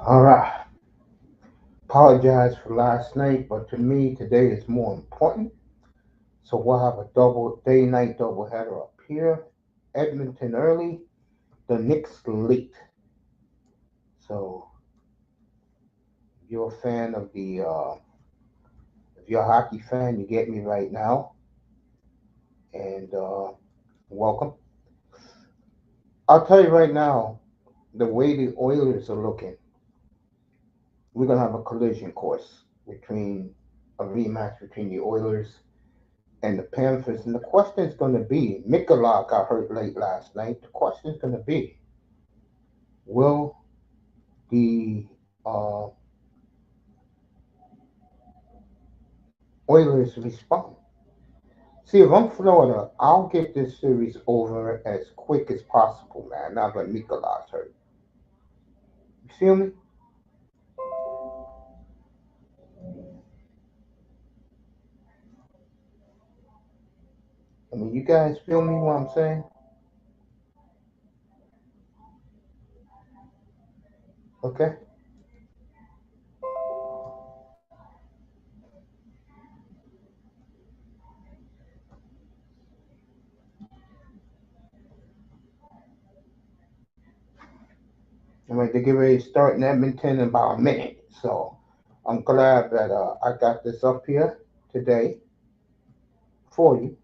All right. Apologize for last night, but to me, today is more important. So we'll have a double day night doubleheader up here. Edmonton early, the Knicks late. So if you're a fan of if you're a hockey fan, you get me right now. And welcome. I'll tell you right now, the way the Oilers are looking, we're gonna have a collision course between a rematch between the Oilers and the Panthers. And the question is going to be, Mikola got hurt late last night. The question is going to be, will the Oilers respond? See, if I'm Florida, I'll get this series over as quick as possible, man. Now that Mikola's hurt. You feel me? I mean, you guys feel me what I'm saying? Okay? I mean, they get ready to start in Edmonton in about a minute. So I'm glad that I got this up here today for you.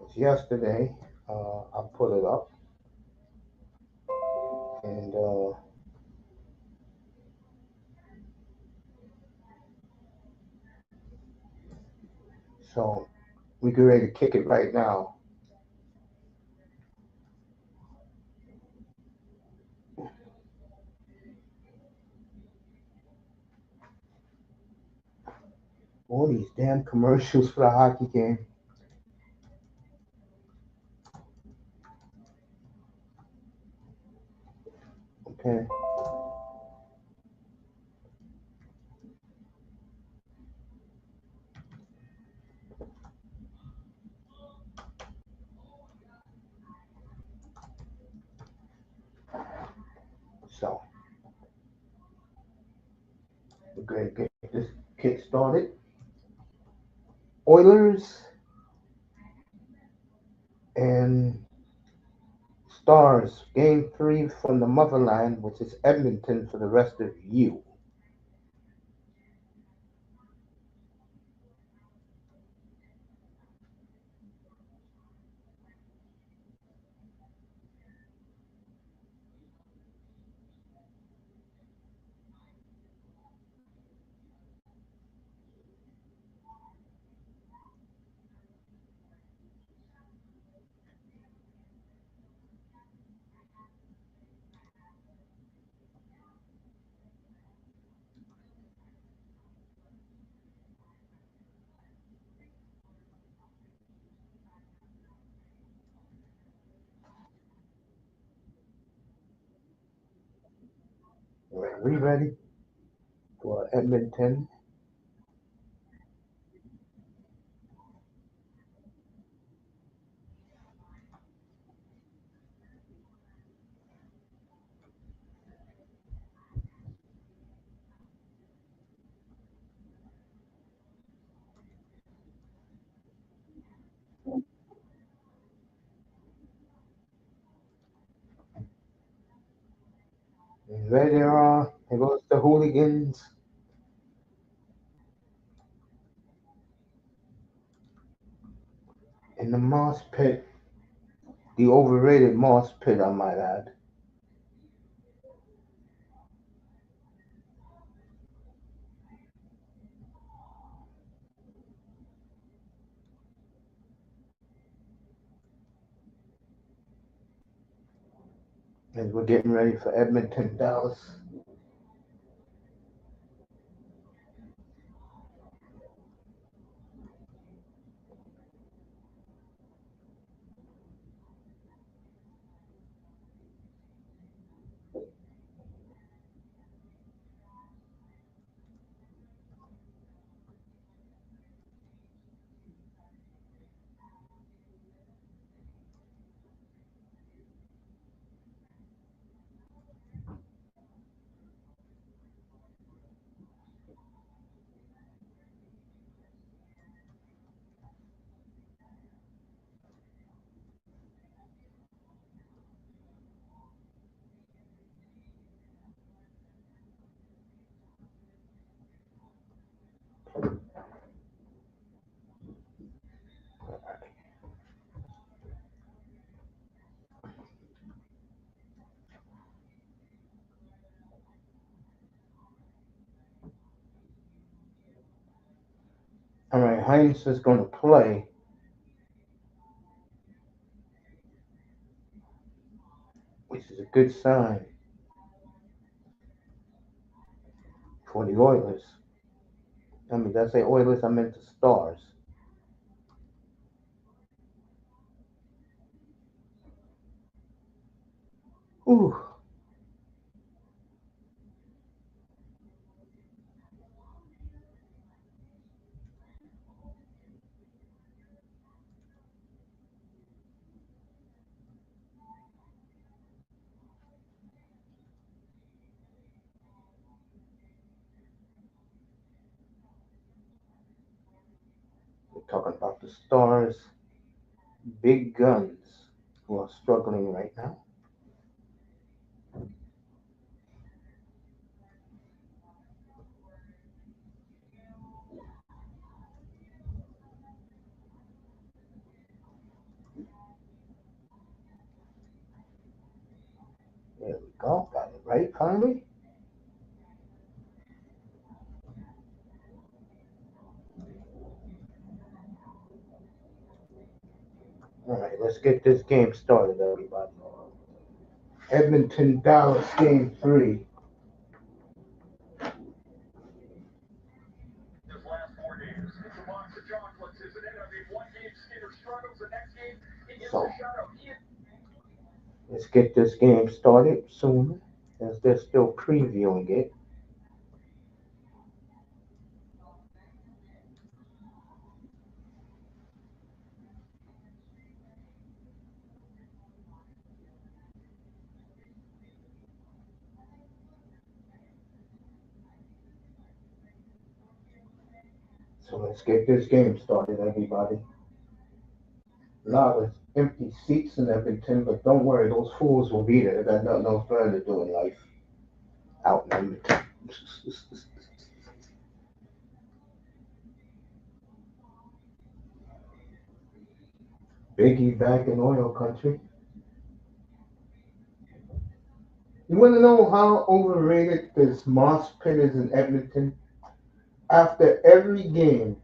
It's yesterday. I put it up. And so we get ready to kick it right now. All these damn commercials for the hockey game. Okay. So we're going to get this kick started. Oilers and Stars, Game 3 from the motherland, which is Edmonton for the rest of you. Are we ready for Edmonton? And there they are. Here goes the hooligans in the moss pit. The overrated moss pit, I might add. As we're getting ready for Edmonton, Dallas. Giants is going to play, which is a good sign for the Oilers. I mean, did I say Oilers? I meant the Stars. Ooh. We're talking about the Stars, big guns, who are struggling right now. There we go. Got it right finally. All right, let's get this game started, everybody. Edmonton, Dallas, Game 3. So, let's get this game started soon, as they're still previewing it. So let's get this game started, everybody. A lot of empty seats in Edmonton, but don't worry, those fools will be there. They got nothing else better to do in life out in Edmonton. Biggie back in oil country. You want to know how overrated this mosh pit is in Edmonton? After every game,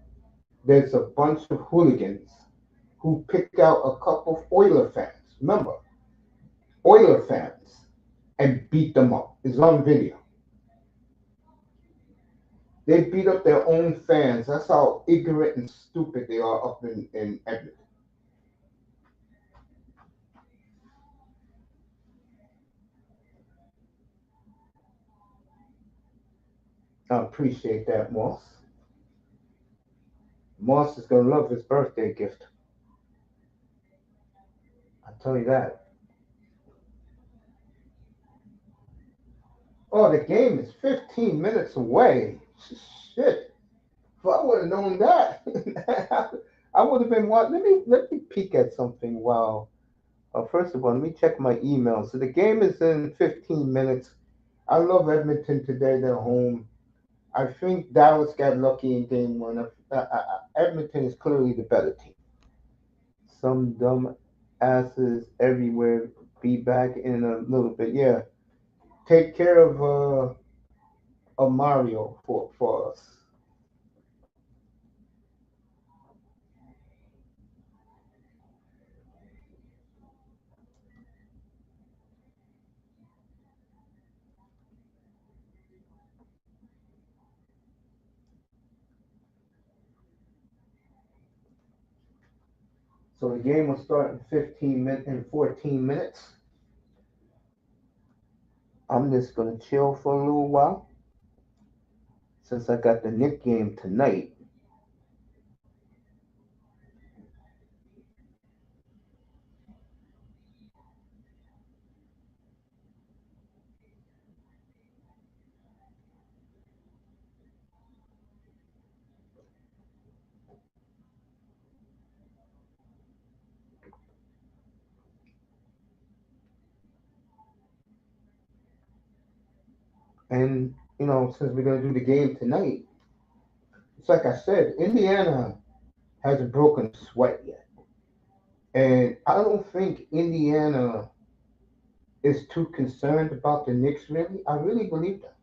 there's a bunch of hooligans who pick out a couple of Oiler fans. Remember, Oiler fans, and beat them up. It's on video. They beat up their own fans. That's how ignorant and stupid they are up in Edmonton. I appreciate that, Moss. Moss is going to love his birthday gift. I'll tell you that. Oh, the game is 15 minutes away. Shit. If I would have known that, I would have been watching. Let me peek at something while. First of all, let me check my email. So the game is in 15 minutes. I love Edmonton today. They're home. I think Dallas got lucky in game 1. Edmonton is clearly the better team. Some dumb asses everywhere. Be back in a little bit. Yeah, take care of Mario for us. So the game will start in 14 minutes. I'm just gonna chill for a little while since I got the Nick game tonight. And since we're gonna do the game tonight, it's like I said, Indiana hasn't broken a sweat yet, and I don't think Indiana is too concerned about the Knicks. Really, I really believe that.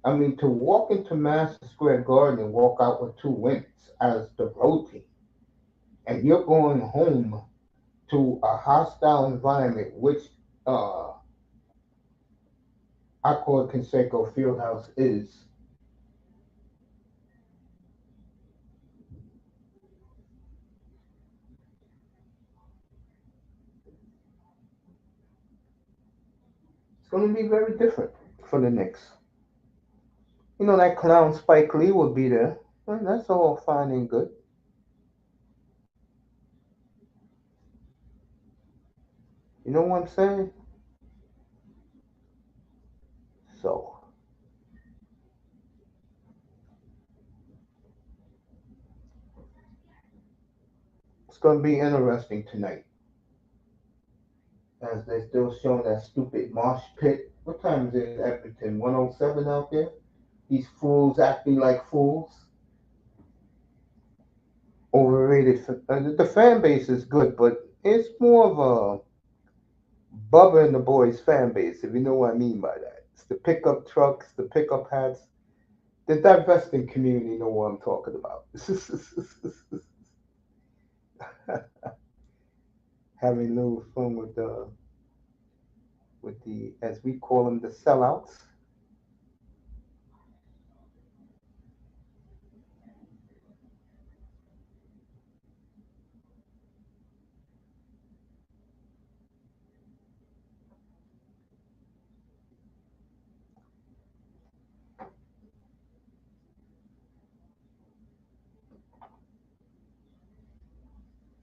I mean, to walk into Madison Square Garden and walk out with two wins as the road team, and you're going home to a hostile environment, which uh, I call Conseco Fieldhouse is. It's going to be very different for the Knicks. You know, that clown Spike Lee will be there. Well, that's all fine and good. You know what I'm saying? So, it's going to be interesting tonight as they're still showing that stupid mosh pit. What time is it in Edmonton? 107 out there? These fools acting like fools. Overrated. The fan base is good, but it's more of a Bubba and the Boys fan base, if you know what I mean by that. It's the pickup trucks, the pickup hats. The divesting community know what I'm talking about. Having a little fun with the as we call them the sellouts.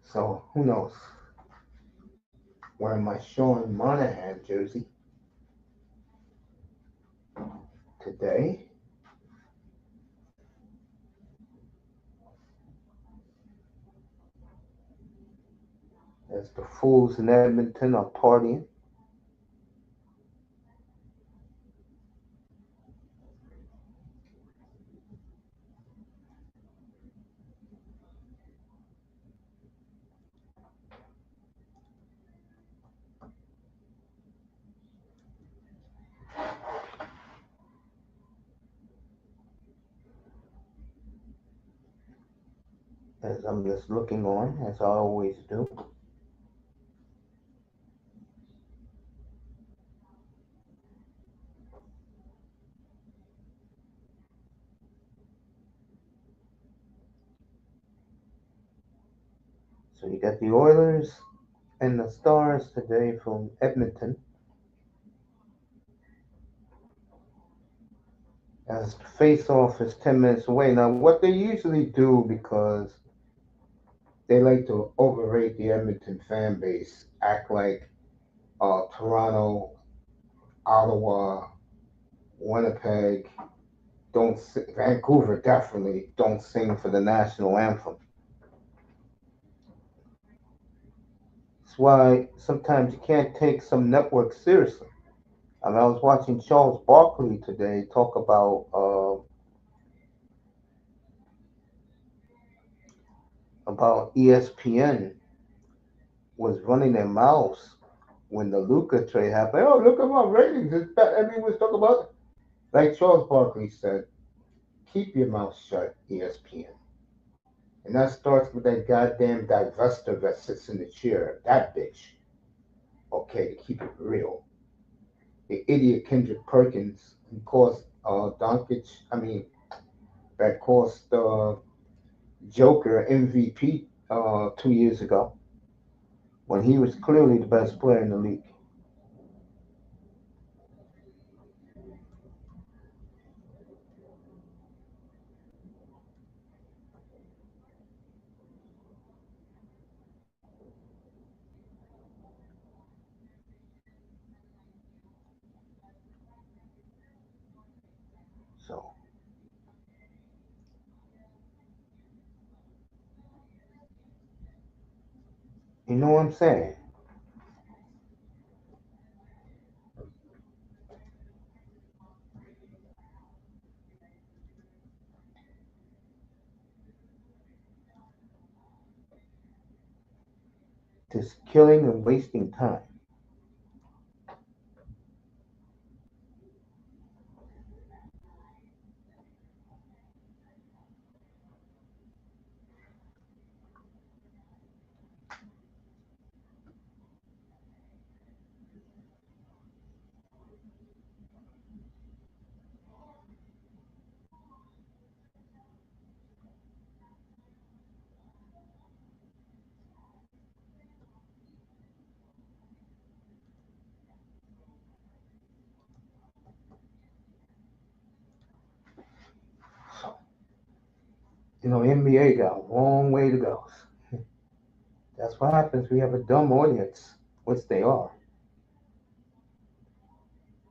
So who knows? Wearing my Sean Monahan jersey today as the fools in Edmonton are partying. As I'm just looking on, as I always do. So you got the Oilers and the Stars today from Edmonton as the face-off is 10 minutes away. Now, what they usually do, because they like to overrate the Edmonton fan base, act like Toronto, Ottawa, Winnipeg, Vancouver definitely don't sing for the national anthem. That's why sometimes you can't take some networks seriously. I mean, I was watching Charles Barkley today talk about ESPN was running their mouths when the Luca trade happened. Oh, look at my ratings. It's bad. Everyone's talking about it. Like Charles Barkley said, keep your mouth shut, ESPN. And that starts with that goddamn divester that sits in the chair. That bitch. Okay, to keep it real. The idiot Kendrick Perkins who cost Doncic, that cost Joker MVP 2 years ago when he was clearly the best player in the league. So, you know what I'm saying? Just killing and wasting time. NBA got a long way to go. That's what happens. We have a dumb audience, which they are.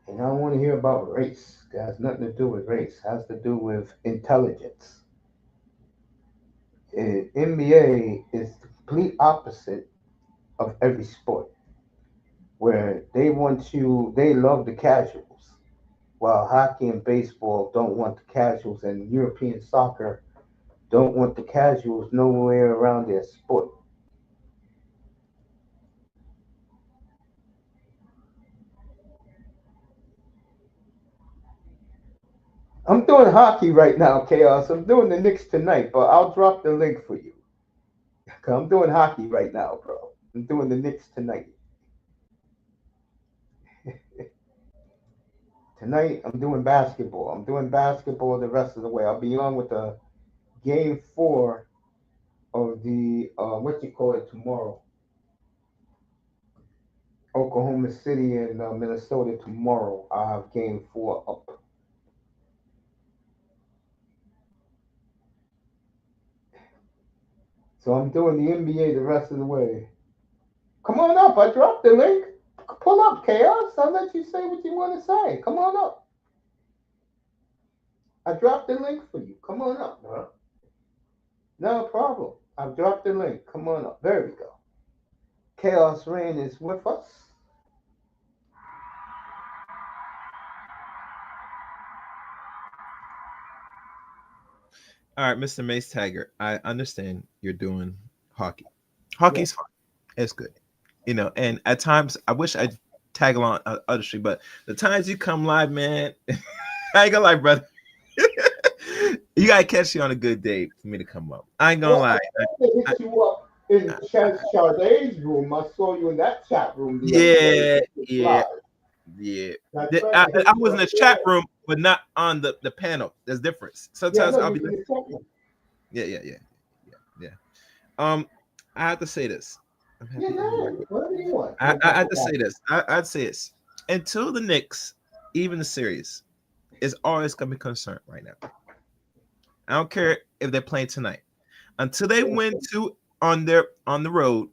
And I don't want to hear about race. It has nothing to do with race. It has to do with intelligence. NBA is the complete opposite of every sport, where they love the casuals, while hockey and baseball don't want the casuals, and European soccer don't want the casuals nowhere around their sport. I'm doing hockey right now, Chaos. I'm doing the Knicks tonight, but I'll drop the link for you. 'Cause I'm doing hockey right now, bro. I'm doing the Knicks tonight. Tonight, I'm doing basketball. I'm doing basketball the rest of the way. I'll be on with the game 4 of the, what you call it, tomorrow. Oklahoma City and Minnesota tomorrow. I have game 4 up. So I'm doing the NBA the rest of the way. Come on up. I dropped the link. Pull up, Chaos. I'll let you say what you want to say. Come on up. I dropped the link for you. Come on up, bro. No problem. I've dropped the link. Come on up. There we go. Chaos Rain is with us. All right, Mr. Mace Tiger, I understand you're doing hockey. Hockey's fun. It's good. And at times I wish I'd tag along other street, but the times you come live, man, I ain't gonna lie, brother. You gotta catch you on a good day for me to come up. I ain't gonna lie. I hit you up in Sade's room. I saw you in that chat room the other Yeah, day. yeah. I I was in the chat room, but not on the panel. There's difference. Sometimes I'll be. Yeah. I have to say this. Whatever you want. I have to say this. I'd say this. Until the Knicks, even the series, is always gonna be concerned right now. I don't care if they're playing tonight. Until they win 2 on the road,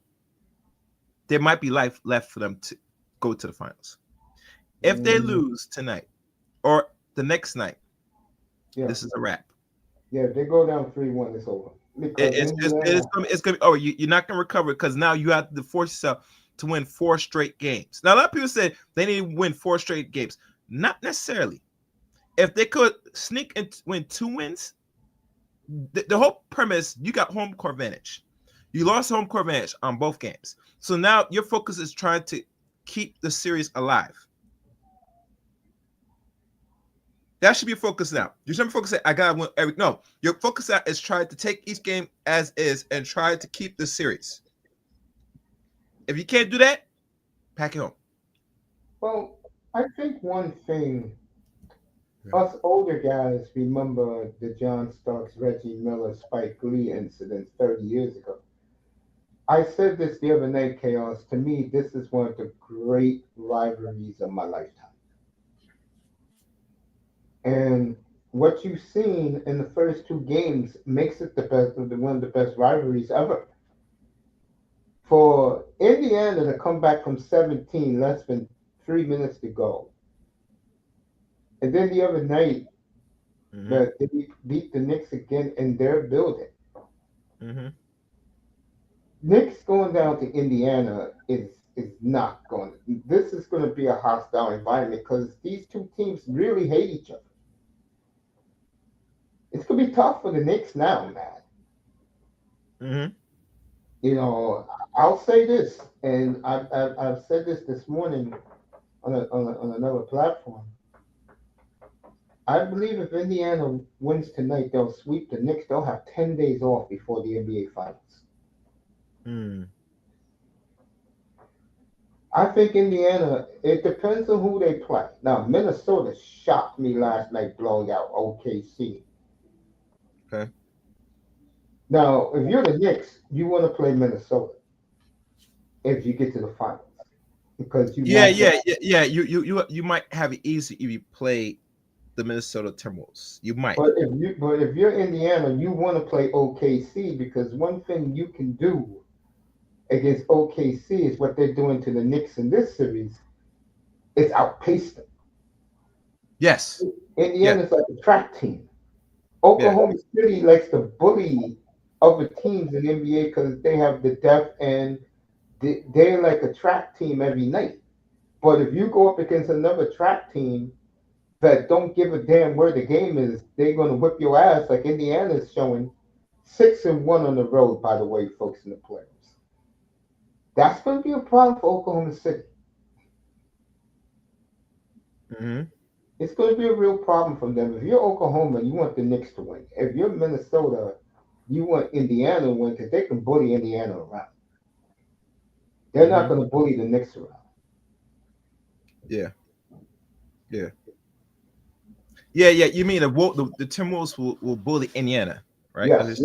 there might be life left for them to go to the finals. If they lose tonight or the next night, this is a wrap. Yeah, if they go down 3-1, it's over. It's gonna be. Oh, you're not gonna recover because now you have to force yourself to win 4 straight games. Now a lot of people say they need to win 4 straight games. Not necessarily. If they could sneak and win 2 wins, the whole premise, you got home court advantage. You lost home court advantage on both games. So now your focus is trying to keep the series alive. That should be your focus now. You shouldn't focus I gotta win every. No, your focus now is trying to take each game as is and try to keep the series. If you can't do that, pack it home. Well, I think one thing us older guys remember the John Starks, Reggie Miller, Spike Lee incidents 30 years ago. I said this the other night, Chaos. To me, this is one of the great rivalries of my lifetime. And what you've seen in the first 2 games makes it one of the best rivalries ever. For Indiana to come back from 17, less than 3 minutes to go, and then the other night, that they beat the Knicks again in their building. Knicks going down to Indiana is not going. This is going to be a hostile environment because these 2 teams really hate each other. It's going to be tough for the Knicks now, man. I'll say this, and I've said this morning on another platform. I believe if Indiana wins tonight, they'll sweep the Knicks. They'll have 10 days off before the NBA Finals. I think Indiana, it depends on who they play. Now, Minnesota shocked me last night blowing out OKC. Okay. Now, if you're the Knicks, you want to play Minnesota if you get to the finals. Because you might have it easy if you play the Minnesota Timberwolves. You might. But if you're Indiana, you want to play OKC because one thing you can do against OKC is what they're doing to the Knicks in this series. It's outpace them. Yes. Yeah. Indiana's like a track team. Yeah. Oklahoma City likes to bully other teams in the NBA because they have the depth and they're like a track team every night. But if you go up against another track team that don't give a damn where the game is, they're going to whip your ass like Indiana's showing 6-1 on the road, by the way, folks in the playoffs. That's going to be a problem for Oklahoma City. Mm-hmm. It's going to be a real problem for them. If you're Oklahoma, you want the Knicks to win. If you're Minnesota, you want Indiana to win because they can bully Indiana around. They're not going to bully the Knicks around. Yeah. Yeah. Yeah. You mean the Timberwolves will bully Indiana, right? Yes.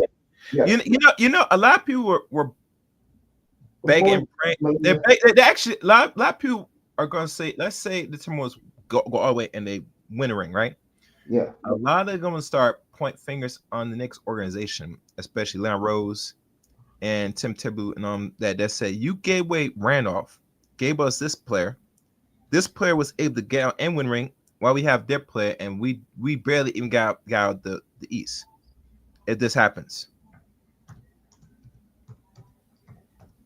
Yes. You know, a lot of people were begging and praying. They actually a lot of people are going to say, let's say the Timberwolves go all the way and they win a ring, right? Yeah. A lot of them are going to start point fingers on the Knicks organization, especially Leon Rose and Tim Thibodeau and that said you gave away Randolph, gave us this player. This player was able to get out and win ring while we have their player, and we barely even got out the East. If this happens.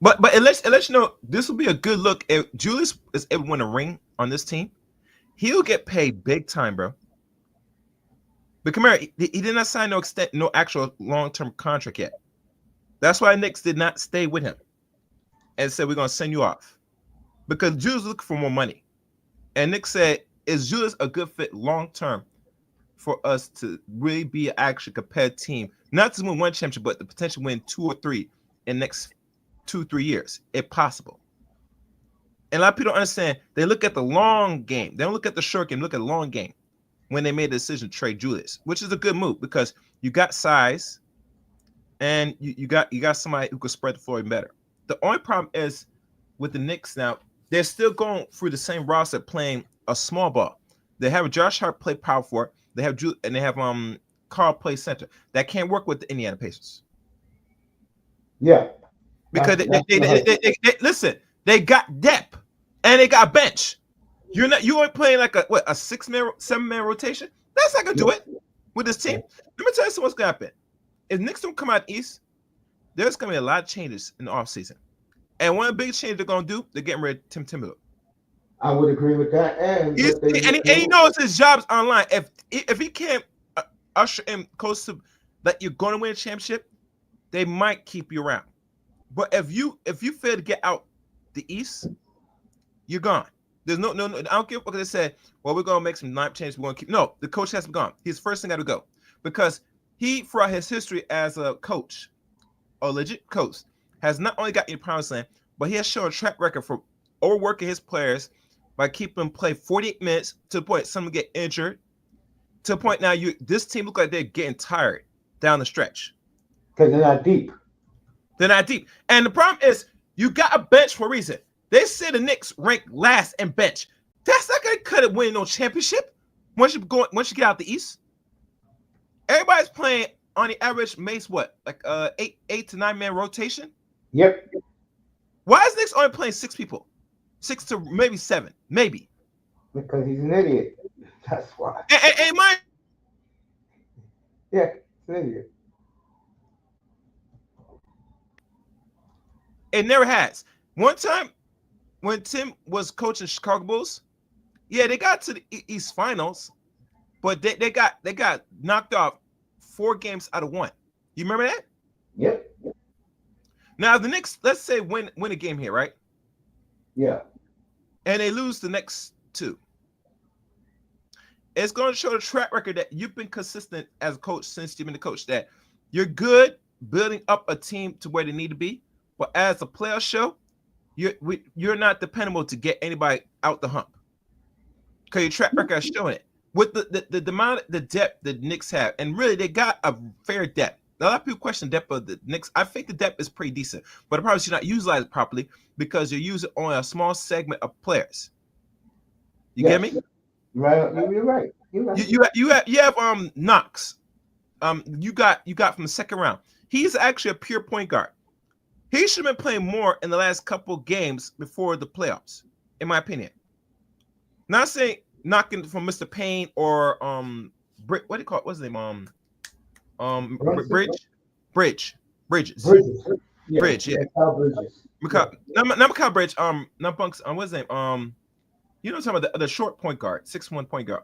But it lets you know this will be a good look. If Julius is able to win a ring on this team, he'll get paid big time, bro. But come here, he did not sign no actual long-term contract yet. That's why Knicks did not stay with him and said we're gonna send you off because Julius looking for more money. And Nick said, "Is Julius a good fit long-term for us to really be an actually competitive team, not to win one championship, but the potential win 2 or 3 in the next 2-3 years, if possible?" And a lot of people don't understand. They look at the long game. They don't look at the short game. Look at the long game when they made the decision to trade Julius, which is a good move because you got size and you got somebody who could spread the floor even better. The only problem is with the Knicks now, they're still going through the same roster playing a small ball. They have Josh Hart play power forward. They have Carl play center. That can't work with the Indiana Pacers. Yeah. Because they listen, they got depth and they got bench. You only playing like a 6-man, 7-man rotation. That's not gonna do it with this team. Let me tell you what's gonna happen. If Knicks don't come out East, there's gonna be a lot of changes in the offseason. And one of the big changes they're gonna do, they're getting rid of Tim Thibodeau. I would agree with that. And he knows his job's online. If he can't usher him close to that you're gonna win a championship, they might keep you around. But if you fail to get out the East, you're gone. There's no. I don't care what they said. Well, we're gonna make some lineup changes. We're gonna keep. No, the coach has to be gone. He's the first thing got to go because he, throughout his history as a coach, a legit coach, has not only got you promised land, but he has shown a track record for overworking his players by keeping them play 48 minutes to the point some get injured. To the point now, this team look like they're getting tired down the stretch because they're not deep. They're not deep, and the problem is you got a bench for a reason. They say the Knicks rank last in bench. That's not gonna cut it winning no championship. Once you get out the East, everybody's playing on the average Mace like 8 to 9 man rotation. Yep. Why is Knicks only playing 6 people, 6 to maybe 7, maybe? Because he's an idiot. That's why. And mine. Yeah, he's an idiot. It never has. One time, when Tim was coaching Chicago Bulls, yeah, they got to the East Finals, but they got knocked off 4 games out of 1. You remember that? Yep. Now the Knicks, let's say win a game here, right? Yeah. And they lose the next 2. It's going to show the track record that you've been consistent as a coach since you've been the coach, that you're good building up a team to where they need to be, but as a playoff show, you're not dependable to get anybody out the hump because your track record is showing it with the amount of the depth the Knicks have, and really they got a fair depth. A lot of people question the depth of the Knicks. I think the depth is pretty decent, but the problem is you're not utilizing it properly because you're using on a small segment of players. You get me? Right, you're right. You have Knox. You got from the second round. He's actually a pure point guard. He should have been playing more in the last couple games before the playoffs, in my opinion. Not saying knocking from Mr. Payne or what do you call it? What's his name? Bridges. Yeah. Bridge, yeah. Bridges. Not Mikal Bridge. Not Bunks. What's his name? You know, talking about the short point guard, 6'1" point guard.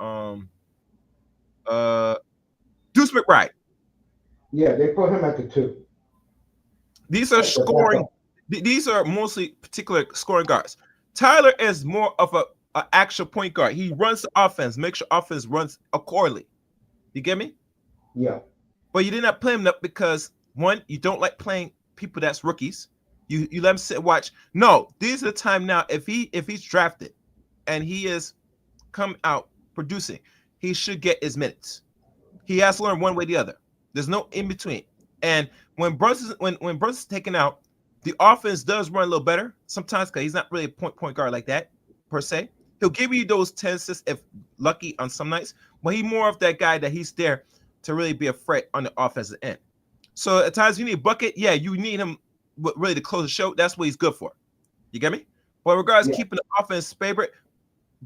Deuce McBride. Yeah, they put him at the 2. These are scoring. These are mostly particular scoring guards. Tyler is more of a actual point guard. He runs the offense, makes sure offense runs accordingly. You get me? Yeah. But you did not play him up because one, you don't like playing people that's rookies. You let him sit and watch. No, these are the time now. If he's drafted and he is come out producing, he should get his minutes. He has to learn one way or the other. There's no in between. And when Brunson's taken out, the offense does run a little better sometimes because he's not really a point guard like that per se. He'll give you those 10 assists if lucky on some nights, but he's more of that guy that he's there to really be a threat on the offensive end. So at times you need a bucket. Yeah, you need him really to close the show. That's what he's good for. You get me? But regardless, keeping the offense favorite,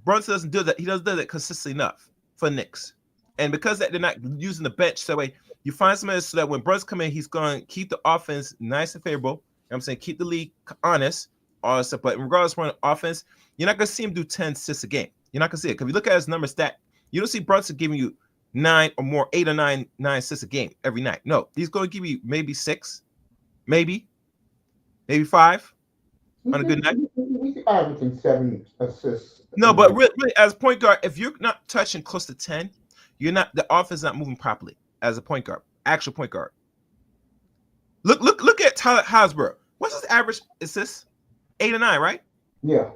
Brunson doesn't do that. He doesn't do that consistently enough for Knicks. And because that they're not using the bench, so way you find somebody so that when Brunson come in, he's going to keep the offense nice and favorable. You know what I'm saying? Keep the league honest, all that stuff. But regardless of offense, you're not going to see him do 10 assists a game. You're not going to see it. Because if you look at his number stat, you don't see Brunson giving you 9 or more, 8 or 9 assists a game every night. No, he's going to give you maybe 6, maybe 5 on a good night. He's averaging 7 assists. No, but really, as a point guard, if you're not touching close to 10, the offense is not moving properly as a point guard, actual point guard. Look at Tyler Hasbro. What's his average assists? 8 or 9, right? Yeah.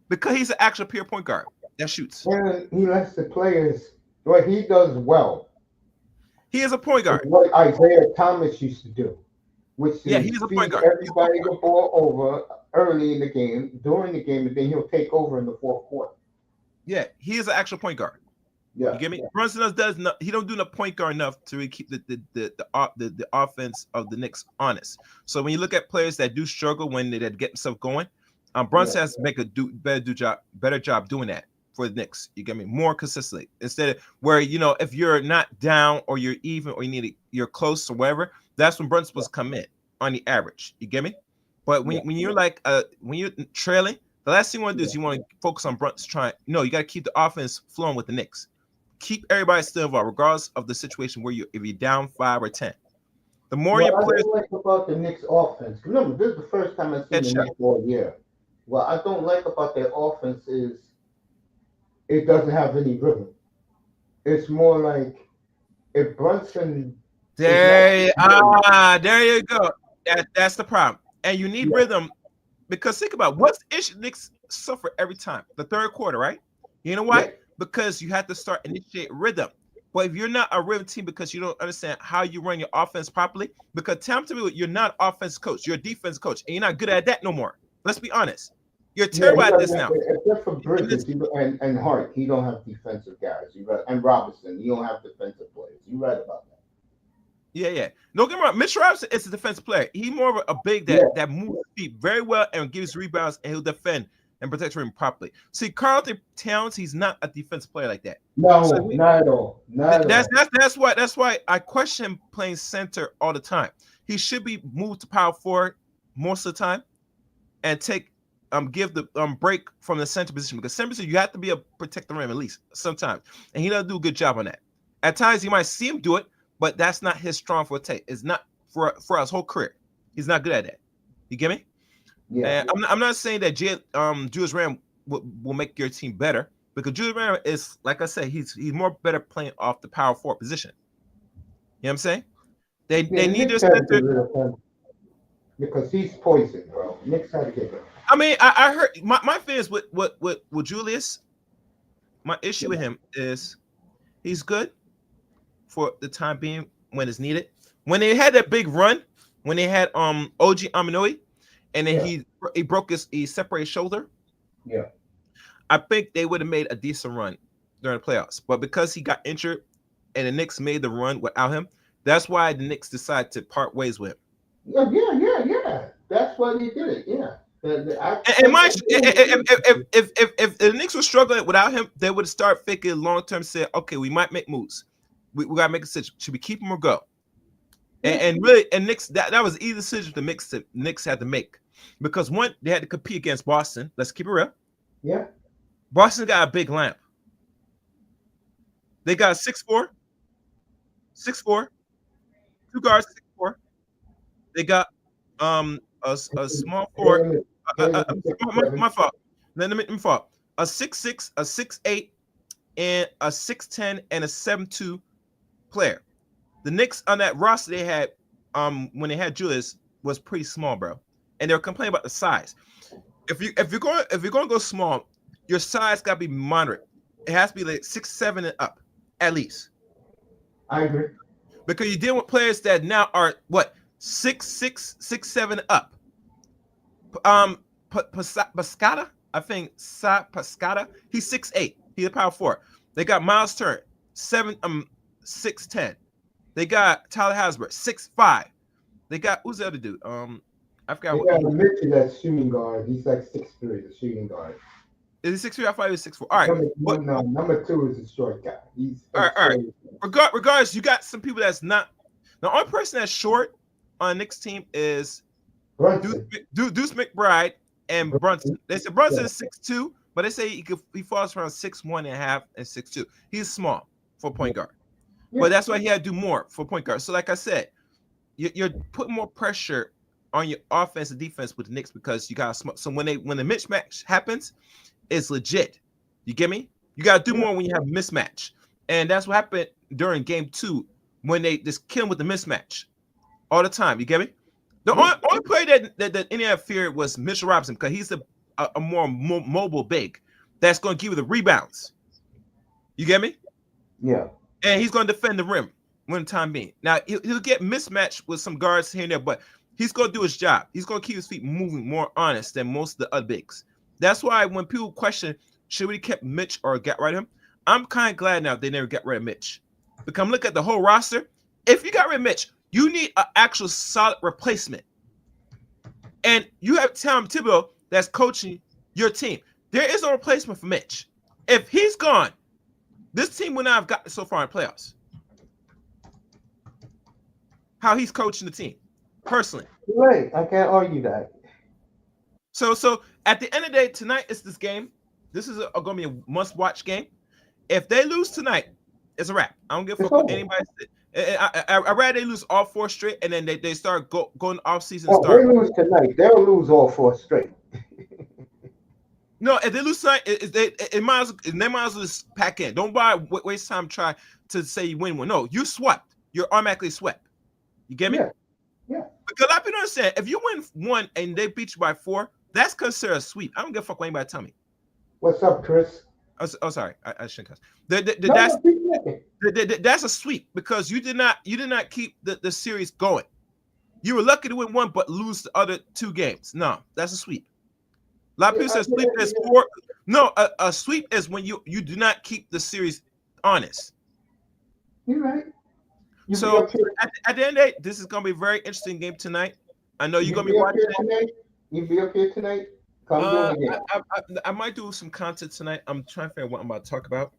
Because he's an actual pure point guard that shoots. And he lets the players. What he does well. He is a point guard. What Isaiah Thomas used to do, which is he's a point guard. Everybody the ball over early in the game, during the game, and then he'll take over in the fourth quarter. Yeah, he is an actual point guard. Yeah, you get me? Brunson does not. He don't do the point guard enough to really keep the offense of the Knicks honest. So when you look at players that do struggle when they get themselves going, Brunson has to make a better job doing that for the Knicks. You get me? More consistently instead of where if you're not down or you're even or you're close or whatever, that's when Brunson was come in on the average. You get me? But when you're like when you're trailing, the last thing you want to do is you want to focus on Brunson you got to keep the offense flowing with the Knicks. Keep everybody still involved, regardless of the situation where if you're down 5 or 10. The more your players. I don't like about the Knicks offense. Remember, this is the first time I've seen the Knicks all year. What I don't like about their offense is it doesn't have any rhythm. It's more like if Brunson. There you go. That's the problem. And you need rhythm because think about what's the issue Knicks suffer every time. The third quarter, right? You know why? Yeah. Because you have to start initiate rhythm. But if you're not a rhythm team because you don't understand how you run your offense properly, because tell me you're not an offense coach, you're a defense coach, and you're not good at that no more. Let's be honest. You're terrible at this now. Except for Bridges and Hart, he don't have defensive guys. And Robinson, you don't have defensive players. You're right about that. Yeah. Don't get me wrong. Mitch Robinson is a defensive player. He's more of a big that moves feet very well and gives rebounds, and he'll defend and protect him properly. See, Carlton Towns, he's not a defensive player like that. No, not at all. That's why I question him playing center all the time. He should be moved to power forward most of the time and give the break from the center position, because center position you have to be a protect the rim at least sometimes, and he doesn't do a good job on that. At times you might see him do it, but that's not his strong forte. It's not for his whole career. He's not good at that. You get me? Yeah. And I'm not saying that Julius Randle will make your team better, because Julius Randle is, like I said, he's more better playing off the power forward position. You know what I'm saying? They need their center because he's poison, bro. Knicks had to get him. I mean, I heard my fears with Julius. My issue with him is he's good for the time being when it's needed. When they had that big run, when they had OG Anunoby, and then he broke he separated his shoulder. Yeah, I think they would have made a decent run during the playoffs. But because he got injured and the Knicks made the run without him, that's why the Knicks decided to part ways with him. Yeah. That's why they did it. Yeah. And mind you, if the Knicks were struggling without him, they would start thinking long term. Say, okay, we might make moves. We gotta make a decision. Should we keep him or go? And really, and Knicks that was easy decision the Knicks had to make, because one, they had to compete against Boston. Let's keep it real. Yeah. Boston got a big lamp. They got 6'4", 6'4", two guards, 6'4". They got a small forward. My fault. Let me fault. A 6'6", a 6'8", and a 6'10", and a 7'2" player. The Knicks on that roster they had when they had Julius was pretty small, bro. And they were complaining about the size. If you're going to go small, your size got to be moderate. It has to be like 6'7" and up, at least. I agree. Because you're dealing with players that now are what 6'6", 6'7" up. Pascata, I think Pascata, he's 6'8". He's a power forward. They got Miles Turner, 6'10". They got Tyler Hasbro, 6'5". They got who's the other dude? I forgot. They got a Mitchell that's shooting guard. He's like 6'3", the shooting guard. Is he 6'3"? I thought he was 6'4". All right. Number 2 is a short guy. He's all right. Regardless, you got some people that's not. The only person that's short on Knicks team is Deuce McBride and Brunson. They said Brunson is 6'2", but they say he falls around 6'1.5" and 6'2". He's small for point guard. But that's why he had to do more for point guard. So, like I said, you're putting more pressure on your offense and defense with the Knicks because you got to. So when the mismatch happens, it's legit. You get me? You got to do more when you have a mismatch, and that's what happened during Game 2 when they just kill him with the mismatch all the time. You get me? The only player that Indiana feared was Mitchell Robinson because he's a more mobile big that's going to give you the rebounds. You get me? Yeah. And he's going to defend the rim when the time being. Now, he'll get mismatched with some guards here and there, but he's going to do his job. He's going to keep his feet moving more honest than most of the other bigs. That's why when people question, should we keep Mitch or get rid of him? I'm kind of glad now they never got rid of Mitch. Because look at the whole roster. If you got rid of Mitch, you need an actual solid replacement. And you have Tom Thibodeau that's coaching your team. There is no replacement for Mitch. If he's gone, this team would not have gotten so far in playoffs. How he's coaching the team, personally. Right, I can't argue that. So at the end of the day, tonight is this game. This is going to be a must-watch game. If they lose tonight, it's a wrap. I don't give a fuck what anybody said. I'd rather they lose all 4 straight and then they start going off season. They lose tonight. They'll lose all 4 straight. No, if they lose tonight, they might as well just pack in. Don't waste time trying to say you win one. No, you swept. You're automatically swept. You get me? Yeah. Because a lot of people understand, if you win 1 and they beat you by 4, that's considered a sweep. I don't give a fuck what anybody tell me. What's up, Chris? Oh, sorry, I shouldn't cuss. That's a sweep because you did not keep the series going. You were lucky to win 1 but lose the other 2 games. No, that's a sweep. A lot of people say sweep is 4. No, a sweep is when you do not keep the series honest. You're right. So at the end of the day, this is gonna be a very interesting game tonight. I know you're gonna be watching it. You be up here tonight? I might do some content tonight. I'm trying to figure out what I'm about to talk about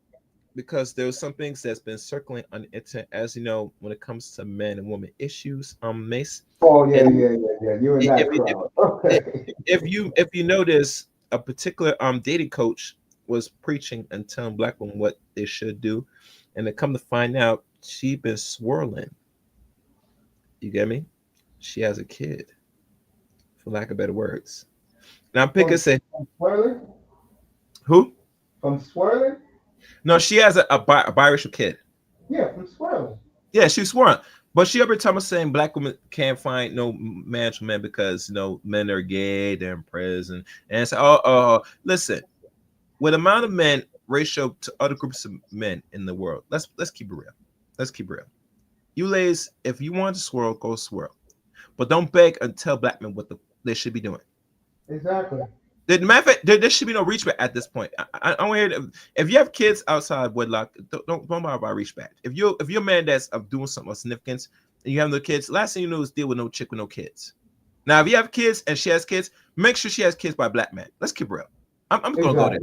because there's some things that's been circling on the internet, as you know, when it comes to men and women issues. Mace. Oh yeah. You and that crowd. Okay. If you notice, a particular dating coach was preaching and telling black women what they should do, and they come to find out she been swirling. You get me? She has a kid, for lack of better words. Now I'm picking say swirling. Who? From swirling? No, she has a biracial kid. Yeah, from swirling. Yeah, she's swirling. But she every time saying black women can't find no marriage men because men are gay, they're in prison. And it's listen, with the amount of men ratio to other groups of men in the world, let's keep it real. Let's keep it real. You ladies, if you want to swirl, go swirl. But don't beg and tell black men what they should be doing. Exactly. Matter of fact, there should be no reach back at this point. I want to hear if you have kids outside wedlock, don't worry about reach back. If you're a man that's doing something of significance and you have no kids, last thing you know is deal with no chick with no kids. Now, if you have kids and she has kids, make sure she has kids by black men. Let's keep real. I'm just gonna go there.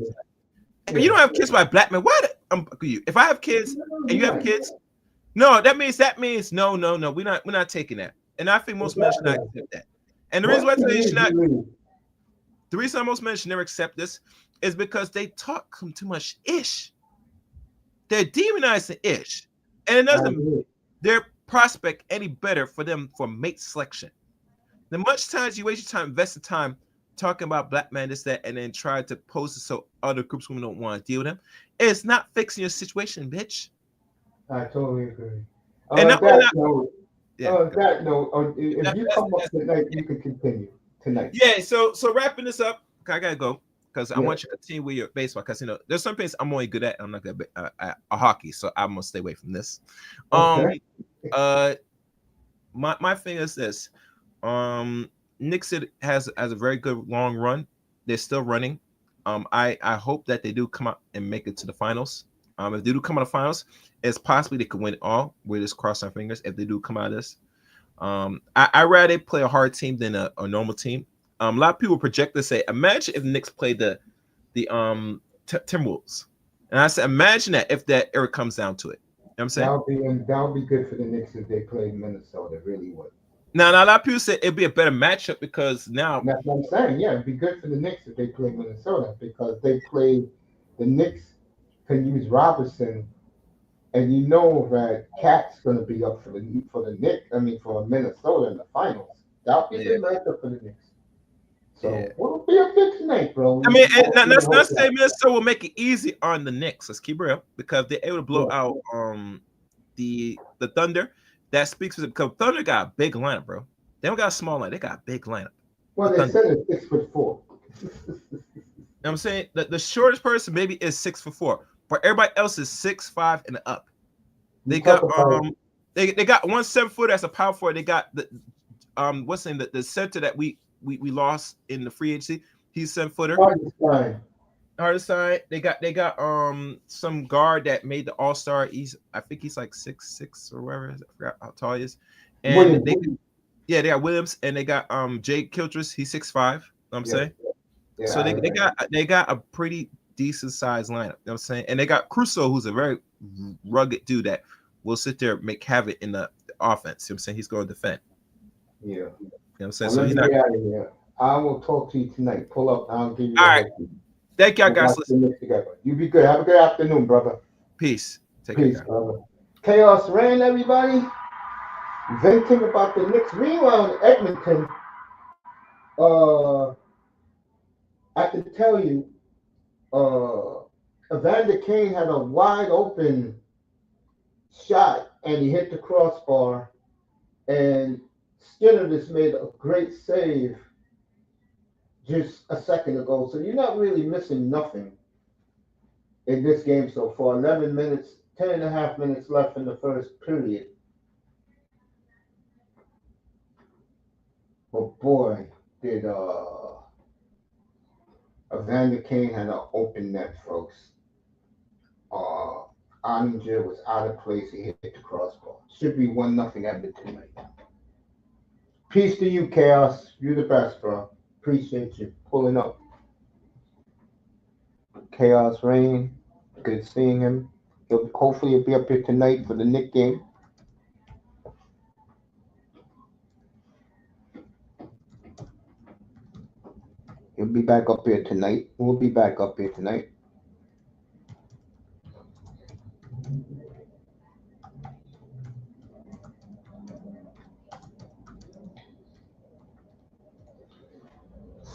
If you don't have kids by black men, why? If I have kids and you have kids, no, that means no. We're not taking that. And I think most men should not accept that. And the reason why I tell you should not. The reason most men should never accept this is because they talk too much ish. They're demonizing ish, and it doesn't make their prospect any better for them for mate selection. The much times you waste your time, invest the time talking about black men, this, that, and then try to post it so other groups of women don't want to deal with them, it's not fixing your situation, bitch. I totally agree. And that note, if you come up tonight, you can continue tonight. Yeah, so wrapping this up, I gotta go because I want you to continue with your baseball because there's some things I'm only good at. I'm not good at hockey, so I'm gonna stay away from this. Okay. My thing is this. Knicks has a very good long run. They're still running. I hope that they do come out and make it to the finals. If they do come out of the finals, it's possibly they could win it all. We're just crossing our fingers if they do come out of this. I rather play a hard team than a normal team. A lot of people project to say, imagine if the Knicks played the Timberwolves, and I said, imagine that if that ever comes down to it. You know what I'm saying that would be good for the Knicks if they played Minnesota. It really would. Now, a lot of people say it'd be a better matchup because now that's what I'm saying. Yeah, it'd be good for the Knicks if they played Minnesota because they played the Knicks can use Robinson, and you know that Cat's going to be up for the Knicks. I mean, for Minnesota in the finals. That'll be a good matchup for the Knicks. So it'll be a good tonight, bro. I mean, let's not say Minnesota will make it easy on the Knicks. Let's keep it real because they're able to blow out the Thunder. That speaks for them because Thunder got a big lineup, bro. They don't got a small lineup. They got a big lineup. Well, they said it's 6'4". You know what I'm saying? The shortest person maybe is 6'4", but everybody else is 6'5" and up. They got they got 1 7-footer that's a power forward. They got the what's the name? The center that we lost in the free agency. He's 7-footer. Hardest side. They got some guard that made the All-Star. I think he's like 6'6" or whatever. I forgot how tall he is. And they got Williams and they got Jake Kiltris. He's 6'5". You know what I'm saying? Yeah, so they got a pretty decent sized lineup. You know what I'm saying? And they got Crusoe, who's a very rugged dude that will sit there and make havoc in the offense. You know what I'm saying? He's going to defend. Yeah. You know what I'm saying? So he's not out of here. I will talk to you tonight. Pull up. I'll give you all right. Thank y'all guys. You be good. Have a good afternoon, brother. Peace. Peace, brother. Chaos Reign, everybody. Venting about the Knicks. Meanwhile, in Edmonton, I can tell you, Evander Kane had a wide open shot and he hit the crossbar, and Skinner just made a great save just a second ago. So you're not really missing nothing in this game so far. 11 minutes, 10 and a half minutes left in the first period. But boy, did Evander Kane had an open net, folks. Ottinger was out of place. He hit the crossbar. Should be 1-0 Edmonton right now. Peace to you, Chaos. You're the best, bro. Appreciate you pulling up. Chaos Reign. Good seeing him. Hopefully he'll be up here tonight for the Knick game. He'll be back up here tonight. We'll be back up here tonight.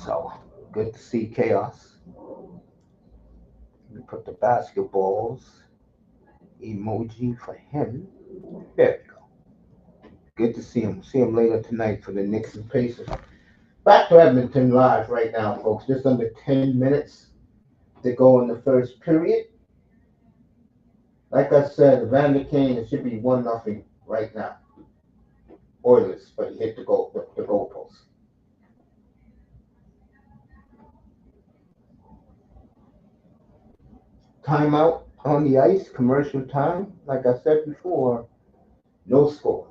So, good to see Chaos. Let me put the basketballs emoji for him. There we go. Good to see him. See him later tonight for the Knicks and Pacers. Back to Edmonton live right now, folks. Just under 10 minutes to go in the first period. Like I said, Evander Kane, it should be 1-0 right now. Oilers, but he hit the goalpost. Timeout on the ice, commercial time. Like I said before, no score.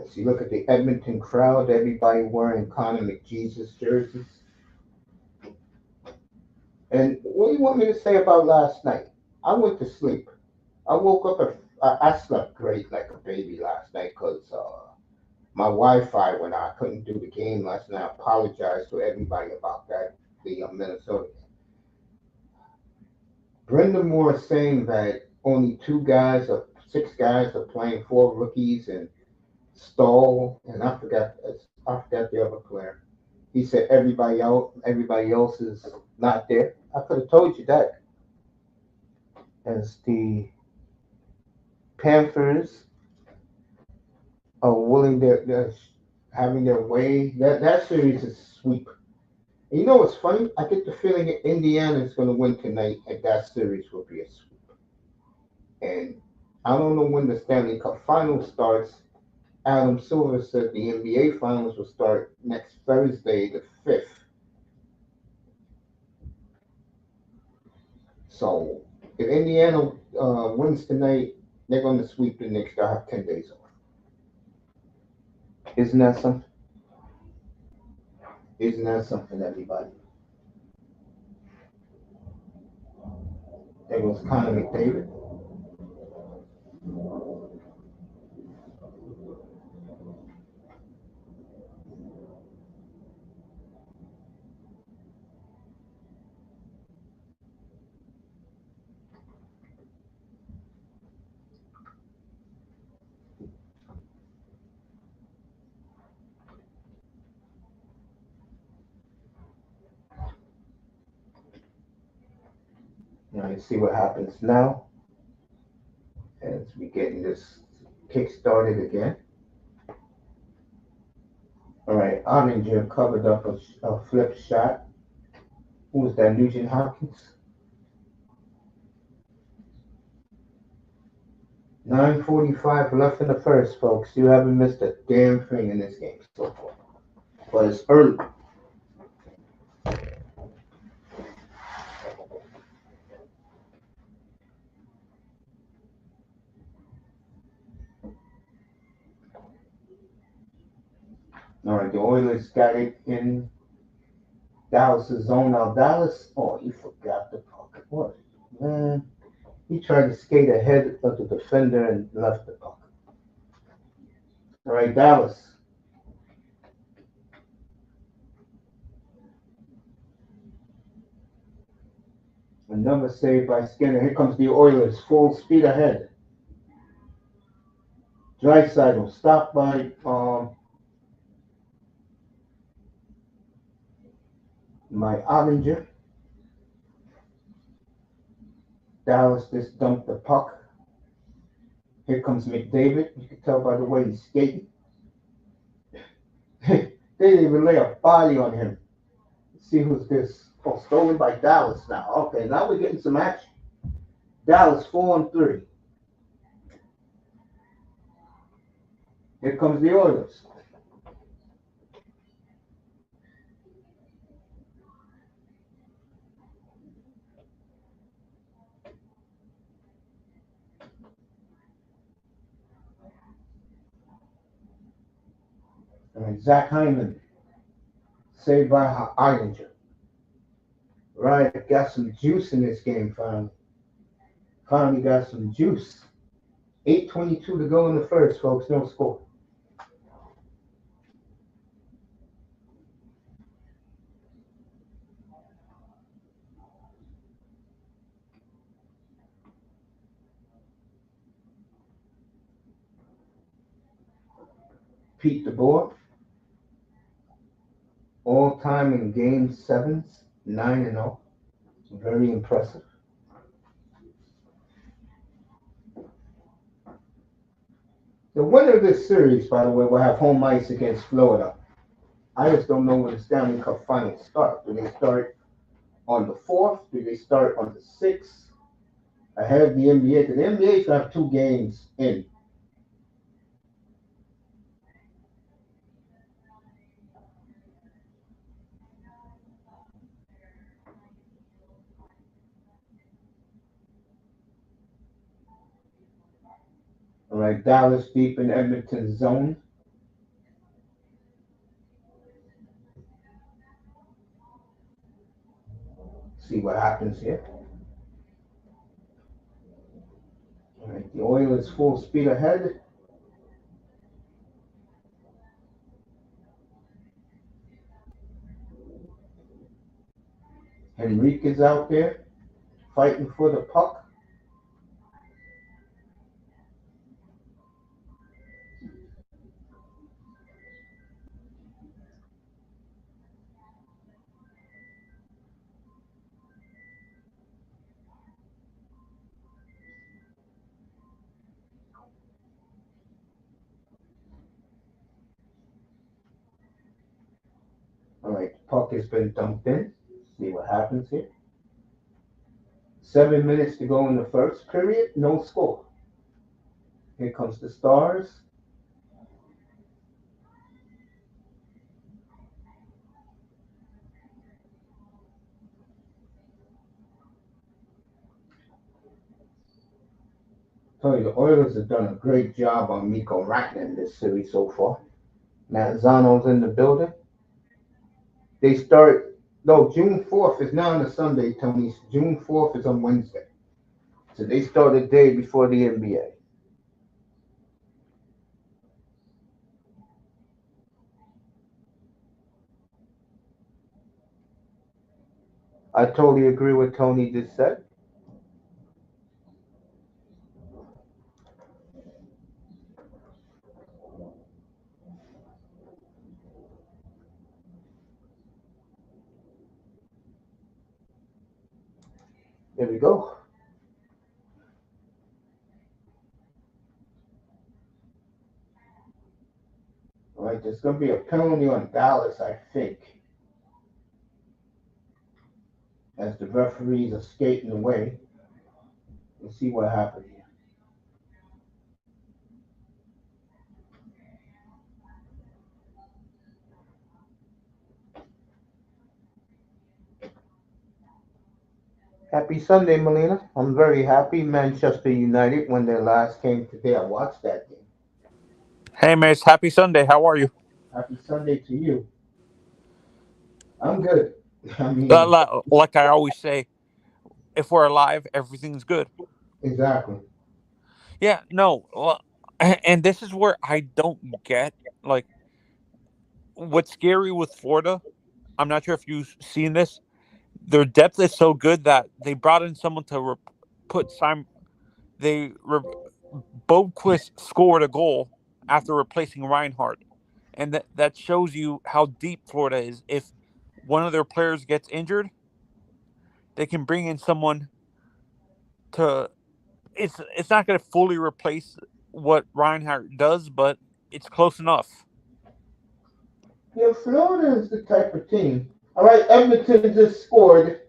As you look at the Edmonton crowd, everybody wearing Connor McJesus jerseys. And what do you want me to say about last night? I went to sleep. I woke up, I slept great like a baby last night because my Wi-Fi went out. I couldn't do the game last night. I apologize to everybody about that. The Minnesota. Brenda Moore is saying that only 6 guys are playing, 4 rookies, and Stahl, and I forgot the other player. He said everybody else is not there. I could have told you that. As the Panthers are willing, they're having their way. That series is a sweep. And you know what's funny? I get the feeling that Indiana is going to win tonight, and that series will be a sweep. And I don't know when the Stanley Cup Finals starts. Adam Silver said the NBA Finals will start next Thursday, the 5th. So if Indiana wins tonight, they're going to sweep the Knicks. They'll have 10 days off. Isn't that something? Isn't that something, everybody? There goes Connor McDavid. Now you see what happens now as we getting this kick started again. All right, Ottinger covered up a flip shot. Who was that? Nugent Hopkins. 9:45 left in the first, folks. You haven't missed a damn thing in this game so far. But it's early. All right, the Oilers got it in Dallas' zone. Now Dallas, oh, he forgot the puck. What, man? He tried to skate ahead of the defender and left the puck. All right, Dallas. Another save by Skinner. Here comes the Oilers, full speed ahead. Draisaitl stopped by Ottinger. Dallas just dumped the puck. Here comes McDavid. You can tell by the way he's skating. They didn't even lay a body on him. Let's see who's this. Oh, stolen by Dallas now. Okay, now we're getting some action. Dallas 4-3. Here comes the Oilers. All right, Zach Hyman. Saved by Ottinger. Right, got some juice in this game finally. Finally got some juice. 8:22 to go in the first, folks. No score. Pete DeBoer. All time in game sevens, 9-0. Very impressive. The winner of this series, by the way, will have home ice against Florida. I just don't know when the Stanley Cup Finals start. Do they start on the 4th? Do they start on the 6th? Ahead of the NBA? Because the NBA's going to have 2 games in. right, Dallas deep in Edmonton zone. See what happens here. All right, the Oilers full speed ahead. Henrique is out there fighting for the puck. All right, the puck has been dumped in. See what happens here. 7 minutes to go in the first period. No score. Here comes the Stars. Tell you, the Oilers have done a great job on Mikko Rantanen this series so far. Matt Zano's in the building. They start, no, June 4th is now on a Sunday, Tony. June 4th is on Wednesday. So they start a day before the NBA. I totally agree with Tony just said. There we go. All right, there's going to be a penalty on Dallas, I think, as the referees are skating away. Let's see what happens here. Happy Sunday, Melina. I'm very happy. Manchester United, when their last game today, I watched that game. Hey, Mace. Happy Sunday. How are you? Happy Sunday to you. I'm good. I mean, Like I always say, if we're alive, everything's good. exactly. Yeah, no. And this is where I don't get, like, what's scary with Florida. I'm not sure if you've seen this. Their depth is so good that they brought in someone to put Simon. They Boquist scored a goal after replacing Reinhardt, and that shows you how deep Florida is. If one of their players gets injured, they can bring in someone to. It's not going to fully replace what Reinhardt does, but it's close enough. Yeah, Florida is the type of team. All right, Edmonton just scored.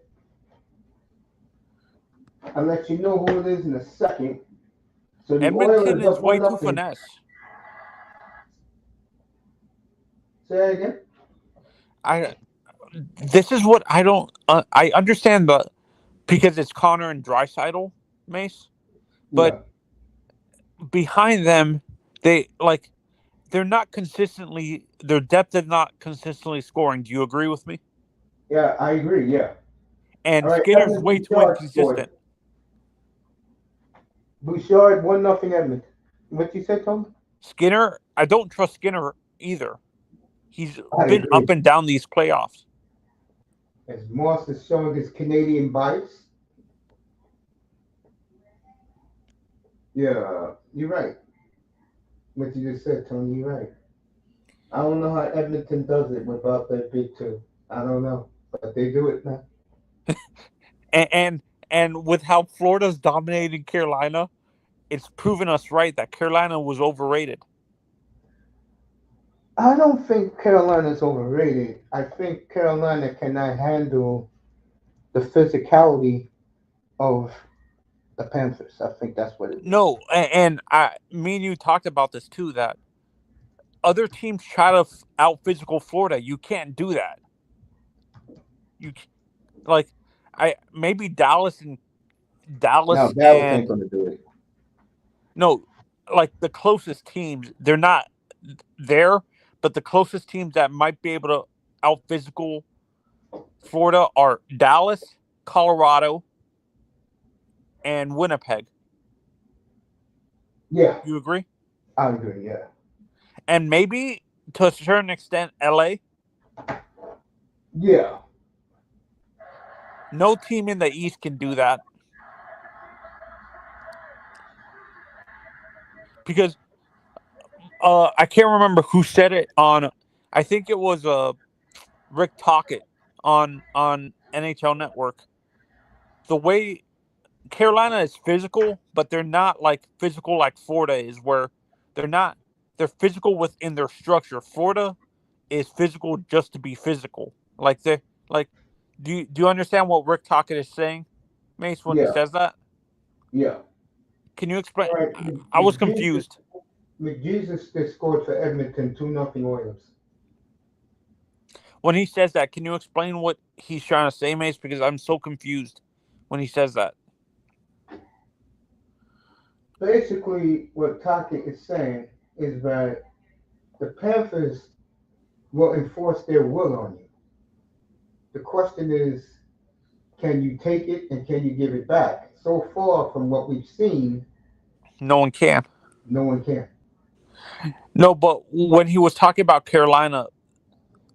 I'll let you know who it is in a second. So the Edmonton Oilers is up way one too nothing. finesse. Say that again. I This is what I don't. I understand because it's Connor and Draisaitl, Mace, but Yeah, behind them, they're not consistently. Their depth is not consistently scoring. Do you agree with me? yeah, I agree. Yeah. All And right, Skinner's Evan way too Bouchard scored. inconsistent. Bouchard 1-0 Edmonton. What you say, Tom? Skinner, I don't trust Skinner either. He's I been agree. up and down these playoffs. As Moss is showing his Canadian bias. Yeah, you're right. What you just said, Tony, you're right. I don't know how Edmonton does it without their big two. I don't know, but they do it now. And and with how Florida's dominating Carolina, it's proven us right that Carolina was overrated. I don't think Carolina's overrated. I think Carolina cannot handle the physicality of the Panthers. I think that's what it is. No, me and you talked about this too. That other teams try to out physical Florida. You can't do that. You like, I maybe Dallas Now Dallas Dallas ain't and gonna do it. no, like the closest teams, they're not there, but the closest teams that might be able to out physical Florida are Dallas, Colorado, and Winnipeg. Yeah, You agree? I agree. Yeah, And maybe to a certain extent, LA. yeah, No team in the East can do that because I can't remember who said it on. I think it was Rick Tocchet on N.H.L. Network. The way Carolina is physical, but they're not like physical like Florida is, where they're not. They're physical within their structure. Florida is physical just to be physical. Like they like. Do you understand what Rick Tocchet is saying, Mace, when he yeah, says that? yeah. Can you explain? All right, I was confused. McJesus just scored for Edmonton 2-0 Oilers. When he says that, can you explain what he's trying to say, Mace? Because I'm so confused when he says that. Basically, what Taki is saying is that the Panthers will enforce their will on you. The question is, can you take it and can you give it back? So far, from what we've seen, No one can. no one can. No, but when he was talking about Carolina,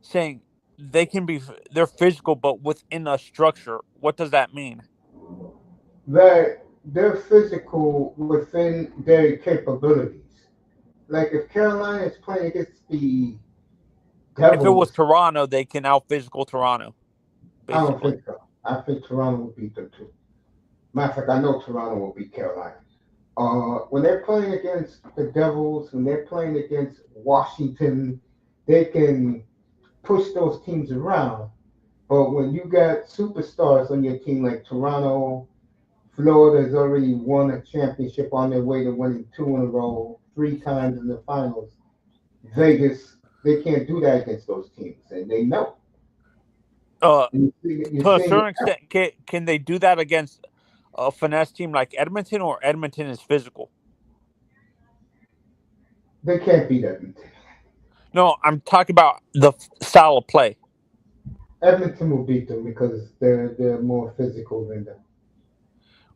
saying they're physical, but within a structure, what does that mean? That they're physical within their capabilities. Like if Carolina is playing against the If it was Devils, Toronto, they can out physical Toronto, I don't basically. think so. I think Toronto will beat them too. Matter of fact, I know Toronto will beat Carolina. When they're playing against the Devils, when they're playing against Washington, they can push those teams around. But when you got superstars on your team like Toronto, Florida has already won a championship on their way to winning two in a row, three times in the finals. Vegas, they can't do that against those teams, and they know. Uh, You're to a seeing certain extent, can they do that against a finesse team like Edmonton, or Edmonton is physical? they can't beat Edmonton. No, I'm talking about the style of play. Edmonton will beat them because they're more physical than them.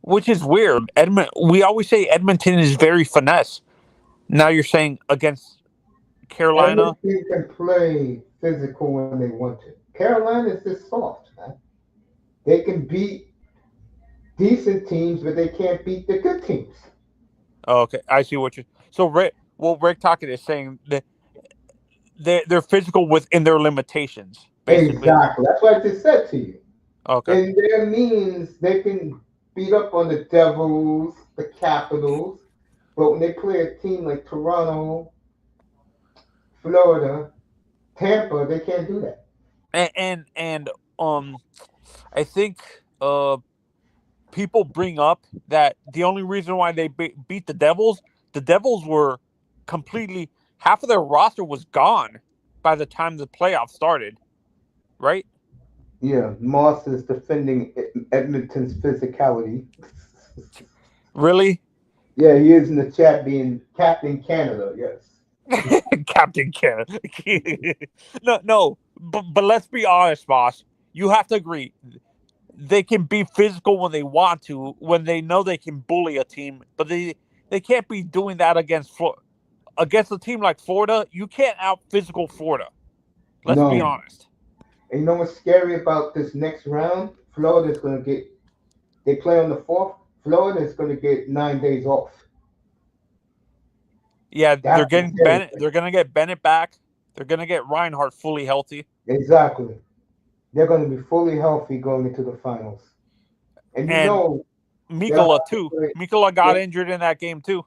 Which is weird. We always say Edmonton is very finesse. Now you're saying against Carolina. Edmonton can play physical when they want to. Carolina is just soft, man. They can beat decent teams, but they can't beat the good teams. Oh, okay, I see what you. So Rick, what Rick Tocchet is saying that they're physical within their limitations, basically. Exactly. That's what I just said to you. Okay, In their means, they can beat up on the Devils, the Capitals, but when they play a team like Toronto, Florida, Tampa, they can't do that. and I think people bring up that the only reason why they beat the Devils were completely half of their roster was gone by the time the playoffs started, right? Yeah, Moss is defending Edmonton's physicality. Really, Yeah, he is in the chat being Captain Canada, yes. Captain Canada. No, but let's be honest, boss. You have to agree. They can be physical when they want to, when they know they can bully a team, but they can't be doing that against a team like Florida. You can't out physical Florida. Let's be No. honest. And you know what's scary about this next round? Florida's going to get, they play on the 4th. Florida is going to get 9 days off. Yeah, they're That's the getting scary Bennett. thing. They're gonna get Bennett back. They're gonna get Reinhardt fully healthy, Exactly. They're going to be fully healthy going into the finals. And you and know, they'll Mikkola have to too. play, Mikkola got yeah, injured in that game too.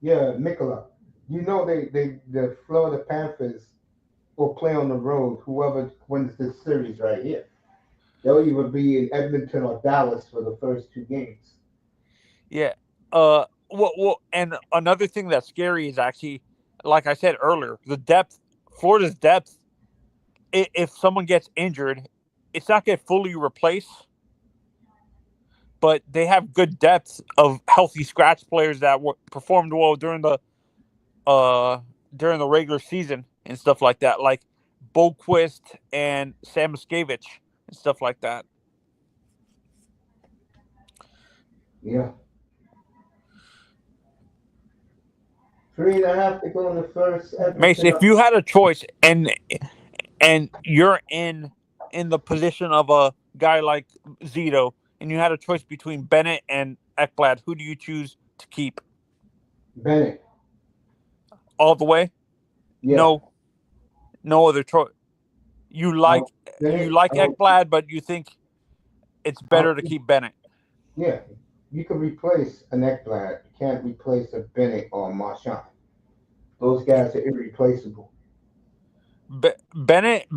yeah, Mikola. You know, the Florida Panthers will play on the road, whoever wins this series right here. They'll either be in Edmonton or Dallas for the first two games. Yeah. And another thing that's scary is actually, like I said earlier, the depth. Florida's depth. If someone gets injured, it's not get fully replaced. but they have good depth of healthy scratch players that performed well during the regular season and stuff like that, like Boquist and Sam Miskevich and stuff like that. Yeah. 3.5 to go in the first. Mason, Edmonton if up. you had a choice and you're in the position of a guy like Zito, and you had a choice between Bennett and Ekblad, who do you choose to keep Bennett. all the way? Yeah. No other choice. You like Bennett. Ekblad, but you think it's better to keep Bennett. Yeah. You can replace an Ekblad. You can't replace a Bennett or a Marchand. Those guys are irreplaceable. Bennett,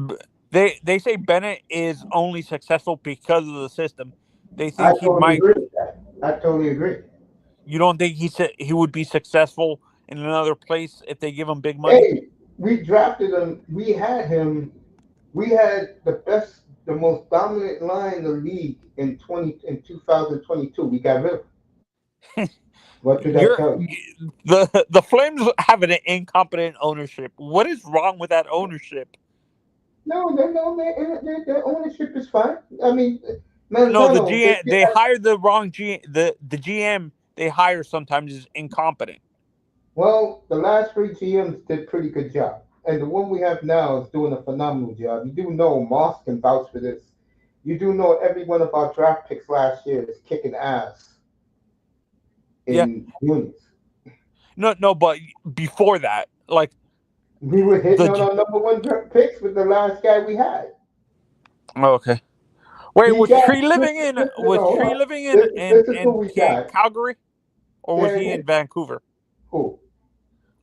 they say Bennett is only successful because of the system. They I think he totally might. agree with that. I totally agree. You don't think he would be successful in another place if they give him big money? Hey, we drafted him. We had him. We had the most dominant line in the league in 2022. We got rid of him. What did that You're tell you? the Flames have an incompetent ownership. What is wrong with that ownership? No, their ownership is fine. I mean, No, the Manzano, GM they hired the wrong the GM they hire sometimes is incompetent. well, the last three GMs did pretty good job, and the one we have now is doing a phenomenal job. You do know Moss can vouch for this. You do know every one of our draft picks last year is kicking ass Yeah. in units. No, but before that, like We were hitting on the our number one picks with the last guy we had. okay. Wait, He was got Tree living in was hold Tree on. living This is who we got. Calgary, or was he in Then Vancouver? who?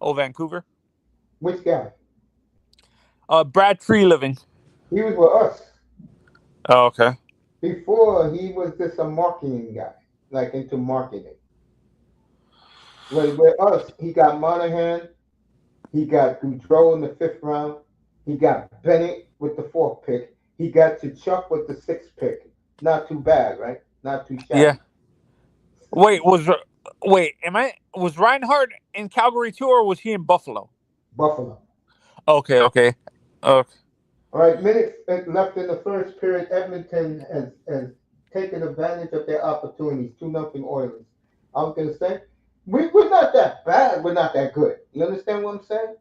Oh, Vancouver. Which guy? Brad Tree living. He was with us. Oh, okay. Before he was just a marketing guy, like into marketing. With us, he got Monahan, he got Goudreau in the fifth round, he got Bennett with the fourth pick, he got to Chuck with the sixth pick. Not too bad, right? Not too Yeah. shabby. Wait, was Reinhardt in Calgary too, or was he in Buffalo? Buffalo. Okay, okay. Okay. All right, minutes left in the first period. Edmonton has taken advantage of their opportunities. 2-0 Oilers. I was going to say, we're not that bad. We're not that good. You understand what I'm saying?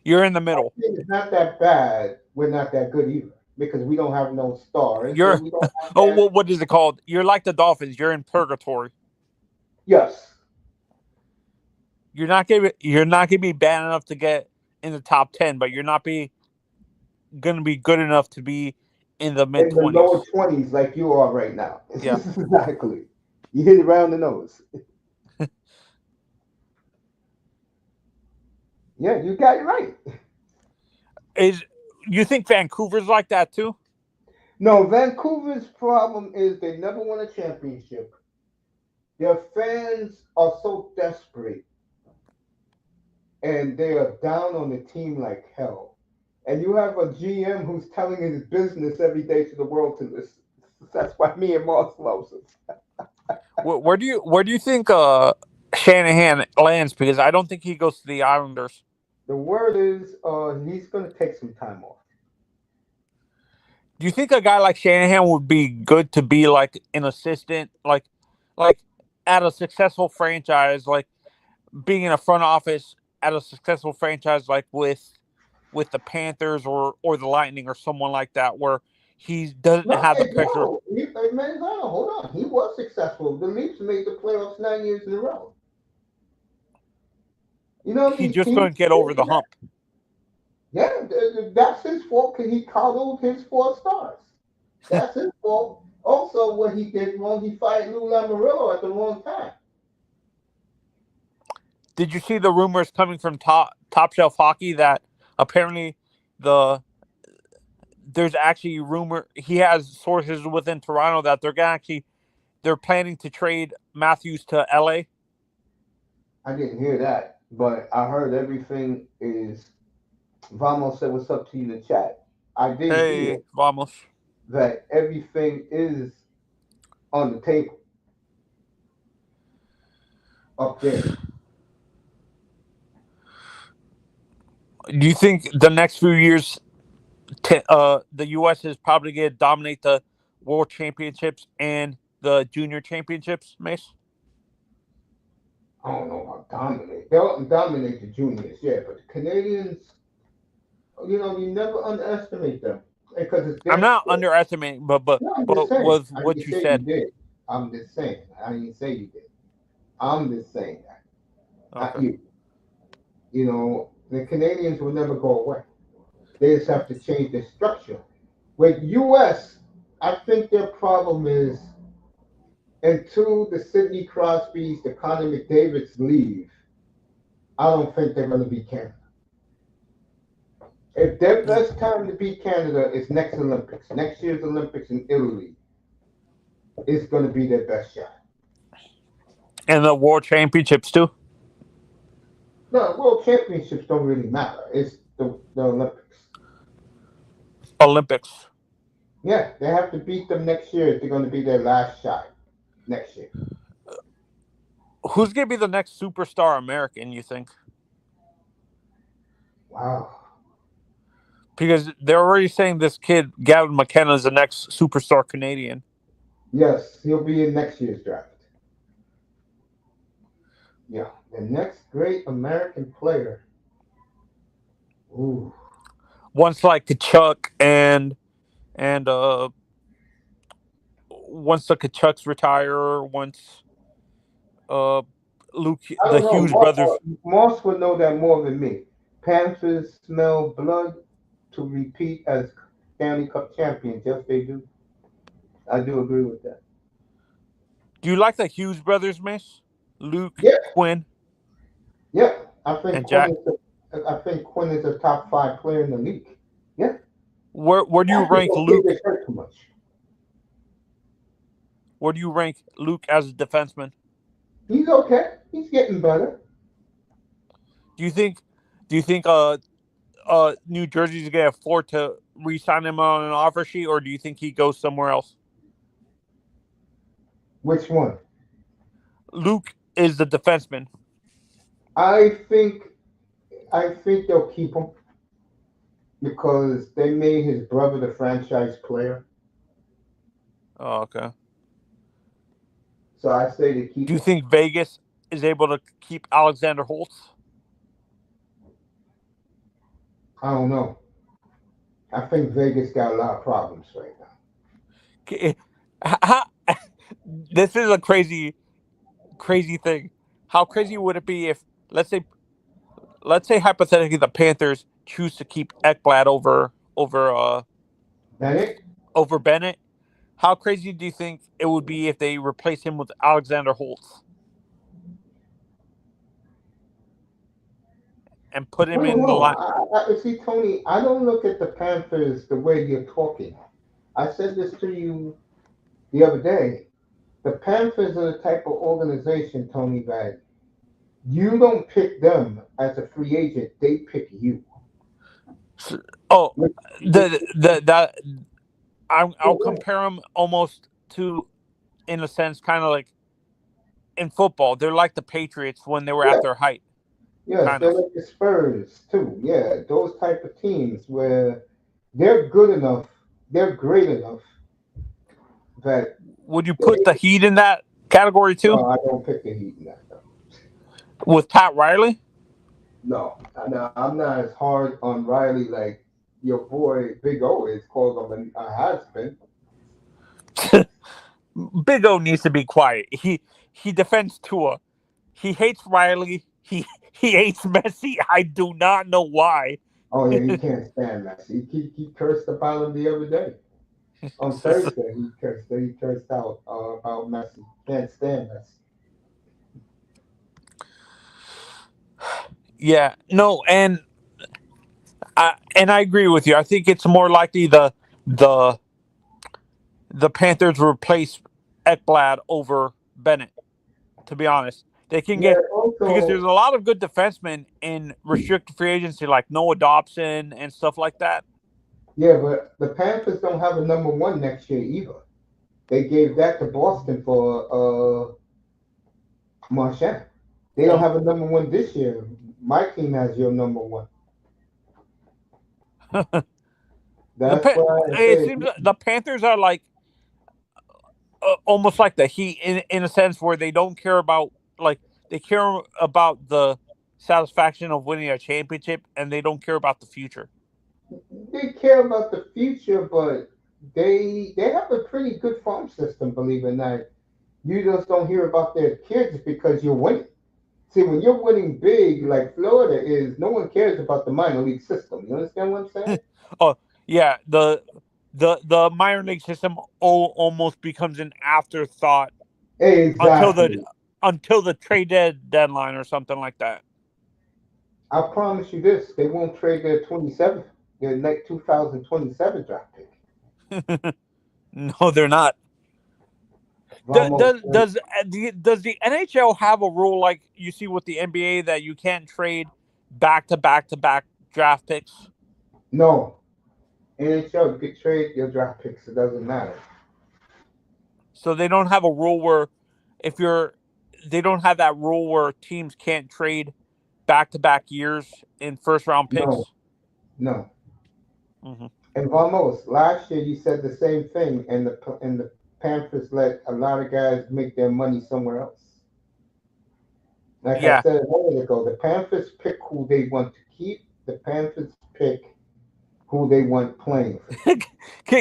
You're in the middle. It's not that bad. We're not that good either because we don't have no stars and You're we don't have oh, that. what is it called? You're like the Dolphins. You're in purgatory. Yes. You're not gonna be bad enough to get in the top 10, but you're not gonna be good enough to be in the mid In the 20s. lower 20s like you are right now. Yeah. Exactly. You hit it around the nose. Yeah, you got it right. Is you think Vancouver's like that too? No, Vancouver's problem is they never won a championship. Their fans are so desperate and they are down on the team like hell. And you have a GM who's telling his business every day to the world to listen. That's why me and Moss loves us. Where do you think Shanahan lands? Because I don't think he goes to the Islanders. The word is he's going to take some time off. Do you think a guy like Shanahan would be good to be like an assistant, like at a successful franchise, like being in a front office at a successful franchise, like with the Panthers or the Lightning or someone like that, where he doesn't No, have the pressure. no, man, hold on. He was successful. The Leafs made the playoffs 9 years in a row. You know He these just teams. couldn't get over the hump. Yeah, that's his fault because he coddled his 4 stars. That's his fault. Also, what he did wrong, he fired Lou Lamoriello at the wrong time. Did you see the rumors coming from Top Shelf Hockey that apparently the there's actually rumor he has sources within Toronto that they're planning to trade Matthews to LA. I didn't hear that, but I heard everything is. Vamos said what's up to you in the chat. I did hear Hey, vamos. that everything is on the table. up there. Do you think the next few years, the U.S. is probably going to dominate the World Championships and the Junior Championships, Mace? I don't know about dominate. They'll dominate the juniors, yeah, but the Canadians, you never underestimate them because it's I'm their not sport. underestimating, but No, I'm just saying. with I what didn't you say you said. did. I'm just saying. I didn't say you did. I'm just saying that. Not Okay. you. The Canadians will never go away. They just have to change their structure. With US, I think their problem is until the Sidney Crosbys, the Connor McDavids leave, I don't think they're going to beat Canada. If their best time to beat Canada is next Olympics, next year's Olympics in Italy, it's going to be their best shot. And the World Championships, too? No, World Championships don't really matter. It's the Olympics. Olympics. Yeah, they have to beat them next year if they're going to be their last shot next year. Who's going to be the next superstar American, you think? Wow. Because they're already saying this kid, Gavin McKenna, is the next superstar Canadian. Yes, he'll be in next year's draft. Yeah, the next great American player. Ooh. Once like Kachuk and once the Kachucks retire, once Luke, I the don't know. Hughes brothers. Moss would know that more than me. Panthers smell blood to repeat as Stanley Cup champions. Yes, they do. I do agree with that. Do you like the Hughes brothers, Miss? Luke, Yeah, Quinn, yeah. I think and Jack. Quinn is a top 5 player in the league. Yeah. Where do you I just rank don't think they Luke? hurt too much. Where do you rank Luke as a defenseman? He's okay. He's getting better. Do you think New Jersey's gonna afford to re-sign him on an offer sheet, or do you think he goes somewhere else? Which one? Luke is the defenseman. I think they'll keep him because they made his brother the franchise player. Oh, okay. So I say to Do keep you him. think Vegas is able to keep Alexander Holtz? I don't know. I think Vegas got a lot of problems right How- this is a crazy thing. How crazy would it be if let's say hypothetically the Panthers choose to keep Ekblad now. Bennett, over Bennett? How crazy do you think it would be if they replace him with Alexander Holtz and put I him don't in the know. line? See, Tony, I don't look at the Panthers the way you're talking. I said this to you the other day. The Panthers are the type of organization, Tony, that you don't pick them as a free agent; they pick you. Oh, Which, that I'll compare them almost to, in a sense, kind of like in football. They're like the Patriots when they were yeah, at their height, yes, kind they're of. like the Spurs too. Yeah, those type of teams where they're good enough, they're great enough that Would you put they, the Heat in that category too no, I don't pick the Heat in that. Though. with Pat Riley? No, I'm not as hard on Riley like your boy Big O is called him a has been. Big O needs to be quiet. He defends Tua. He hates Riley. He hates Messi. I do not know why. Oh yeah, he can't stand Messi. He cursed about him the other day. On Thursday, he cursed out about Messi. Can't stand Messi. Yeah, no, and I agree with you. I think it's more likely the the Panthers replace Ekblad over Bennett. To be honest, they can Yeah, get because also there's a lot of good defensemen in restricted free agency, like Noah Dobson and stuff like that. yeah, but the Panthers don't have a number one next year either. They gave that to Boston for Marchand. They don't have a number one this year. My team has your number one. That's why I It say seems the Panthers are like almost like the Heat in a sense where they don't care about like they care about the satisfaction of winning a championship and they don't care about the future. they care about the future, but they have a pretty good farm system, believe it or not. You just don't hear about their kids because you're winning. See, when you're winning big, like Florida is, no one cares about the minor league system. You understand what I'm saying? Oh yeah, the minor league system almost becomes an afterthought until the Exactly. trade deadline or something like that. I promise you this: they won't trade their 27th, their 2027 draft pick. No, they're not. Vamos. Does the NHL have a rule like you see with the NBA that you can't trade back draft picks? No, NHL, you could trade your draft picks. It doesn't matter. So they don't have a rule where if you're they don't have that rule where teams can't trade back years in first round No, picks. no. Hmm. And Vamos, last year you said the same thing, and the Panthers let a lot of guys make their money somewhere else. Like I Yeah. said a minute ago, the Panthers pick who they want to keep. The Panthers pick who they want playing for them.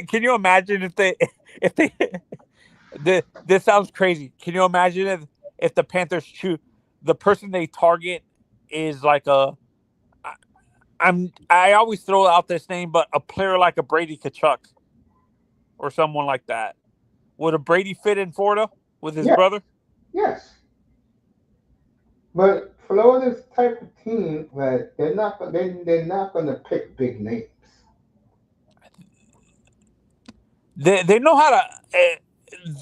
Can you imagine if they this sounds crazy. Can you imagine if the Panthers choose the person they target is like a I always throw out this name, but a player like a Brady Kachuk or someone like that. Would a Brady fit in Florida with his Yeah, brother? yes. But Florida's type of team that they're not gonna pick big names. They know how to.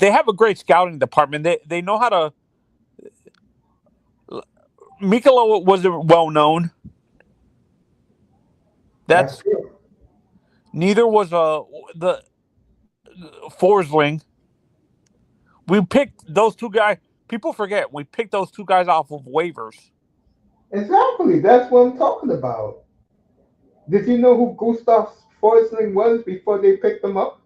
They have a great scouting department. They know how to. Mikalo wasn't well known. That's That's true. neither was the Forsling. We picked those two guys. People forget we picked those two guys off of waivers. Exactly. That's what I'm talking about. Did you know who Gustav Forsling was before they picked him up?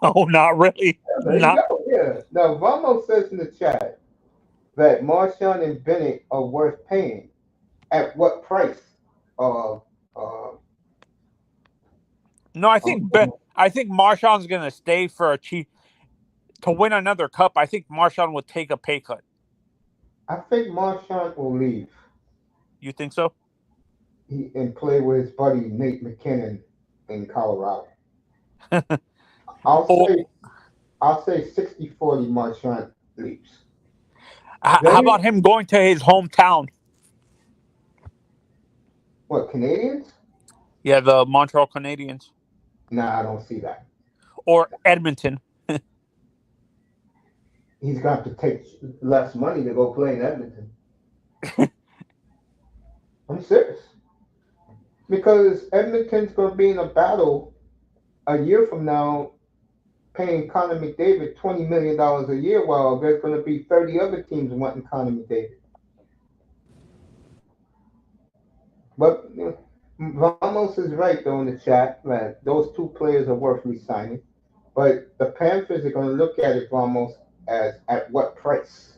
No, not really. Yeah, there you Not go. Yeah. Now Vamos says in the chat that Marshawn and Bennett are worth paying. At what price? Uh, uh, no. um, I think Marshawn's gonna stay for a cheap to win another cup. I think Marshawn would take a pay cut. I think Marshawn will leave You think so? and play with his buddy Nate McKinnon in Colorado. I'll Or say I'll say 60-40 Marshawn leaves. how Bennett, about him going to his hometown? what, Canadians? Yeah, the Montreal Canadiens Nah, I don't see that. or Edmonton. He's got to take less money to go play in Edmonton. I'm serious. Because Edmonton's going to be in a battle a year from now paying Connor McDavid $20 million a year while there's going to be 30 other teams wanting Connor McDavid. But Ramos is right, though, in the chat that those two players are worth re-signing. But the Panthers are going to look at it, Ramos, as at what price?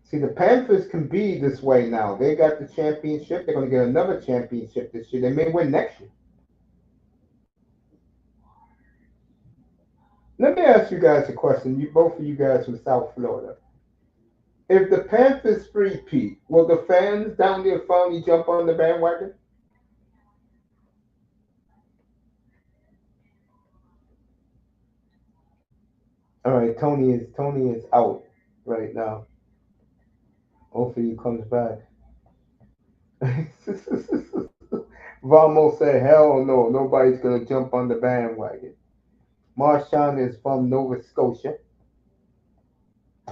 See, the Panthers can be this way now. They got the championship. They're going to get another championship this year. They may win next year. Let me ask you guys a question. You both of you guys from South Florida. If the Panthers repeat, will the fans down there finally jump on the bandwagon? All right, Tony is out right now. Hopefully he comes back. Vamos said, "Hell no, nobody's gonna jump on the bandwagon." Marshawn is from Nova Scotia.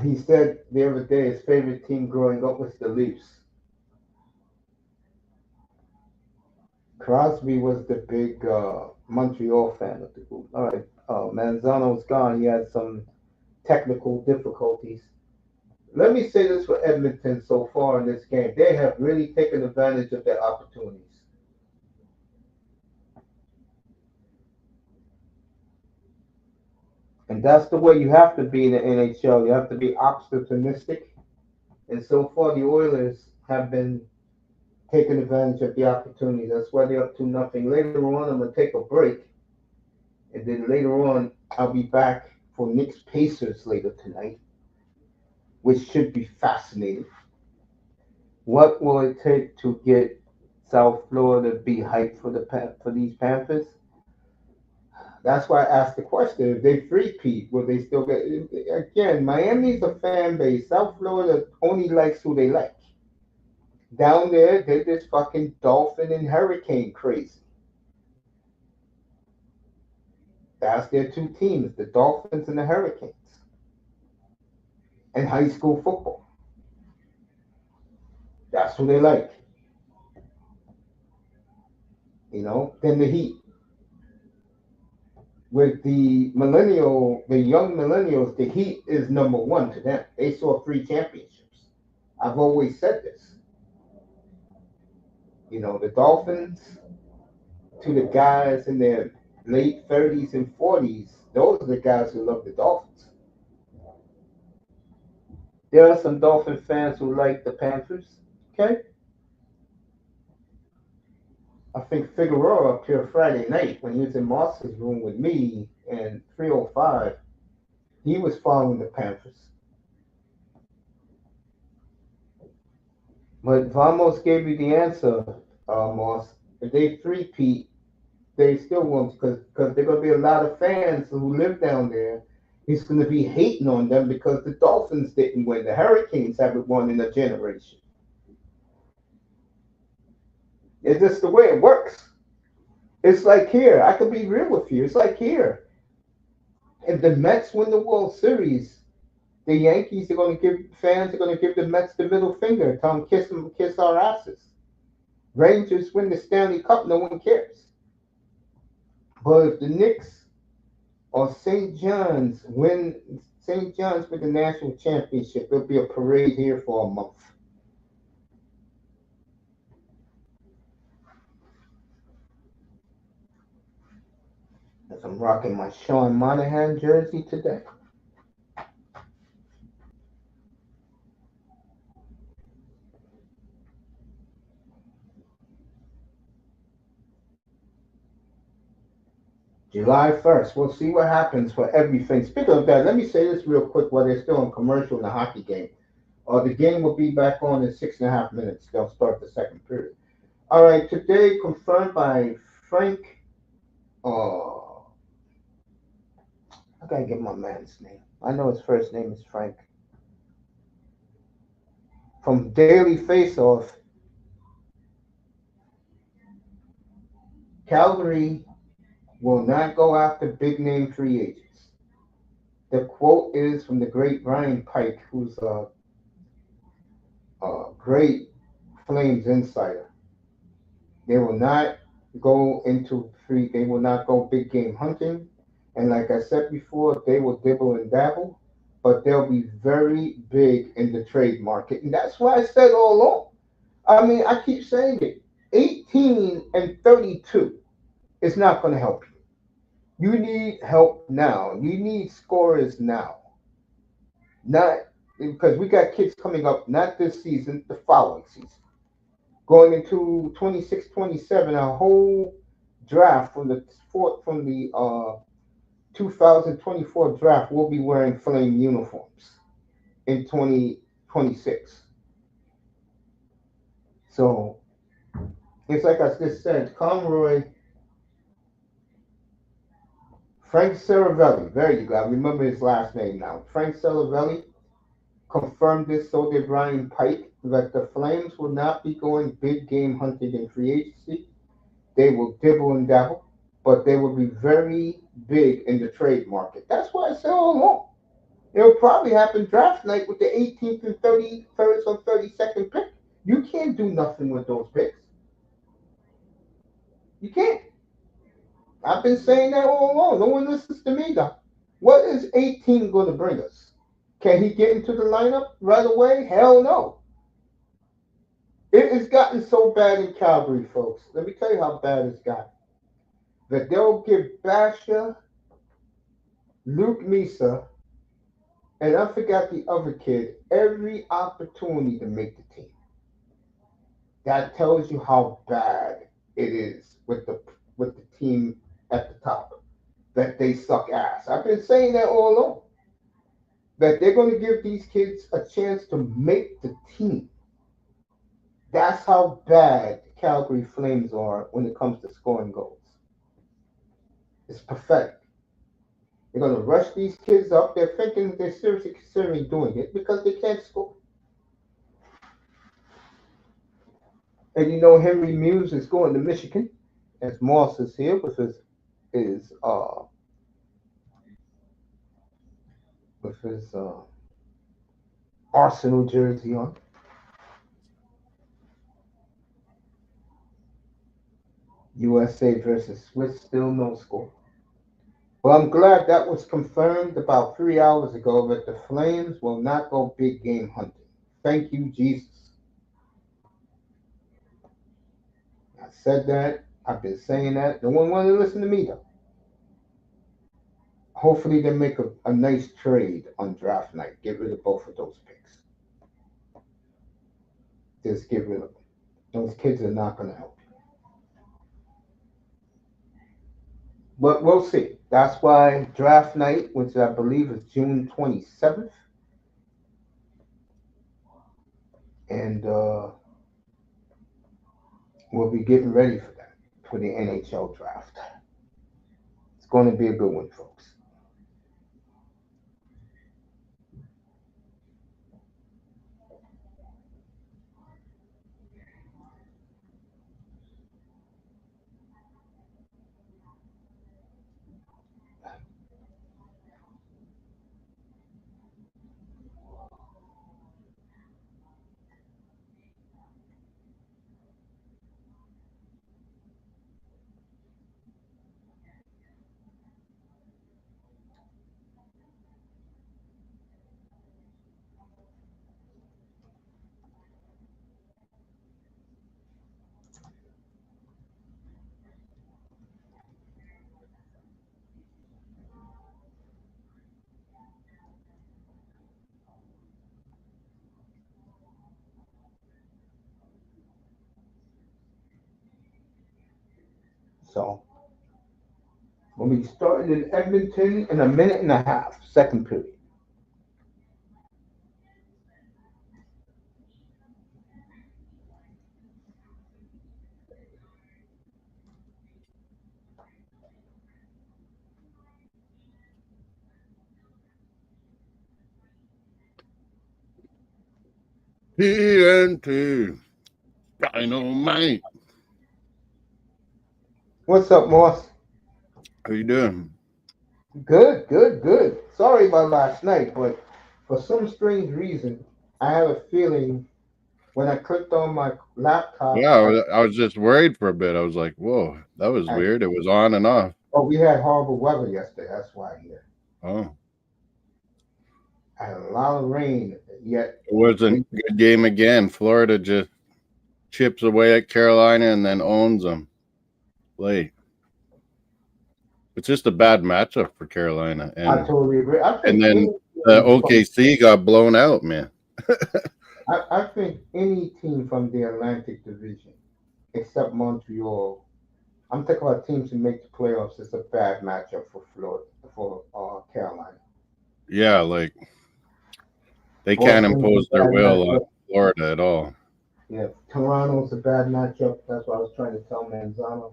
He said the other day his favorite team growing up was the Leafs. Crosby was the big Montreal fan of the group. All right, Manzano's gone. He had some technical difficulties. Let me say this for Edmonton so far in this game. They have really taken advantage of their opportunities. And that's the way you have to be in the NHL. You have to be opportunistic. And so far, the Oilers have been taking advantage of the opportunity. That's why they're up to nothing. Later on, I'm going to take a break. And then later on, I'll be back for Knicks Pacers later tonight, which should be fascinating. What will it take to get South Florida to be hyped for these Panthers? That's why I asked the question: if they three-peat, will they still get? Again, Miami's a fan base. South Florida only likes who they like. Down there, they're just fucking dolphin and hurricane crazy. That's their two teams: the Dolphins and the Hurricanes. And high school football. That's who they like. Then the Heat. With the young millennials, the Heat is number one to them. They saw 3 championships. I've always said this. The Dolphins, to the guys in their late 30s and 40s, those are the guys who love the Dolphins. There are some Dolphin fans who like the Panthers. Okay. I think Figueroa up here Friday night when he was in Moss's room with me and 305, he was following the Panthers. But Vamos gave you the answer, Moss. If they three-peat, they still won't because there are going to be a lot of fans who live down there. He's going to be hating on them because the Dolphins didn't win. The Hurricanes haven't won in a generation. It's just the way it works. It's like here. I could be real with you. It's like here. If the Mets win the World Series, the Yankees are going to give the Mets the middle finger, tell them kiss our asses. Rangers win the Stanley Cup, no one cares. But if the Knicks or St. John's with the national championship, there'll be a parade here for a month. As I'm rocking my Sean Monahan jersey today. July 1st. We'll see what happens for everything. Speaking of that, let me say this real quick while they're still on commercial in the hockey game. The game will be back on in 6.5 minutes. They'll start the second period. All right, today confirmed by Frank. I gotta get my man's name. I know his first name is Frank. From Daily Faceoff, Calgary will not go after big name free agents. The quote is from the great Brian Pike, who's a great Flames insider. They will not they will not go big game hunting. And like I said before, they will dibble and dabble, but they'll be very big in the trade market. And that's why I said all along. I mean, I keep saying it. 18 and 32 is not going to help you. You need help now. You need scorers now. Not because we got kids coming up, not this season, the following season. Going into 26-27, a whole draft from the 2024 draft will be wearing Flame uniforms in 2026. So it's like I just said, Conroy, Frank Saravelli, there you go. I remember his last name now. Frank Saravelli confirmed this, so did Brian Pike, that the Flames will not be going big game hunting in free agency. They will dibble and dabble, but they will be very big in the trade market. That's why I say all along. It'll probably happen draft night with the 18th and 31st or 32nd pick. You can't do nothing with those picks. You can't. I've been saying that all along. No one listens to me, though. What is 18 going to bring us? Can he get into the lineup right away? Hell no. It has gotten so bad in Calgary, folks. Let me tell you how bad it's gotten. That they'll give Basher, Luke Misa, and I forgot the other kid, every opportunity to make the team. That tells you how bad it is with the team at the top. That they suck ass. I've been saying that all along. That they're going to give these kids a chance to make the team. That's how bad the Calgary Flames are when it comes to scoring goals. It's pathetic. They're going to rush these kids up. They're thinking they're seriously considering doing it because they can't score. And you know Henry Muse is going to Michigan, as Moss is here with his Arsenal jersey on. USA versus Swiss, still no score. Well, I'm glad that was confirmed about 3 hours ago that the Flames will not go big game hunting. Thank you, Jesus. I said that. I've been saying that. No one wanted to listen to me, though. Hopefully, they make a nice trade on draft night. Get rid of both of those picks. Just get rid of them. Those kids are not going to help you. But we'll see. That's why draft night, which I believe is June 27th, and we'll be getting ready for that, for the N.H.L. draft. It's going to be a good one, folks. So we'll be starting in Edmonton in a minute and a half, second period. TNT. Dynamite. What's up, Moss? How you doing? Good, good, good. Sorry about last night, but for some strange reason, I have a feeling when I clicked on my laptop. Yeah, I was just worried for a bit. I was like, whoa, that was weird. It was on and off. Oh, we had horrible weather yesterday. That's why here. Oh. I had a lot of rain, yet It wasn't a good game again. Florida just chips away at Carolina and then owns them late. It's just a bad matchup for Carolina. And, I totally agree. and then the OKC got blown out, man. I think any team from the Atlantic Division, except Montreal, I'm talking about teams who make the playoffs. It's a bad matchup for Florida, for Carolina. Yeah, like they can't impose their will on Florida at all. Yeah, Toronto's a bad matchup. That's what I was trying to tell Manzano.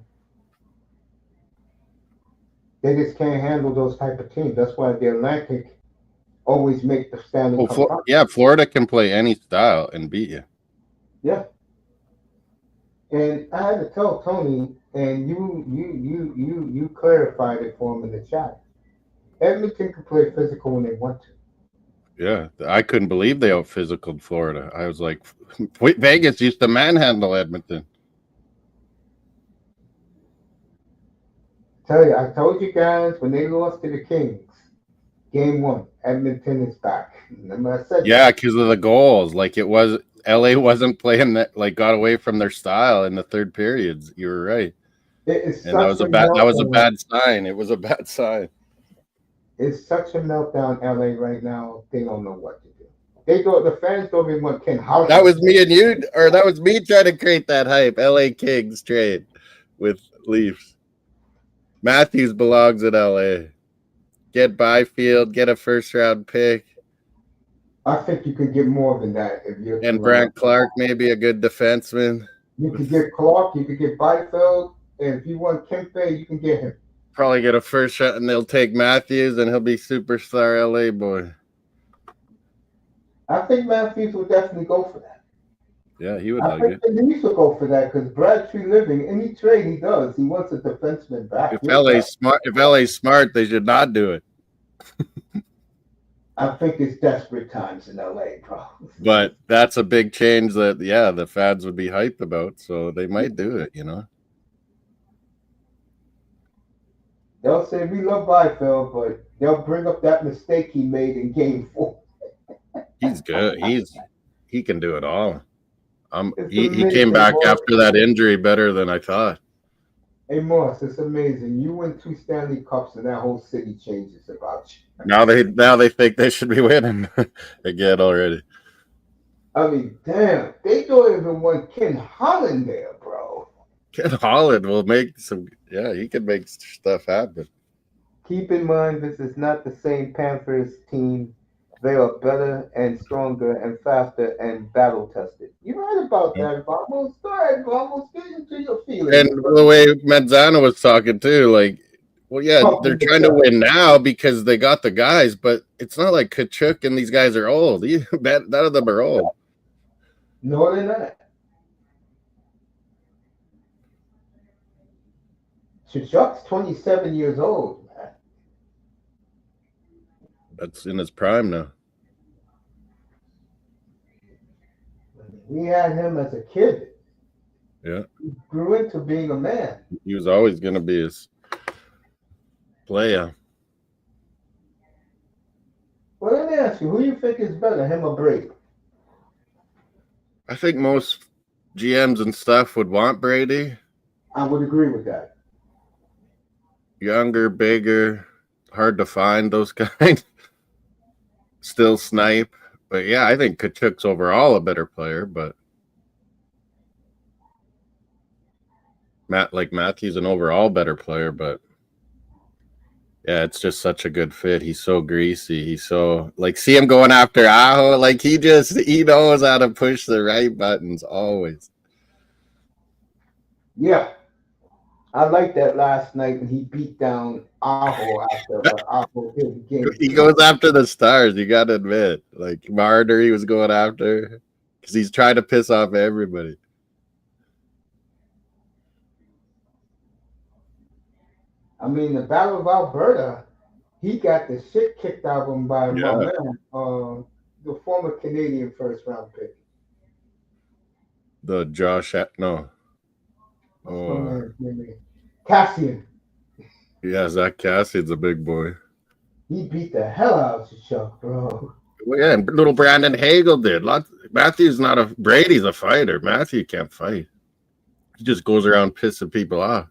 They just can't handle those type of teams. That's why the Atlantic always make the Stanley Cup. Yeah, Florida can play any style and beat you. Yeah. And I had to tell Tony, and you clarified it for him in the chat. Edmonton can play physical when they want to. Yeah, I couldn't believe they out physicaled Florida. I was like, Vegas used to manhandle Edmonton. Tell you, I told you guys when they lost to the Kings, Game 1, Edmonton is back. Remember I said Yeah, because of the goals. Like it was LA wasn't playing that, like got away from their style in the third periods. You were right. it is And that such was a a meltdown. bad sign. It was a bad sign. It's such a meltdown, LA right now. They don't know what to do. They thought the fans don't even want Ken That Holland. was me and you, or that was me trying to create that hype. LA Kings trade with Leafs. Matthews belongs in LA. Get Byfield, get a first round pick. I think you can get more than that if you're And Toronto. Brandt Clark, maybe a good defenseman. You could get Clark, you could get Byfield, and if you want Kempe, you can get him. Probably get a first shot, and they'll take Matthews, and he'll be superstar LA boy. I think Matthews will definitely go for that. Yeah, he would I like think it. the Leafs will go for that because Brad Living, any trade he does, he wants a defenseman back. If LA's smart, they should not do it. I think it's desperate times in LA, bro. But that's a big change that the fans would be hyped about, so they might do it, you know. They'll say we love Byfield, but they'll bring up that mistake he made in Game 4. He's good. He can do it all. It's He came amazing, back boy. after that injury better than I thought. Hey, Moss, it's amazing. You win 2 Stanley Cups and that whole city changes about you. Now they think they should be winning again already. I mean, damn, they don't even want Ken Holland there, bro. Ken Holland will make some. Yeah, he can make stuff happen. Keep in mind, this is not the same Panthers team. They are better and stronger and faster and battle tested. You're right about that, Vamos. Go ahead, Vamos. Get into your feelings. And the way Menzano was talking too, like, well, yeah, they're trying to win now because they got the guys, but it's not like Kachuk and these guys are old. None of them are old. No, they're not. Kachuk's 27 years old, man. That's in his prime now. We had him as a kid. Yeah. He grew into being a man. He was always going to be his player. Well, let me ask you, who do you think is better, him or Brady? I think most GMs and stuff would want Brady. I would agree with that. Younger, bigger, hard to find those guys. Still snipe. But yeah, I think Kachuk's overall a better player, but Matthew's an overall better player, but yeah, it's just such a good fit. He's so greasy. He's so see him going after Aho. Like he knows how to push the right buttons always. Yeah. I liked that last night when he beat down Aho after Aho did the game. He goes after the stars, you gotta admit. Like Marner, he was going after because he's trying to piss off everybody. I mean, the Battle of Alberta, he got the shit kicked out of him by my man, the former Canadian first round pick. The Josh, no. Cassian. Yeah, Zach Cassian's a big boy. He beat the hell out of Chuck, bro. Well, yeah, and little Brandon Hagel did. Matthew's not Brady's a fighter. Matthew can't fight. He just goes around pissing people off.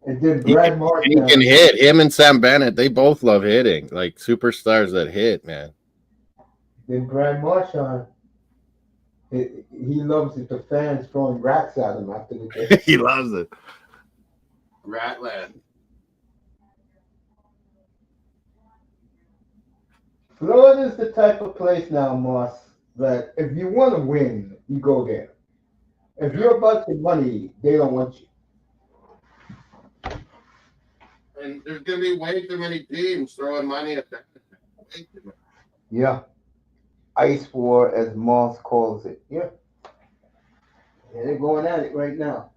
And then Brad Marchand. He can hit. Him and Sam Bennett, they both love hitting. Like superstars that hit, man. Then Brad Marchand, he loves it. The fans throwing rats at him after the game. He loves it. Ratland. Florida's the type of place now, Moss, that if you want to win, you go there. If you're about your money, they don't want you. And there's going to be way too many teams throwing money at that. Yeah. Ice War, as Moss calls it. Yeah. Yeah, they're going at it right now.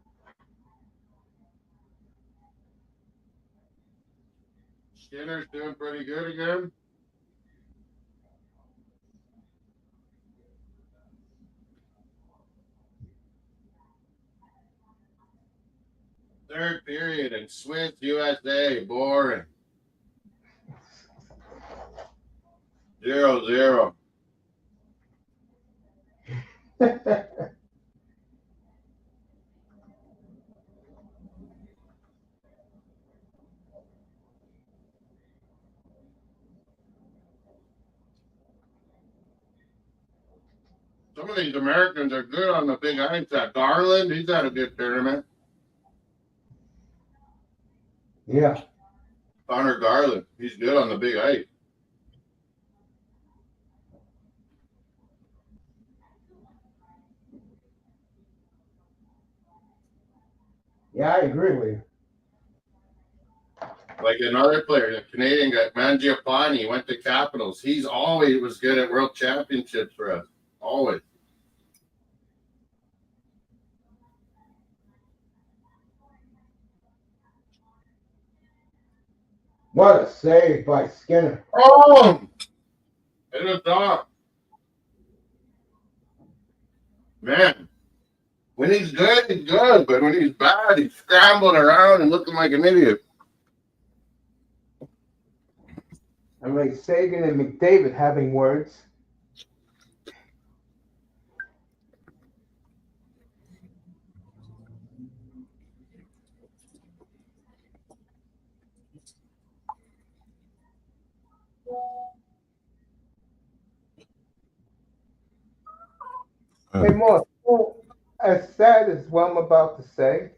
Skinner's doing pretty good again. Third period and Swiss USA. Boring. 0-0. Some of these Americans are good on the big ice. That Garland, he's had a good tournament. Yeah. Connor Garland, he's good on the big ice. Yeah, I agree with you. Like another player, the Canadian guy, Mangiapane, went to Capitals. He's always was good at World Championships for us. Always. What a save by Skinner. Oh! It was dog. Man, when he's good, he's good. But when he's bad, he's scrambling around and looking like an idiot. And like Sagan and McDavid having words. Hey, Mark, so as sad as what I'm about to say,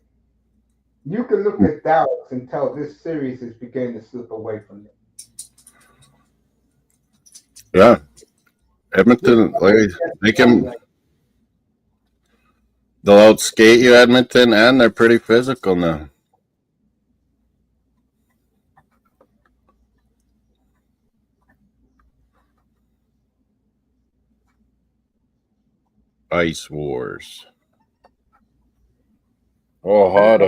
you can look at Dallas and tell this series is beginning to slip away from them. Yeah. Edmonton, they can. They'll outskate you, Edmonton, and they're pretty physical now. Ice Wars. Oh, hot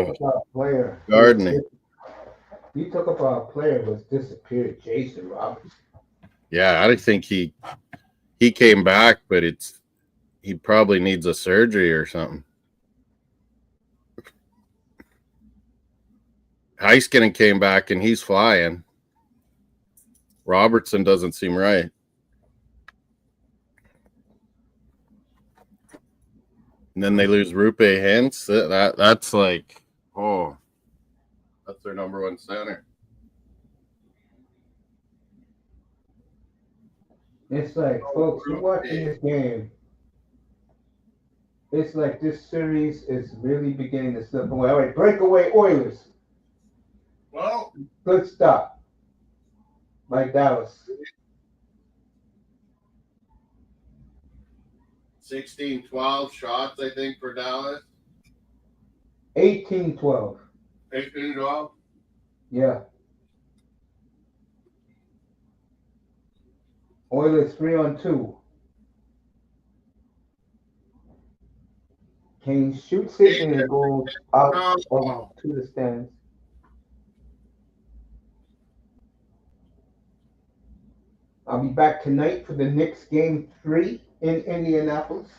Player. gardening. You talk about a player who's disappeared, Jason Robertson. Yeah, I think he came back, but he probably needs a surgery or something. Heiskanen came back and he's flying. Robertson doesn't seem right. And then they lose Rupe Hintz. That's like, oh, that's their number one center. It's like, folks, you're watching this game. It's like this series is really beginning to slip away. All right, breakaway Oilers. Well, Good stop. Like Dallas. 16-12 shots, I think, for Dallas. 18-12. 18-12? Yeah. Oilers 3-on-2. Kane shoots it and it goes out to the stands. I'll be back tonight for the Knicks game 3 in Indianapolis.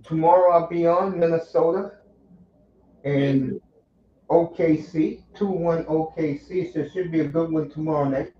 Tomorrow I'll be on Minnesota and OKC, 2-1 OKC. So it should be a good one tomorrow night.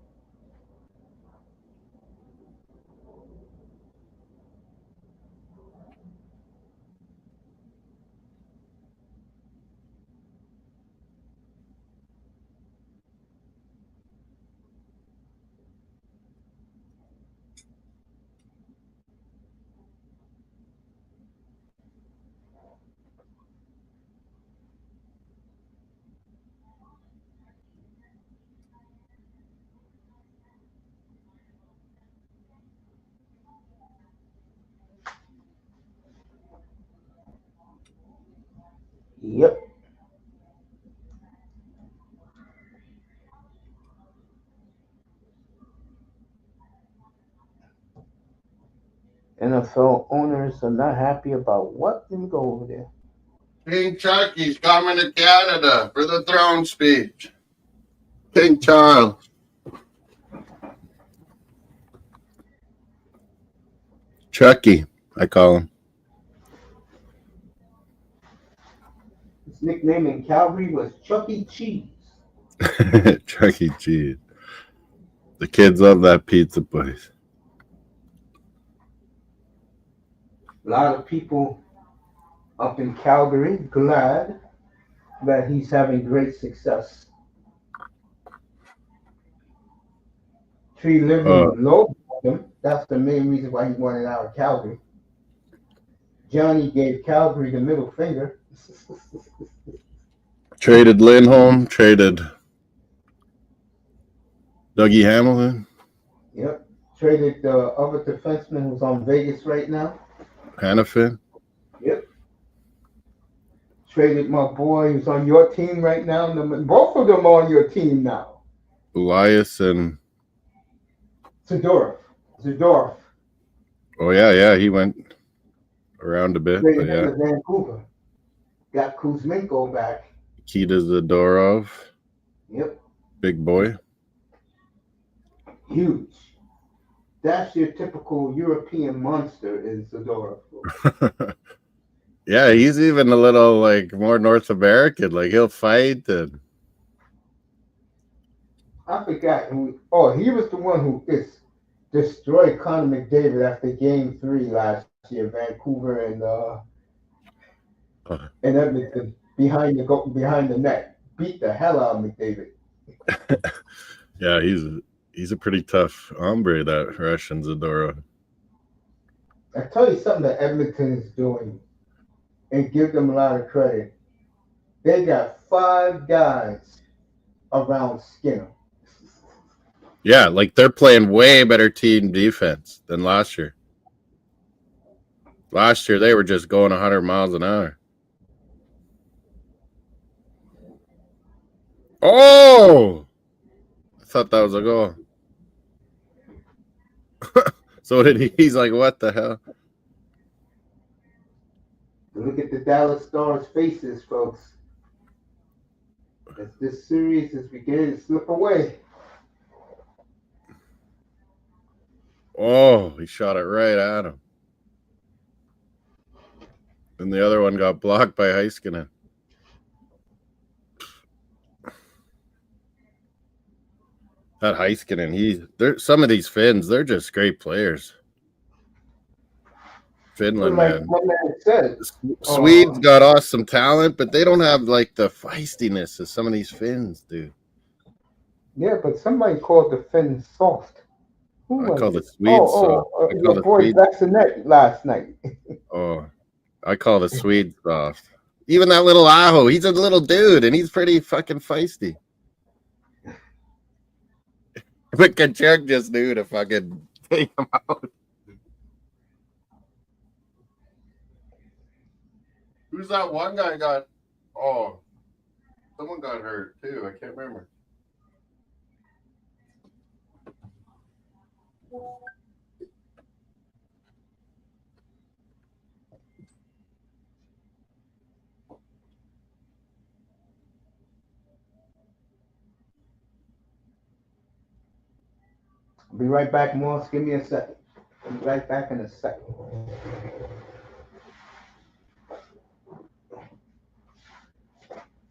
Yep. NFL owners are not happy about what didn't go over there. King Chucky's coming to Canada for the throne speech. King Charles. Chucky, I call him. nickname in Calgary was Chuck E. Cheese. Chuck E. Cheese. The kids love that pizza place. A lot of people up in Calgary glad that he's having great success. Tree living low him. That's the main reason why he wanted out of Calgary. Johnny gave Calgary the middle finger. Traded Lindholm, traded Dougie Hamilton. Yep. Traded the other defenseman who's on Vegas right now. Hannafin. Yep. Traded my boy who's on your team right now. Both of them are on your team now. Elias and Zadorov. Oh yeah, he went around a bit. Traded But yeah. him to Vancouver. Got Kuzmenko back. Nikita Zadorov. Yep. Big boy. Huge. That's your typical European monster is Zadorov. Yeah, he's even a little like more North American. Like he'll fight and I forgot who. Oh, he was the one who destroyed Connor McDavid after Game 3 last year, Vancouver and Edmonton behind the net. Beat the hell out of McDavid. yeah, he's a pretty tough hombre, that Russian Zadorov. I tell you something that Edmonton is doing, and give them a lot of credit. They got 5 guys around Skinner. Yeah, like they're playing way better team defense than last year. Last year they were just going 100 miles an hour. Oh, I thought that was a goal. So did he? He's like, what the hell? Look at the Dallas Stars' faces, folks. As this series is beginning to slip away. Oh, he shot it right at him. And the other one got blocked by Heiskanen. That Heiskanen, some of these Finns, they're just great players. Finland, like man. What man said. Swedes got awesome talent, but they don't have like the feistiness of some of these Finns, dude. Yeah, but somebody called the Finns soft. Who I call the it? Swedes soft. Your boy Bassinet last night. Oh, I call the Swedes soft. Even that little Aho, he's a little dude, and he's pretty fucking feisty. But Kachuk just knew to fucking take him out. Who's that one guy got? Oh, someone got hurt too. I can't remember. I'll be right back, Morris. Give me a second. I'll be right back in a second.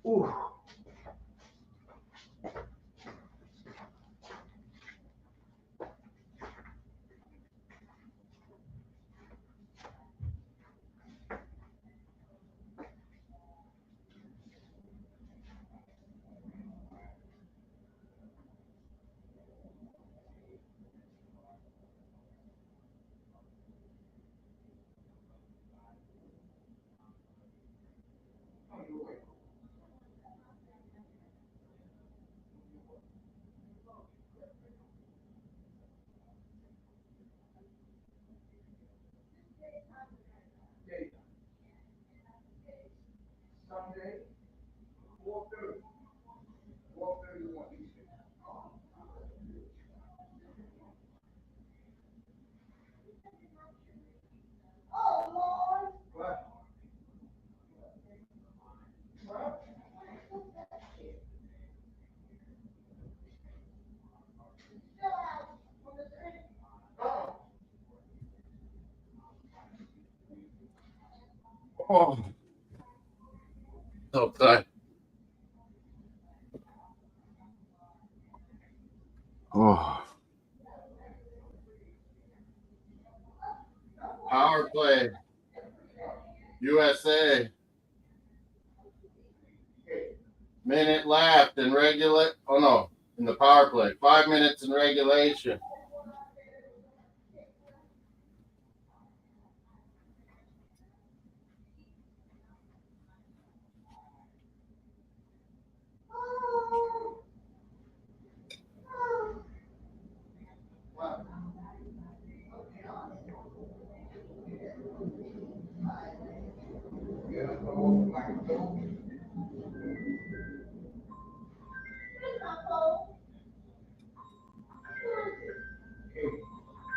Ooh. Oh. outside. Oh. Power play. USA. Minute left in regular. Oh no, in the power play. 5 minutes in regulation.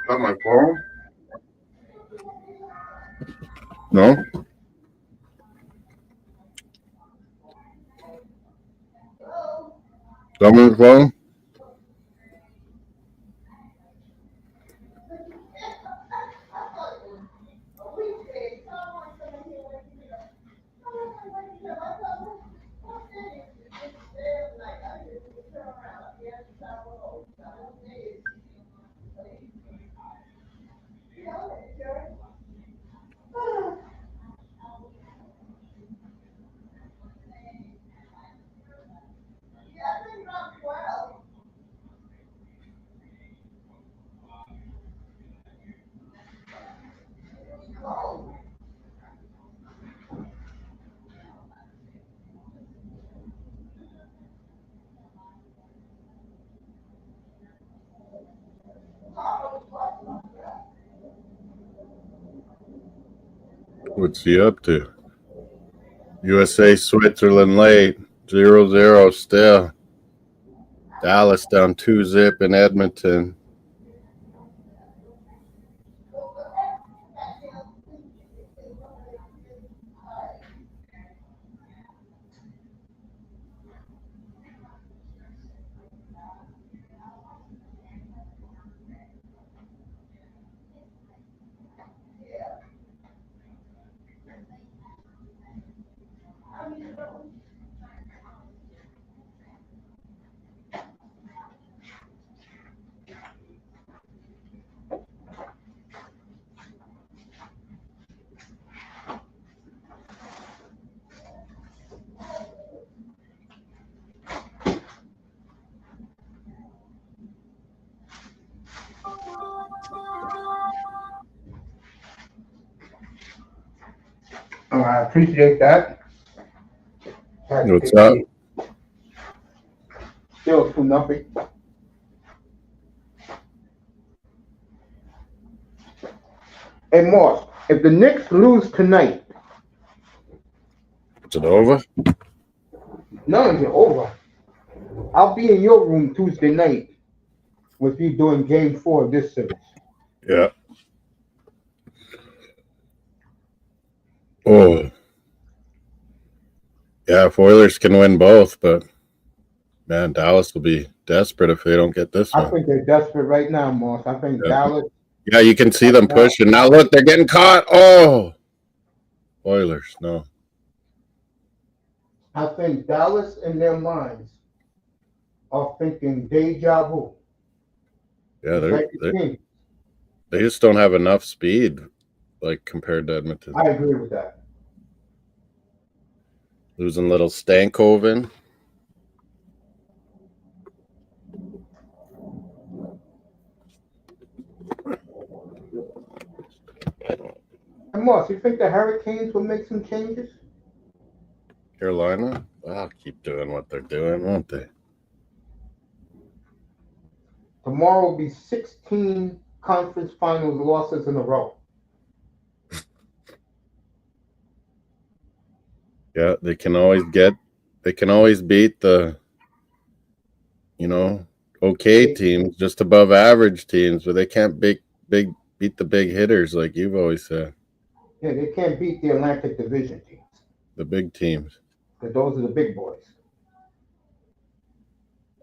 Got my phone? No. Got my phone? What's he up to? USA, Switzerland late. 0-0 still. Dallas down 2-0 in Edmonton. I appreciate that. What's up? Still 2-0. Hey, Moss, if the Knicks lose tonight, Is it over? none of it over. I'll be in your room Tuesday night with you doing Game 4 of this series. Yeah. Oh. Yeah, if Oilers can win both, but man, Dallas will be desperate if they don't get this I one. think they're desperate right now, Moss. I think Dallas. Yeah, you can see them pushing. Now look, they're getting caught. Oh. Oilers, no. I think Dallas in their minds are thinking deja vu. Yeah, Like they just don't have enough speed, like compared to Edmonton. I agree with that. Losing little Stankoven. And Moss, you think the Hurricanes will make some changes? Carolina, I'll keep doing what they're doing, won't they? Tomorrow will be 16 conference finals losses in a row. Yeah, they can always beat the, okay teams, just above average teams, but they can't beat the big hitters like you've always said. Yeah, they can't beat the Atlantic Division teams. The big teams. Because those are the big boys.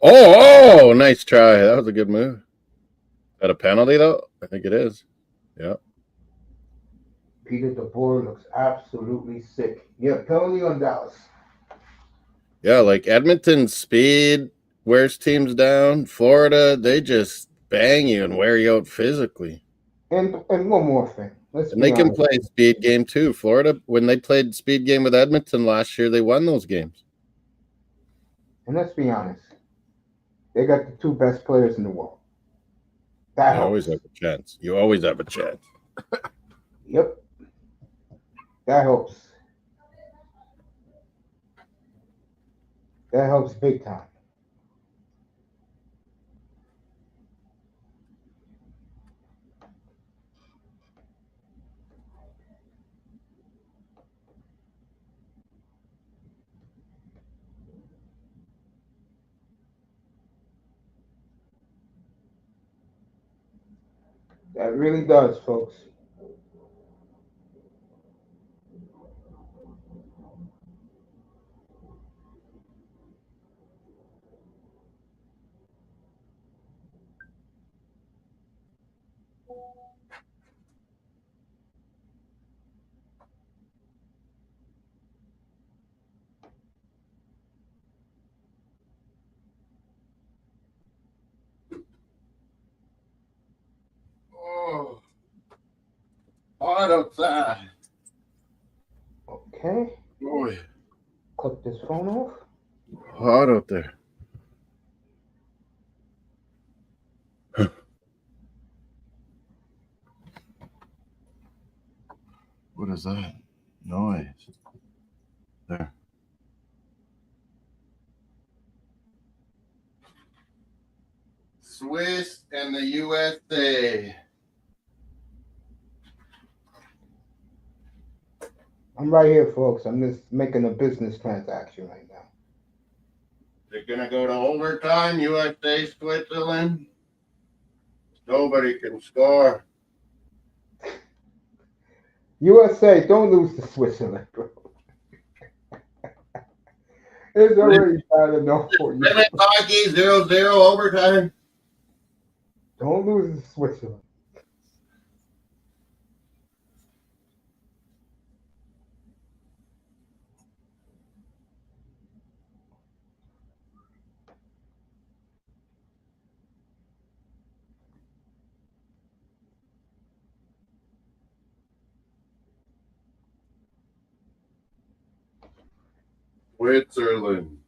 Oh, nice try. That was a good move. Is that a penalty, though? I think it is. Yeah. Peter DeBoer looks absolutely sick. Yeah, penalty on Dallas. Yeah, like Edmonton's speed wears teams down. Florida, they just bang you and wear you out physically. And one more thing. And they can play speed game too. Florida, when they played speed game with Edmonton last year, they won those games. And let's be honest. They got the two best players in the world. You always have a chance. You always have a chance. Yep. That helps. That helps big time. That really does, folks. Oh, hot outside. Okay. Boy, Click this phone off. hot out there. What is that noise? There. Swiss and the USA. I'm right here, folks. I'm just making a business transaction right now. They're going to go to overtime, USA, Switzerland. Nobody can score. USA, don't lose to Switzerland, bro. It's already bad enough for you. Women's hockey 0-0 overtime. Don't lose to Switzerland. Switzerland.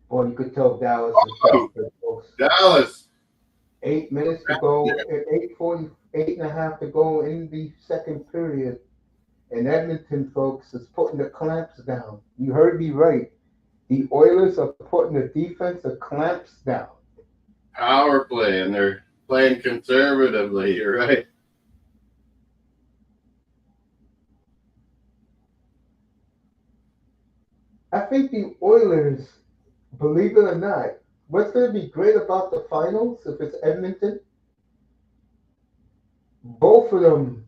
Boy, you could tell Dallas is desperate, folks. Dallas. 8 minutes to go, 8:40, 8.5 to go in the second period. And Edmonton, folks, is putting the clamps down. You heard me right. The Oilers are putting the defensive clamps down. Power play, and they're playing conservatively. You're right. I think the Oilers, believe it or not, what's going to be great about the finals, if it's Edmonton, both of them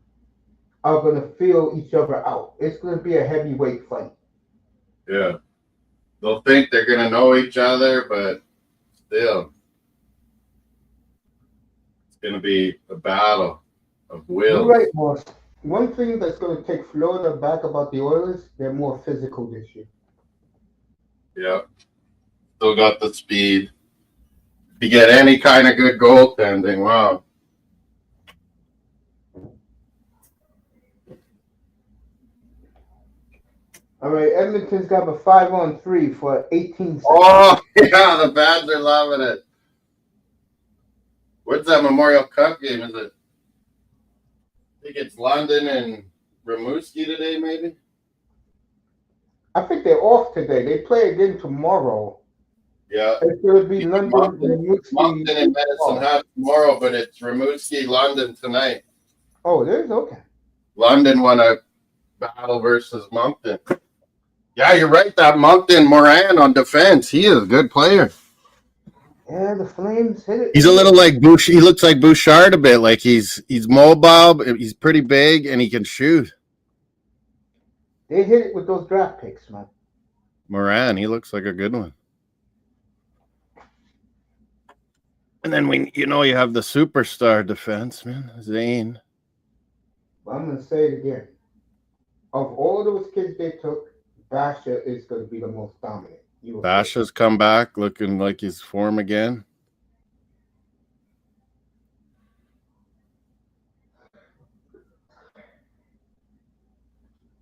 are going to feel each other out. It's going to be a heavyweight fight. Yeah. They'll think they're going to know each other, but still, it's going to be a battle of wills. You're right, Moss. One thing that's going to take Florida back about the Oilers, they're more physical this year. Yeah. Still got the speed. If you get any kind of good goaltending, wow. All right, Edmonton's got a 5-on-3 for 18 seconds. Oh, yeah, the Bats are loving it. What's that Memorial Cup game? Is it? I think it's London and Rimouski today, maybe? I think they're off today. They play again tomorrow. Yeah. It's going to be London, Rimouski. Moncton and Medicine Hat tomorrow, but it's Rimouski, London tonight. Oh, there's okay. London won a battle versus Moncton. Yeah, you're right. That Moncton Moran on defense, he is a good player. Yeah, the Flames hit it. He's a little like Bouchard. He looks like Bouchard a bit. Like he's mobile. He's pretty big and he can shoot. They hit it with those draft picks, man. Moran, he looks like a good one. And then you have the superstar defenseman, Zane. I'm going to say it again. Of all those kids they took, Basha is going to be the most dominant. Basha's come back looking like his form again.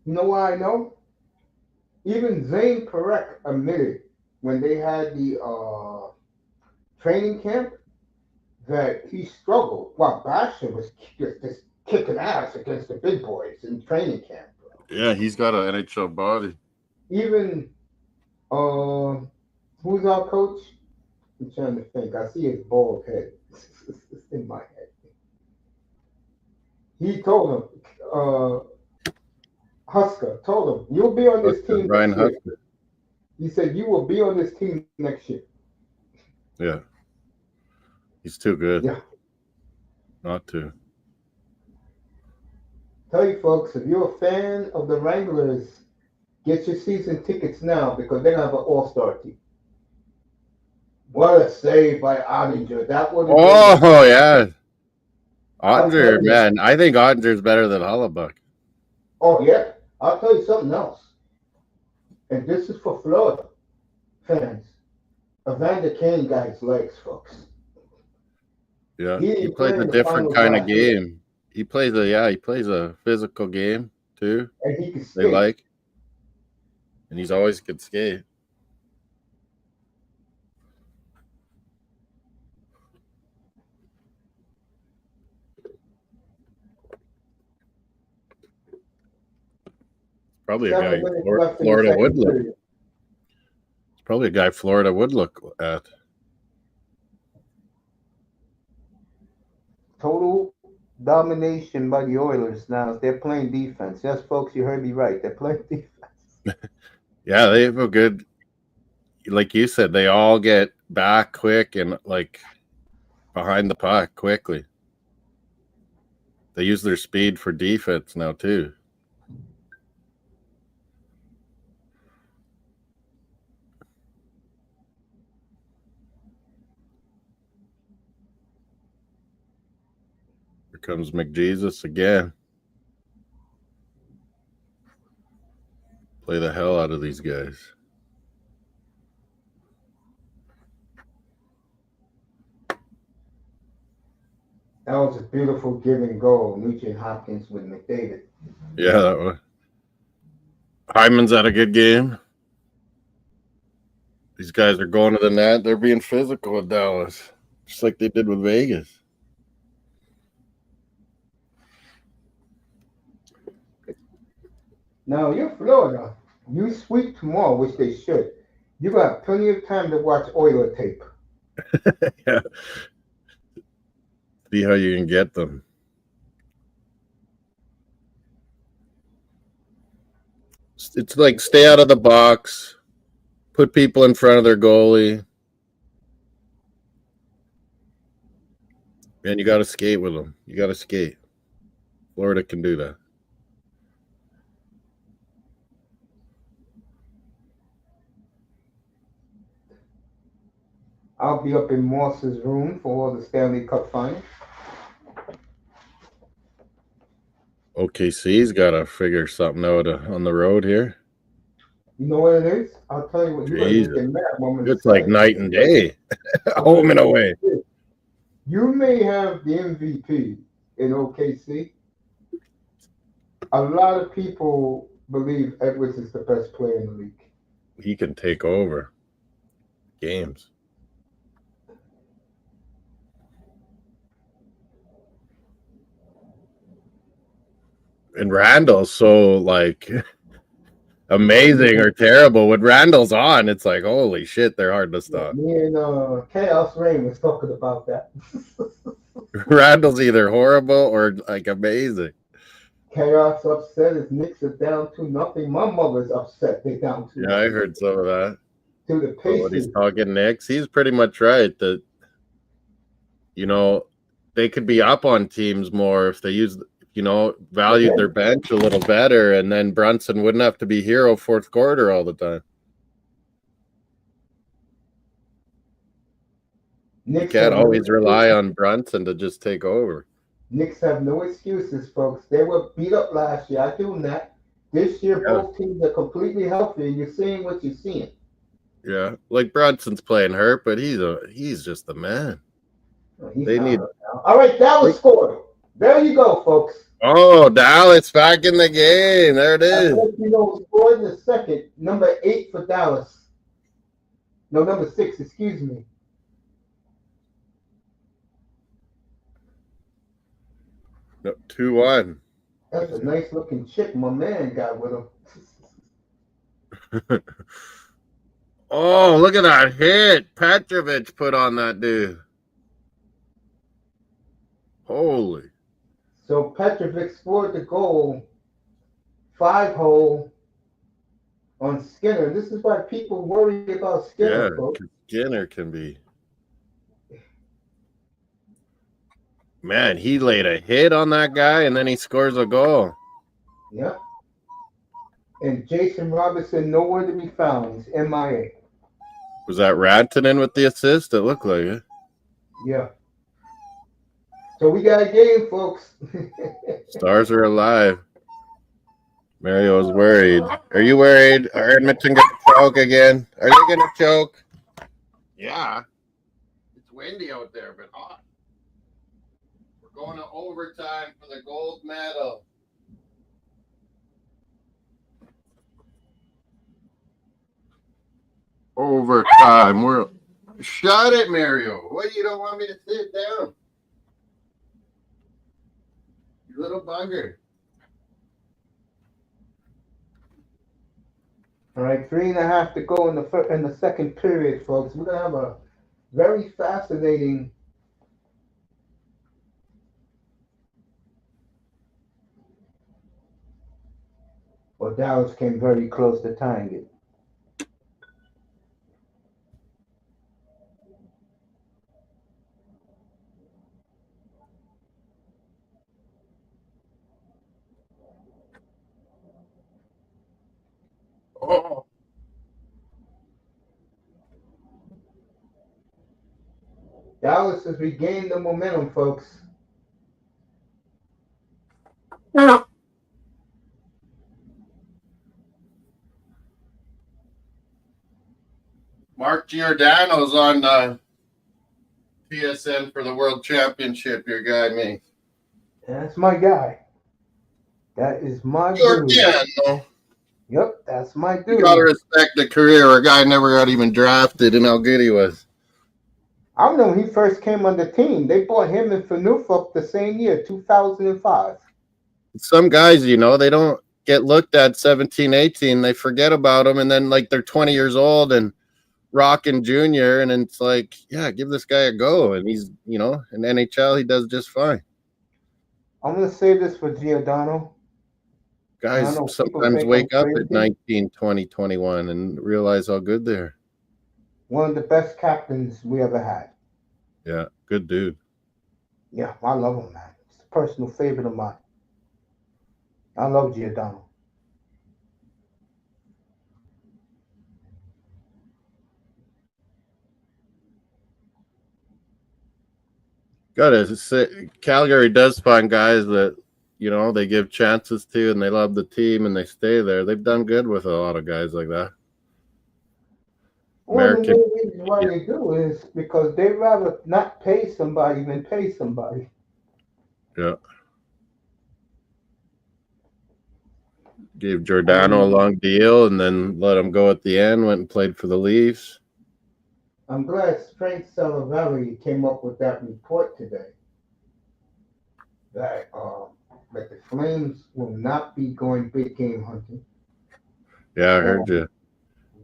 You know why I know? Even Zane Perek admitted when they had the training camp that he struggled while Basha was just kicking ass against the big boys in training camp. Bro. Yeah, he's got an N.H.L. body. Even who's our coach? I'm trying to think. I see his bald head. It's in my head. He told him, Husker told him, you'll be on this team Brian next year. Husker. He said, you will be on this team next year. Yeah. He's too good. Yeah. Not to. Tell you folks, if you're a fan of the Wranglers, get your season tickets now because they're going to have an all-star team. What a save by Ottinger. That would have been yeah. Ottinger, man. I think Ottinger's better than Hellebuck. Oh, yeah. I'll tell you something else. And this is for Florida fans. Evander Kane got his legs, folks. Yeah, he plays a different kind of game. He plays a physical game too. And he can skate. They like. And he's always could skate. Probably a guy Florida would look. It's probably a guy Florida would look at. Total domination by the Oilers now. They're playing defense. Yes, folks, you heard me right. They're playing defense. Yeah, they have a good, like you said, they all get back quick and like behind the puck quickly. They use their speed for defense now too. Here comes McJesus again. Play the hell out of these guys. That was a beautiful giving goal. Nugent Hopkins with McDavid. Yeah, that was. Hyman's had a good game. These guys are going to the net. They're being physical with Dallas, just like they did with Vegas. Now, you're Florida. You sweep tomorrow, which they should. You got plenty of time to watch Oiler tape. Yeah. See how you can get them. It's like stay out of the box, put people in front of their goalie, and you got to skate with them. You got to skate. Florida can do that. I'll be up in Moss's room for the Stanley Cup final. OKC's got to figure something out on the road here. You know what it is? I'll tell you what. You're going to get mad. It's like night and day, home and away. You may have the MVP in OKC. A lot of people believe Edwards is the best player in the league. He can take over games. And Randall's so like amazing or terrible. When Randall's on, it's like holy shit, they're hard to stop. Me and Chaos Rain was talking about that. Randall's either horrible or like amazing. Chaos upset. His Knicks are down 2-0. My mother's upset. They're down 2-0. Yeah, I heard some of that. To the Pacers. When he's talking Knicks, he's pretty much right that they could be up on teams more if they used. Valued their bench a little better, and then Brunson wouldn't have to be hero fourth quarter all the time. You Knicks can't have no always rely excuses. on Brunson to just take over. Knicks have no excuses, folks. They were beat up last year. I do that. This year, Yeah. both teams are completely healthy, and you're seeing what you're seeing. Yeah, like Brunson's playing hurt, but he's just the man. He's They not need. hurt now. All right, Dallas scored. There you go, folks. Oh, Dallas back in the game. There it I'll is. let you know who scored in the second. Number 8 for Dallas. No, number 6, excuse me. No, 2-1. That's a nice looking chick my man got with him. Oh, look at that hit Petrovic put on that dude. Holy. So Petrovic scored the goal, 5-hole on Skinner. This is why people worry about Skinner, Yeah, folks. Skinner can be. Man, he laid a hit on that guy, and then he scores a goal. Yeah. And Jason Robinson nowhere to be found. He's MIA. Was that Rantanen with the assist? It looked like it. Yeah. So we got a game, folks. Stars are alive. Mario's worried. Are you worried? Are Edmonton going to choke again? Are they going to choke? Yeah. It's windy out there, but hot. We're going to overtime for the gold medal. Overtime. We're shut it, Mario. What, you don't want me to sit down? You little bugger. All right, 3.5 to go in the second period, folks. We're gonna have a very fascinating. Well, Dallas came very close to tying it. Oh. Dallas has regained the momentum, folks. Mark Giordano's on TSN for the World Championship, your guy, me. That's my guy. That is my dude. Giordano. Yep, that's my dude. You gotta respect the career. A guy never got even drafted and how good he was. I remember when he first came on the team. They bought him and Phaneuf the same year, 2005. Some guys, you know, they don't get looked at 17, 18. They forget about them, and then, like, they're 20 years old and rocking junior, and it's like, yeah, give this guy a go. And he's, you know, in N.H.L, he does just fine. I'm going to say this for Giordano. Guys sometimes wake up at 19, 20, 21 and realize how good they are. One of the best captains we ever had. Yeah, good dude. Yeah, I love him, man. It's a personal favorite of mine. I love Giordano. Gotta say, Calgary does find guys that, you know, they give chances to and they love the team and they stay there. They've done good with a lot of guys like that. One of the main reasons why they do is because they'd rather not pay somebody than pay somebody. Yeah. Gave Giordano a long deal and then let him go at the end, went and played for the Leafs. I'm glad Frank Salavalli came up with that report today. That the Flames will not be going big game hunting. Yeah, I heard you.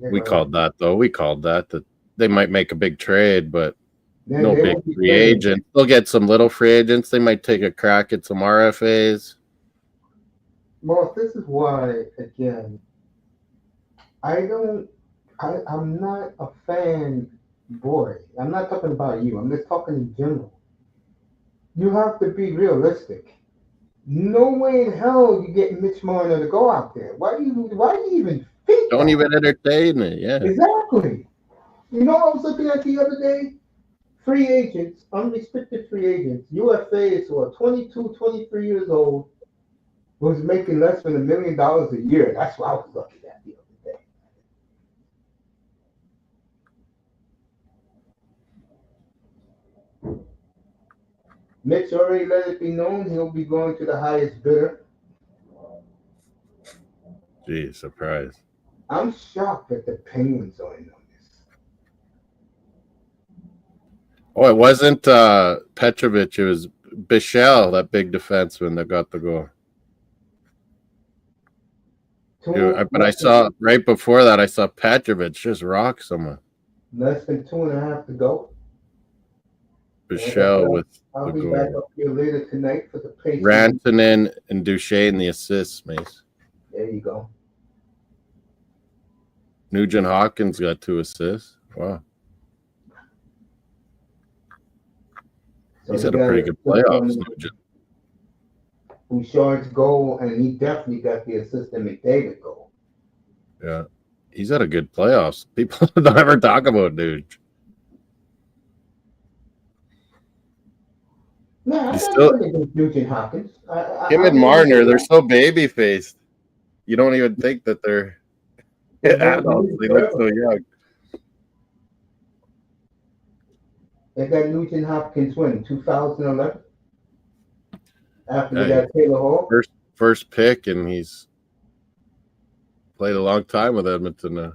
We called that, though. We called that they might make a big trade, but no big free agent. They'll get some little free agents. They might take a crack at some RFAs. Well, this is why, again, I'm not a fan, boy. I'm not talking about you. I'm just talking in general. You have to be realistic. No way in hell you get Mitch Marner to go out there. Why do you even think Don't even entertain it, yeah. Exactly. You know what I was looking at the other day? free agents, unrestricted free agents, UFAs who are 22, 23 years old, was making less than $1 million a year. That's what I was looking at the other day. Mitch already let it be known he'll be going to the highest bidder. Gee, surprise. I'm shocked that the Penguins are in on this. Oh, it wasn't Petrovic. It was Bichelle, that big defenseman that got the goal. But I saw right before that, I saw Petrovic just rock someone. Less than 2.5 to go. Bichelle with I'll the be goal. back up here later tonight for the Pacers. Rantanen and Duchesne the assists, Mace. There you go. Nugent Hopkins got 2 assists. Wow. So He's had a pretty good playoffs, Nugent. Bouchard's goal, and he definitely got the assist in McDavid goal. Yeah. He's had a good playoffs. People don't ever talk about dude. No, He's I still don't think Nugent Hopkins. him and Marner, they're so baby faced. You don't even think that they're adults. They look so young. They got Nugent Hopkins when 2011. After they Yeah, got Taylor Hall. First pick, and he's played a long time with Edmonton now.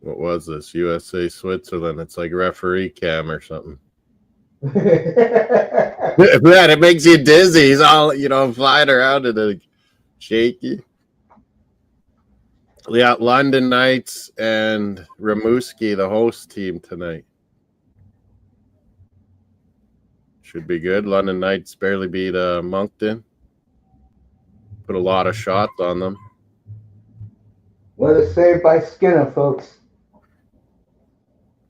What was this? USA Switzerland. It's like referee cam or something. Man, it makes you dizzy. He's all, flying around and like shaky. We got London Knights and Rimouski, the host team tonight. Should be good. London Knights barely beat Moncton. Put a lot of shots on them. What a save by Skinner, folks.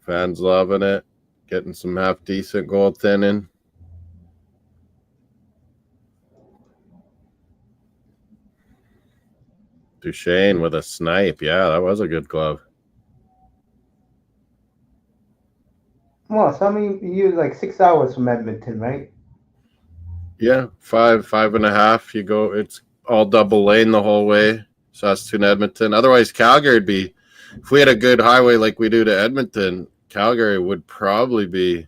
Fans loving it. Getting some half-decent goaltending. Duchesne with a snipe. Yeah, that was a good glove. Well, so I mean, you're like 6 hours from Edmonton, right? Yeah, 5.5. You go, it's all double lane the whole way. Saskatoon, Edmonton. Otherwise, Calgary would be, if we had a good highway like we do to Edmonton, Calgary would probably be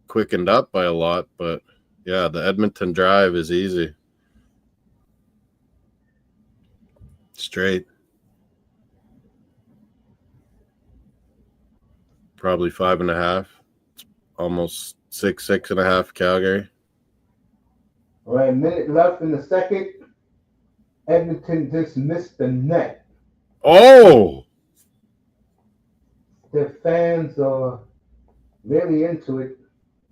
quickened up by a lot. But yeah, the Edmonton drive is easy. Straight. Probably 5.5. Almost 6.5 Calgary. All right, minute left in the second. Edmonton just missed the net. Oh! Their fans are really into it.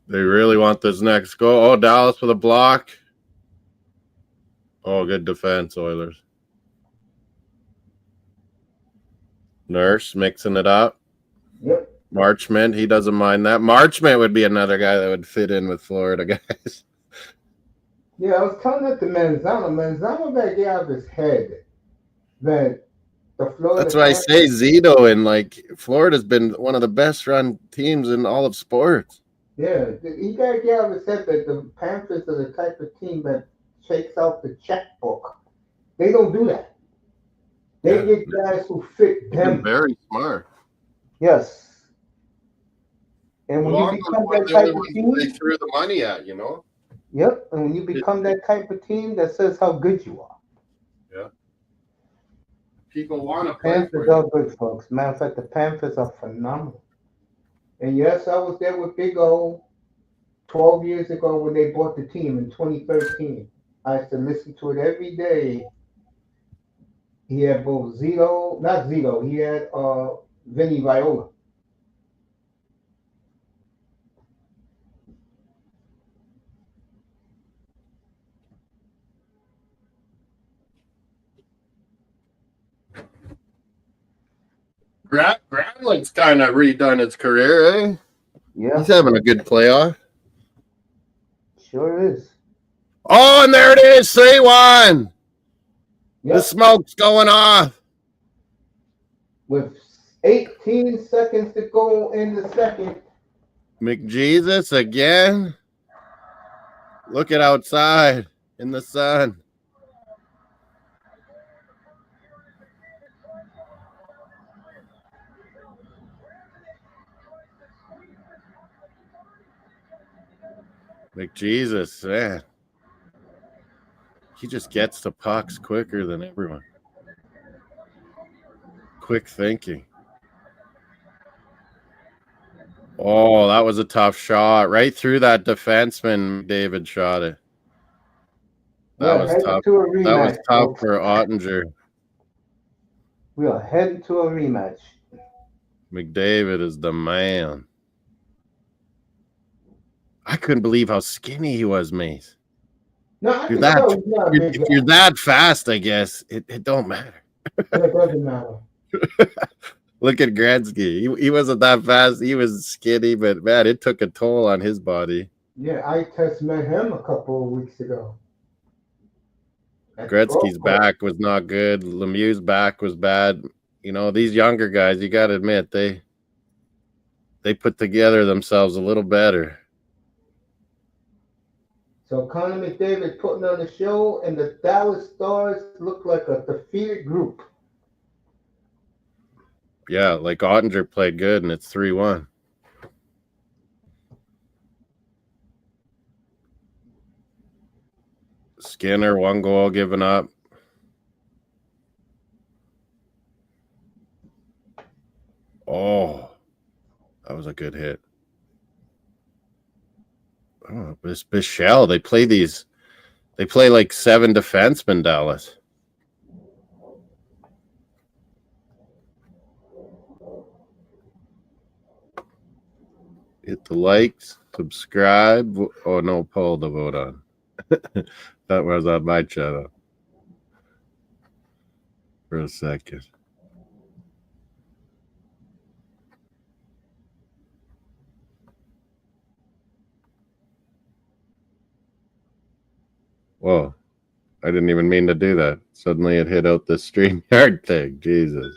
They really want this next goal. Oh, Dallas with a block. Oh, good defense, Oilers. Nurse mixing it up. Yep. Marchment, he doesn't mind that. Marchment would be another guy that would fit in with Florida guys. Yeah, I was telling that to Manzano. Manzano got to get out of his head that the Florida. That's why I say Zito and Florida's been one of the best run teams in all of sports. Yeah, he got to get out of his head that the Panthers are the type of team that shakes out the checkbook. They don't do that. They get guys who fit them. Very smart. Yes. And when you become that type of team, they threw the money at, Yep, and when you become that type of team, that says how good you are. Yeah. People want to play. Panthers are good, folks. Matter of fact, the Panthers are phenomenal. And yes, I was there with Big O 12 years ago when they bought the team in 2013. I used to listen to it every day. He had both not Zito, he had Vinny Viola. Gramlich's kind of redone his career, eh? Yeah. He's having a good playoff. Sure is. Oh, and there it is, 3-1. Yep. The smoke's going off. with 18 seconds to go in the second. McJesus again. Look at outside in the sun. McJesus, man. He just gets the pucks quicker than everyone. Quick thinking. Oh, that was a tough shot. Right through that defenseman, David shot it. That was tough. To a rematch, that was tough folks. for Ottinger. We are heading to a rematch. McDavid is the man. I couldn't believe how skinny he was, Mace. No, if you're that fast, I guess it don't matter. It doesn't matter. Look at Gretzky. He wasn't that fast. He was skinny, but man, it took a toll on his body. Yeah, I just met him a couple of weeks ago. Gretzky's back was not good. Lemieux's back was bad. You know, these younger guys, you got to admit, they put together themselves a little better. So Connor McDavid putting on the show, and the Dallas Stars look like a defeated group. Yeah, like Ottinger played good, and it's 3-1. Skinner, 1 goal given up. Oh, that was a good hit. Oh, this Bichelle, they play like 7 defensemen, Dallas. Hit the likes, subscribe. Oh, no poll to vote on. That was on my channel for a second. Whoa, I didn't even mean to do that. Suddenly it hit out the StreamYard thing. Jesus.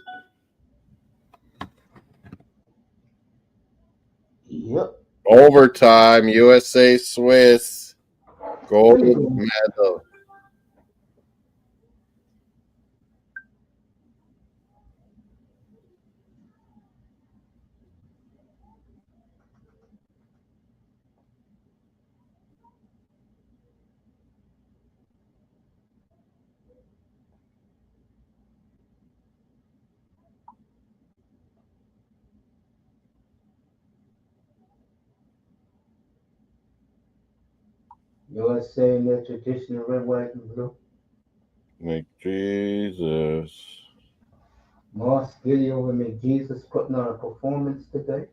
Yep. Overtime, USA Swiss, gold medal. USA in their traditional red, white, and blue. McJesus. Moss Giddy over McJesus putting on a performance today.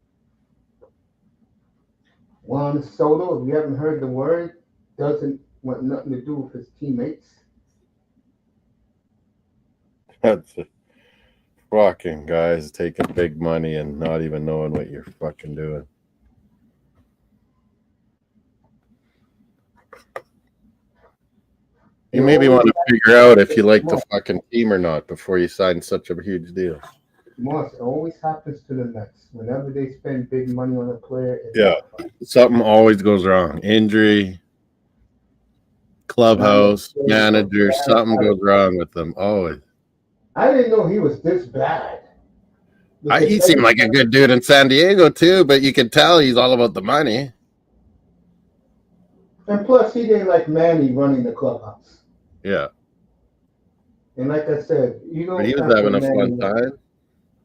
Juan Soto, if you haven't heard the word, doesn't want nothing to do with his teammates. That's it. Fucking guys taking big money and not even knowing what you're fucking doing. You maybe want to figure out if you like the fucking team or not before you sign such a huge deal. Moss, it always happens to the Mets. Whenever they spend big money on a player, Something always goes wrong. Injury, clubhouse, manager, something goes wrong with them. Always. I didn't know he was this bad. He seemed like a good dude in San Diego too, but you could tell he's all about the money. And plus, he didn't like Manny running the clubhouse. Yeah. And like I said, you don't. But he was having a fun time.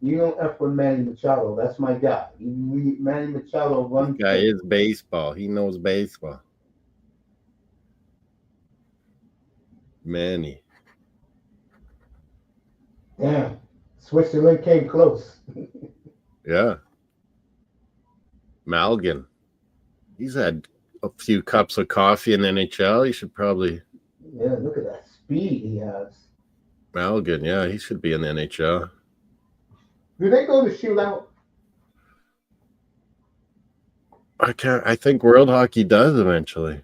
You don't F with Manny Machado. That's my guy. Manny Machado runs. This guy is baseball. He knows baseball. Manny. Damn. Switzerland came close. Yeah. Malgin. He's had a few cups of coffee in the N.H.L. He should probably. Yeah, look at that speed he has. Malgin, yeah, he should be in the N.H.L. Do they go to shootout? I think World Hockey does eventually.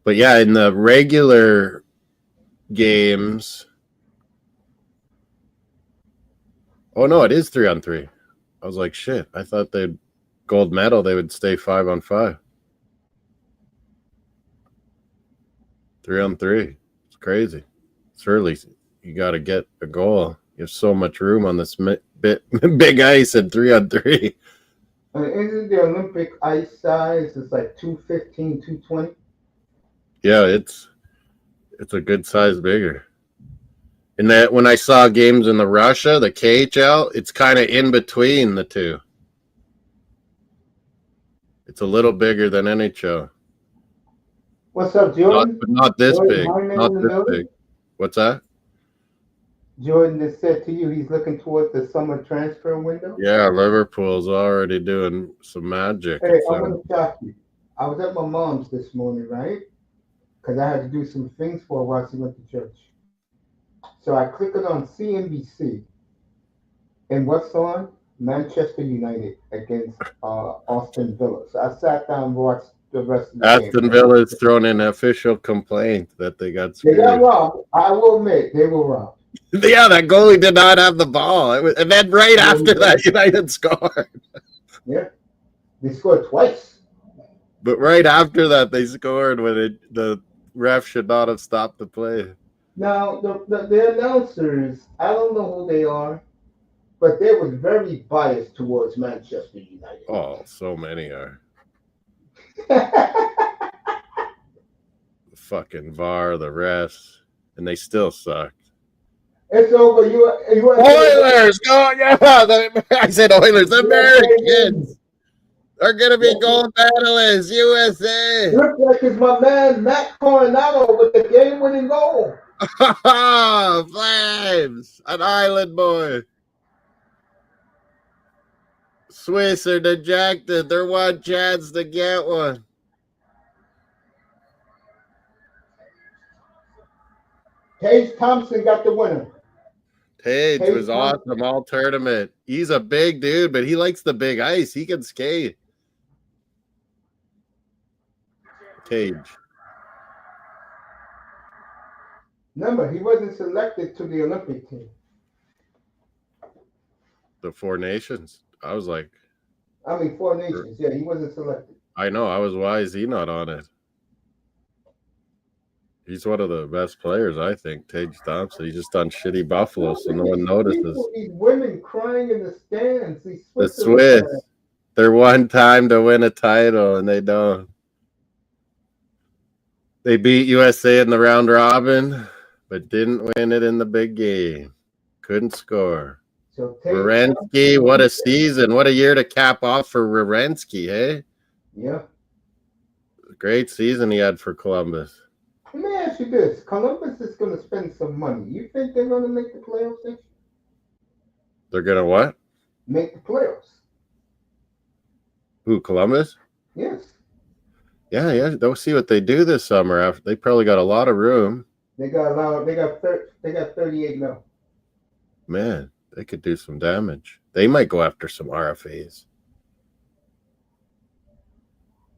But yeah, in the regular games, Oh no, it is 3-on-3. I was like, shit. I thought they'd gold medal. They would stay 5-on-5. 3-on-3. It's crazy. It's early. You got to get a goal. You have so much room on this big ice at 3-on-3. Isn't the Olympic ice size? It's like 215, 220. Yeah, it's a good size bigger. And that when I saw games in the Russia, the KHL, it's kind of in between the two. It's a little bigger than NHL. What's up, Jordan? Not this Jordan big. Hyman Not in the this building? big. What's that? Jordan just said to you he's looking towards the summer transfer window. Yeah, Liverpool's already doing some magic. Hey, I want to shock you. I was at my mom's this morning, right? Because I had to do some things for her while she went to church. So I clicked it on CNBC. And what's on? Manchester United against Aston Villa. So I sat down and watched the rest of the game. Aston Villa's thrown in an official complaint that they got They screwed. got robbed. I will admit, they were robbed. Yeah, that goalie did not have the ball. And then right after that, United scored. Yeah. They scored twice. But right after that, they scored when the ref should not have stopped the play. Now, the announcers, I don't know who they are, but they were very biased towards Manchester United. Oh, so many are. The fucking VAR, the refs, and they still suck. It's over. You Oilers! Go! Yeah, I said Oilers. The Americans are going to be gold medalists. USA! Looks like it's my man, Matt Coronado, with the game-winning goal. Flames! An island boy. Swiss are dejected. They're one chance to get one. Tage Thompson got the winner. Tage was awesome all tournament. He's a big dude, but he likes the big ice. He can skate. Tage. Remember, he wasn't selected to the Olympic team. The Four Nations. I was like... I mean, Four Nations. Yeah, he wasn't selected. I know. I was, why is he not on it? He's one of the best players, I think, Tage Thompson. He's just on shitty Buffalo, so no one notices. These women crying in the stands. The Swiss. They're one time to win a title, and they don't. They beat USA in the round robin, but didn't win it in the big game. Couldn't score. So Werenski, what a season. What a year to cap off for Werenski, hey? Yeah. Great season he had for Columbus. Let me ask you this. Columbus is going to spend some money. You think they're going to make the playoffs next year? They're going to what? Make the playoffs. Who, Columbus? Yes. Yeah. They'll see what they do this summer. After they probably got a lot of room. They got 38 mil. Man, they could do some damage. They might go after some RFAs.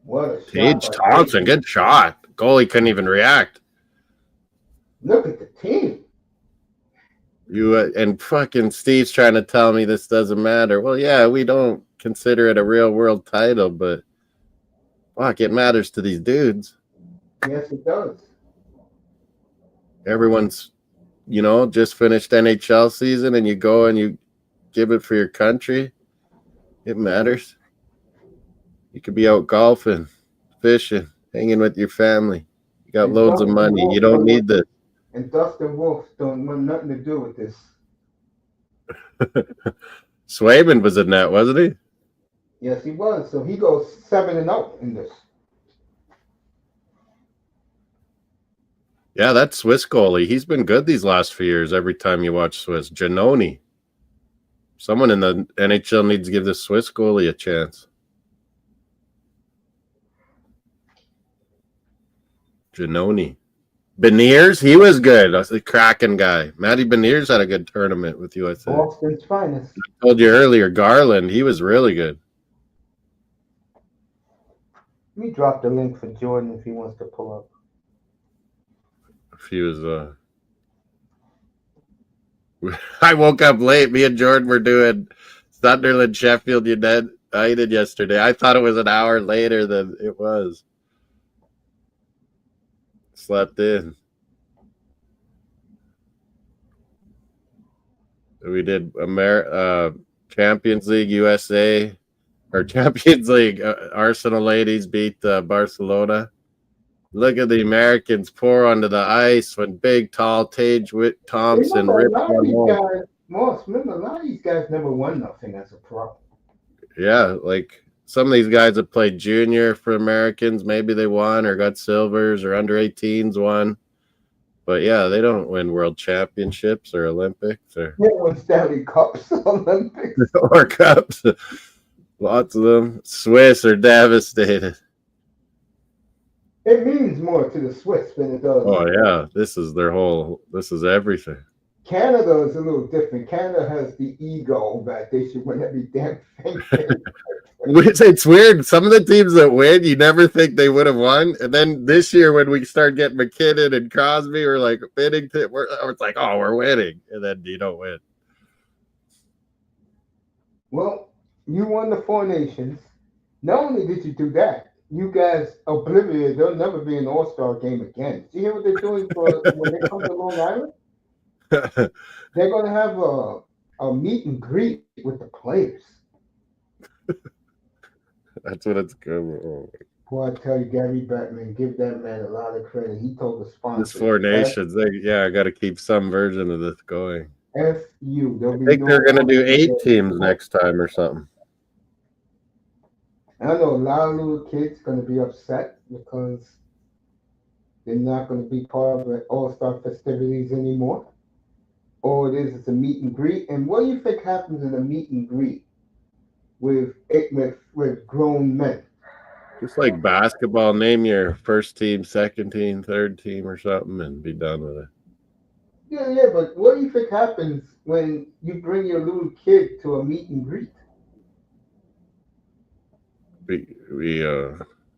What a Tage Thompson, good shot. Goalie couldn't even react. Look at the team. You and fucking Steve's trying to tell me this doesn't matter. Well, yeah, we don't consider it a real world title, but fuck, it matters to these dudes. Yes, it does. Everyone's, just finished N.H.L. season, and you go and you give it for your country. It matters. You could be out golfing, fishing, hanging with your family. You got loads of money. You don't need this. And Dustin Wolf don't want nothing to do with this. Swayman was in that, wasn't he? Yes, he was. So he goes 7-0 in this. Yeah, that Swiss goalie. He's been good these last few years. Every time you watch Swiss, Giannoni. Someone in the NHL needs to give this Swiss goalie a chance. Giannoni. Beniers, he was good. That's the Kraken guy. Matty Beniers had a good tournament with USA. Boston's finest. I told you earlier, Garland, he was really good. Let me drop the link for Jordan if he wants to pull up. If he was I woke up late. Me and Jordan were doing Sunderland Sheffield United yesterday. I thought it was an hour later than it was. Slept in. We did Champions League USA or Champions League. Arsenal ladies beat Barcelona. Look at the Americans pour onto the ice when big, tall Tage Thompson ripped one home. Remember, a lot of these guys never won nothing as a pro. Yeah, like some of these guys have played junior for Americans. Maybe they won or got silvers or under 18s won. But yeah, they don't win world championships or Olympics or they won Stanley Cups, Olympics, or cups. Lots of them. Swiss are devastated. It means more to the Swiss than it does. Oh yeah, this is everything. Canada is a little different. Canada has the ego that they should win every damn thing. It's weird. Some of the teams that win, you never think they would have won. And then this year, when we start getting McKinnon and Crosby, we're like Binnington, it's like, oh, we're winning. And then you don't win. Well, you won the Four Nations. Not only did you do that, you guys oblivious. There'll never be an All-Star game again. Do you hear what they're doing when they come to Long Island? They're going to have a meet and greet with the players. That's what it's good. Oh. Boy, I tell you, Gary Bettman, give that man a lot of credit. He told the sponsors. This Four Nations, I got to keep some version of this going. F.U. I think they're going to do 8 teams next time or something. I know a lot of little kids going to be upset because they're not going to be part of the All-Star festivities anymore. All it is a meet and greet. And what do you think happens in a meet and greet with grown men? Just like basketball, name your first team, second team, third team or something and be done with it. Yeah, but what do you think happens when you bring your little kid to a meet and greet? We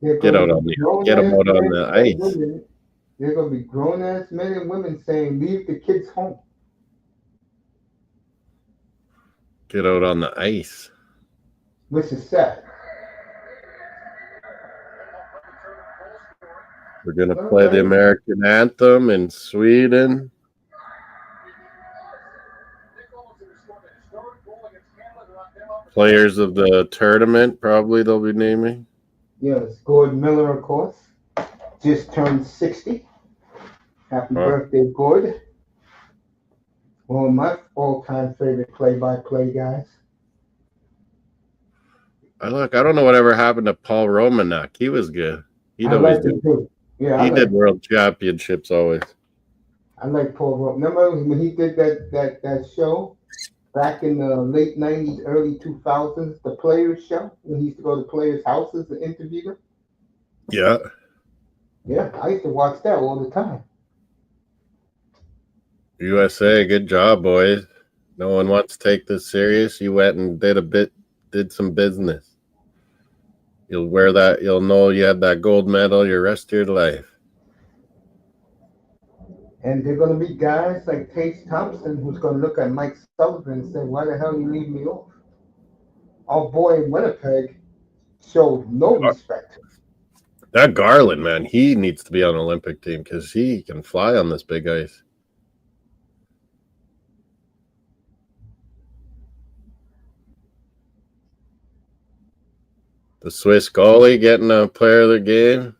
get them out on the ice. Women, they're going to be grown-ass men and women saying, leave the kids home. Get out on the ice. Which is sad. We're going to play the American anthem in Sweden. Players of the tournament, probably they'll be naming. Yes, Gord Miller, of course. Just turned 60. Happy birthday, Gord. One of my all-time favorite play-by-play guys. I don't know whatever happened to Paul Romanek. He was good. He did world championships always. I like Paul Romanek. Remember when he did that show back in the late 90s, early 2000s, the Players Show, when he used to go to players' houses and interview them? Yeah. Yeah, I used to watch that all the time. USA, good job, boys. No one wants to take this serious. You went and did some business. You'll wear that. You'll know you had that gold medal your rest of your life. And they're going to be guys like Tage Thompson who's going to look at Mike Sullivan and say, why the hell you leave me off? Our boy in Winnipeg showed no respect. That Garland, man, he needs to be on an Olympic team because he can fly on this big ice. The Swiss goalie getting a player of the game.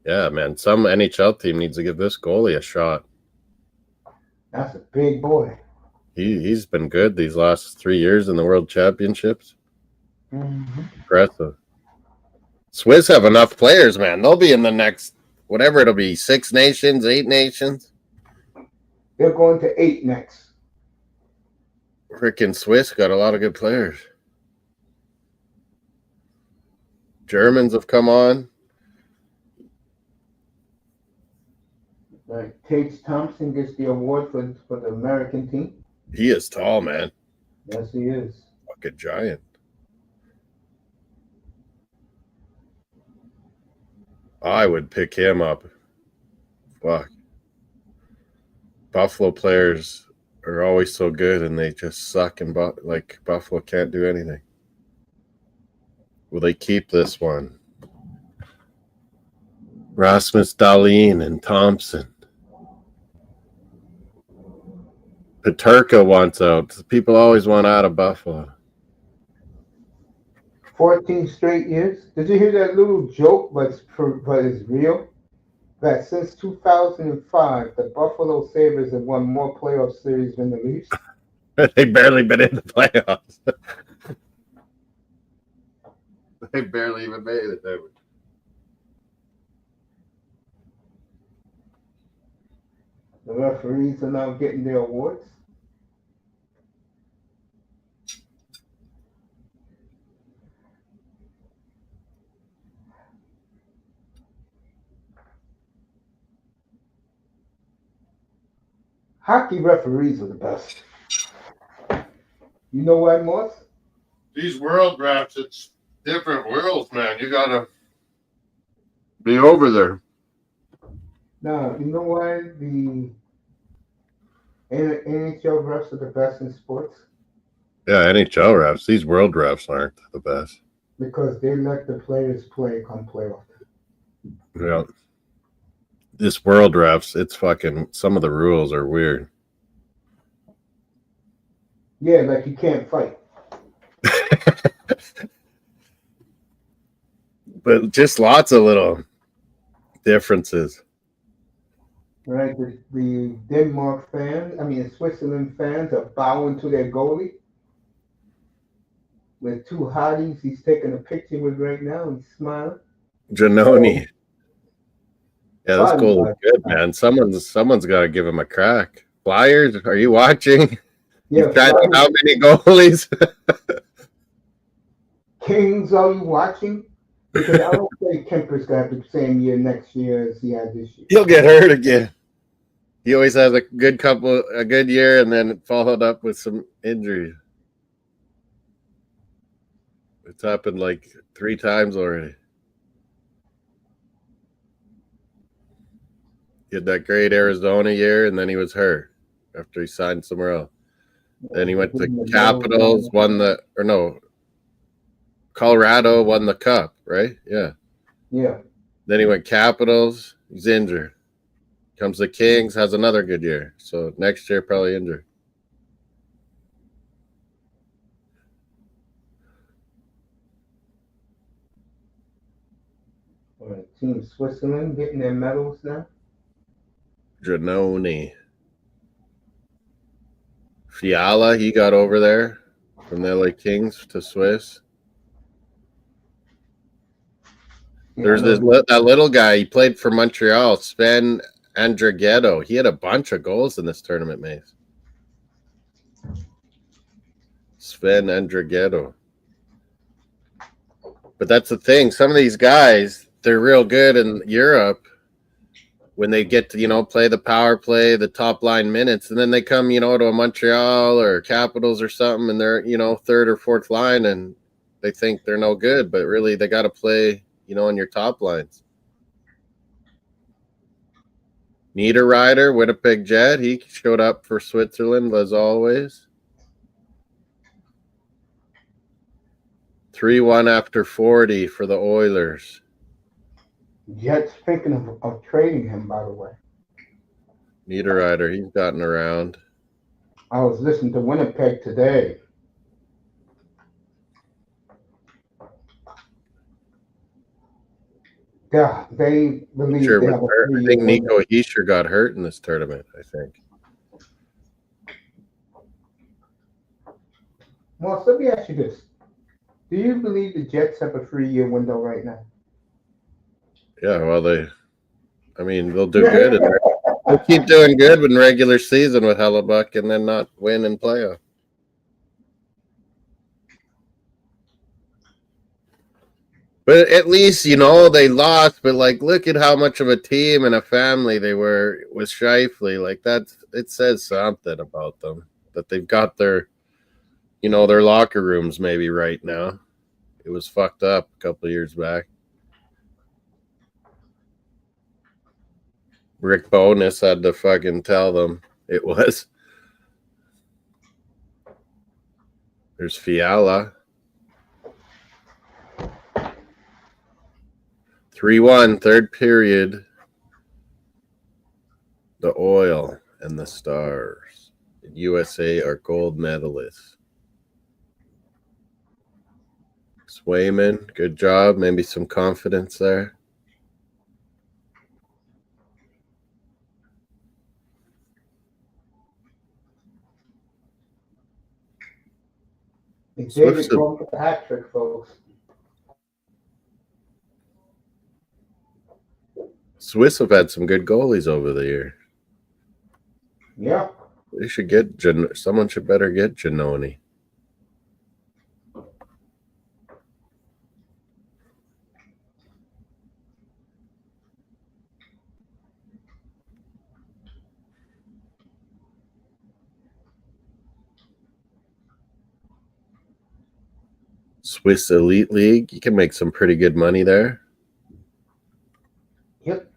Yeah, man, some NHL team needs to give this goalie a shot. That's a big boy. He's been good these last 3 years in the World Championships. Mm-hmm. Impressive. Swiss have enough players, man. They'll be in the next, whatever it'll be, 6 nations, 8 nations. They're going to 8 next. Freaking Swiss got a lot of good players. Germans have come on. Like Tage Thompson gets the award for the American team. He is tall, man. Yes, he is. Fucking giant. I would pick him up. Fuck. Buffalo players are always so good, and they just suck. And like Buffalo can't do anything. Will they keep this one? Rasmus Dahlin and Thompson. Peterka wants out. People always want out of Buffalo. 14 straight years. Did you hear that little joke, but it's real? That since 2005, the Buffalo Sabres have won more playoff series than the Leafs. They've barely been in the playoffs. They barely even made it. The referees are now getting their awards. Hockey referees are the best. You know why, Moss? These world refs, it's different worlds, man. You gotta be over there. Now, you know why the N.H.L. refs are the best in sports? Yeah, NHL refs. These world refs aren't the best. Because they let the players play come playoff. Yeah. This world refs, it's fucking, some of the rules are weird. Yeah, like you can't fight. But just lots of little differences. Right, the Denmark fans, Switzerland fans are bowing to their goalie. With two hotties he's taking a picture with right now and smiling. Janoni. Yeah, this goal is good, God. man. Someone's got to give him a crack. Flyers, are you watching? Yeah, You've tried how many goalies? Kings, are you watching? Because I don't think Kemper's got the same year next year as he had this year. He'll get hurt again. He always has a good year, and then followed up with some injuries. It's happened like 3 times already. He had that great Arizona year, and then he was hurt after he signed somewhere else. Then he went to Capitals, Colorado won the cup, right? Yeah. Yeah. Then he went Capitals, he's injured. Comes the Kings, has another good year. So next year, probably injured. Team Switzerland getting their medals now. Janoni. Fiala, he got over there from the LA Kings to Swiss. Yeah, there's that little guy. He played for Montreal, Sven Andrighetto. He had a bunch of goals in this tournament, Mace. Sven Andrighetto. But that's the thing. Some of these guys, they're real good in Europe when they get to, play the power play, the top line minutes. And then they come, to a Montreal or Capitals or something, and they're, third or fourth line, and they think they're no good. But really, they got to play, on your top lines. Niederreiter, Winnipeg Jet. He showed up for Switzerland, as always. 3-1 after 40 for the Oilers. Jets thinking of trading him, by the way. Niederreiter, he's gotten around. I was listening to Winnipeg today. Yeah, they believe Sure, they have I think Nico Hischier got hurt in this tournament, I think. Well, let me ask you this. Do you believe the Jets have a 3-year window right now? Yeah, well, they'll do good. They'll keep doing good in regular season with Hellebuck and then not win in playoff. But at least, they lost. But, look at how much of a team and a family they were with Scheifele. It says something about them. That they've got their locker rooms maybe right now. It was fucked up a couple of years back. Rick Bowness had to fucking tell them it was. There's Fiala. 3-1, third period. The Oil and the Stars. USA are gold medalists. Swayman, good job. Maybe some confidence there. McDavid going for the hat trick, folks. Swiss have had some good goalies over the year. Yeah. They should get someone should better get Giannoni. Swiss Elite League, you can make some pretty good money there. Yep.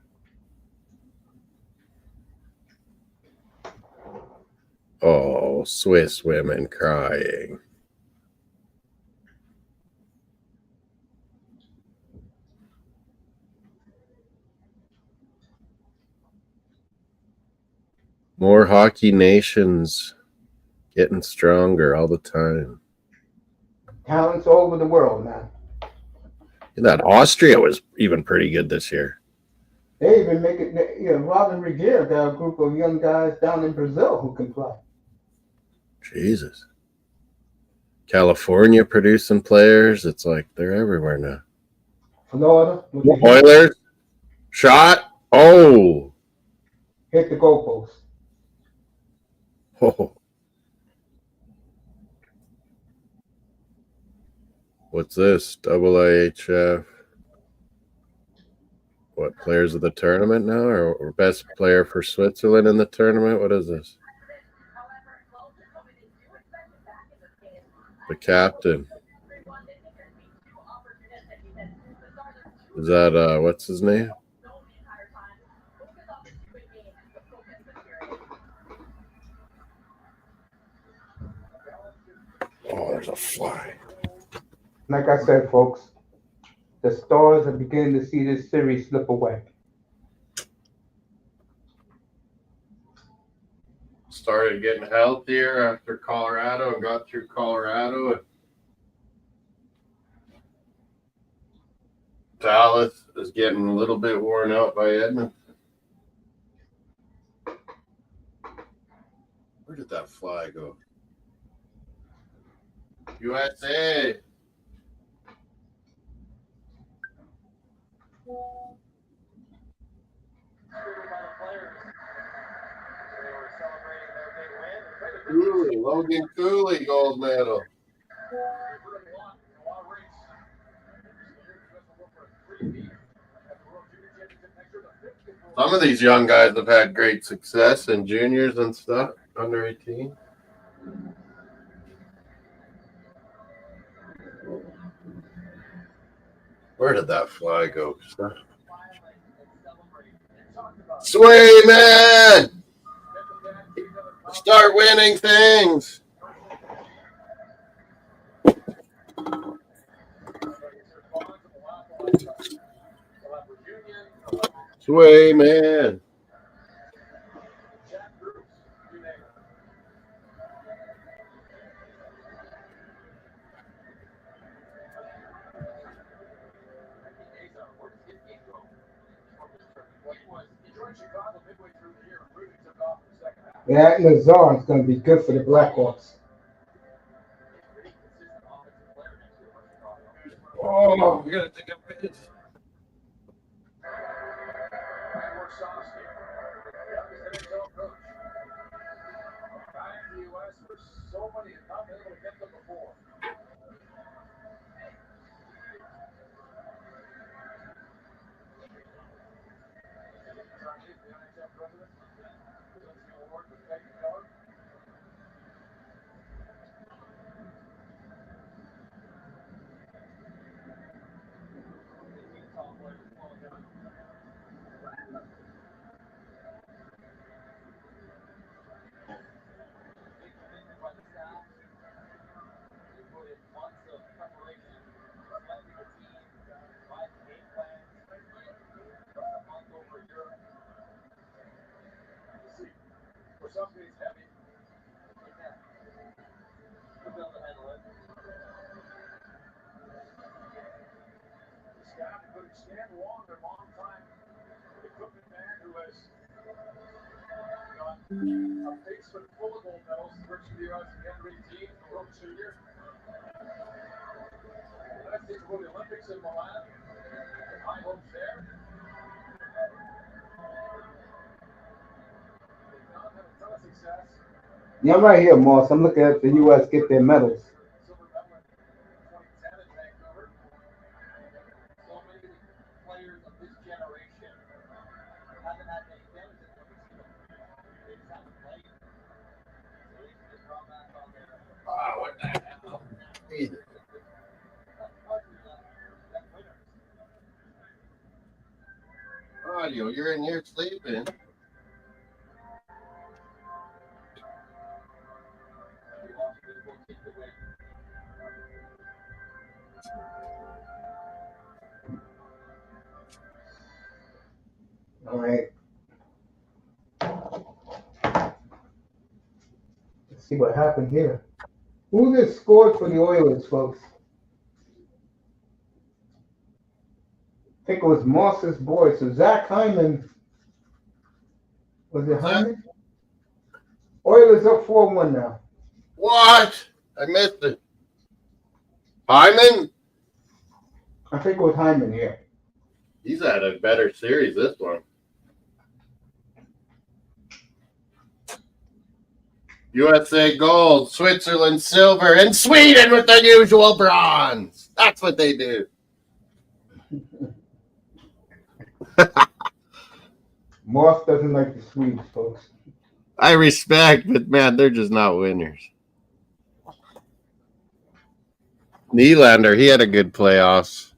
Oh, Swiss women crying. More hockey nations getting stronger all the time. Talents all over the world, man. And that Austria was even pretty good this year. They even make it, Robin Regier got a group of young guys down in Brazil who can fly. Jesus. California producing players. It's like they're everywhere now. Florida. Oilers. Shot. Oh. Hit the goalpost. Oh. What's this? W.C.F. What, players of the tournament now? Or best player for Switzerland in the tournament? What is this? The captain. Is that, what's his name? Oh, there's a fly. Like I said, folks, the Stars are beginning to see this series slip away. Started getting healthier after Colorado and got through Colorado. Dallas is getting a little bit worn out by Edmonton. Where did that fly go? USA. Cooley, Logan Cooley, gold medal. Some of these young guys have had great success in juniors and stuff, under 18. Where did that fly go? Swayman! Start winning things! Swayman! Yeah, Lazar is going to be good for the Blackhawks. Oh, we got to take a pitch. Yeah, I'm right here, Moss. I'm looking at the U.S. get their medals. What the hell? Audio, you're in here sleeping. All right. Let's see what happened here. Who just scored for the Oilers, folks? I think it was Moss's boy. So Zach Hyman. Was it Hyman? Oilers up 4-1 now. What? I missed it. Hyman? I think it was Hyman here. He's had a better series this one. USA gold, Switzerland silver, and Sweden with the usual bronze. That's what they do. Moss doesn't like the Swedes, folks. I respect, but man, they're just not winners. Nylander, he had a good playoffs.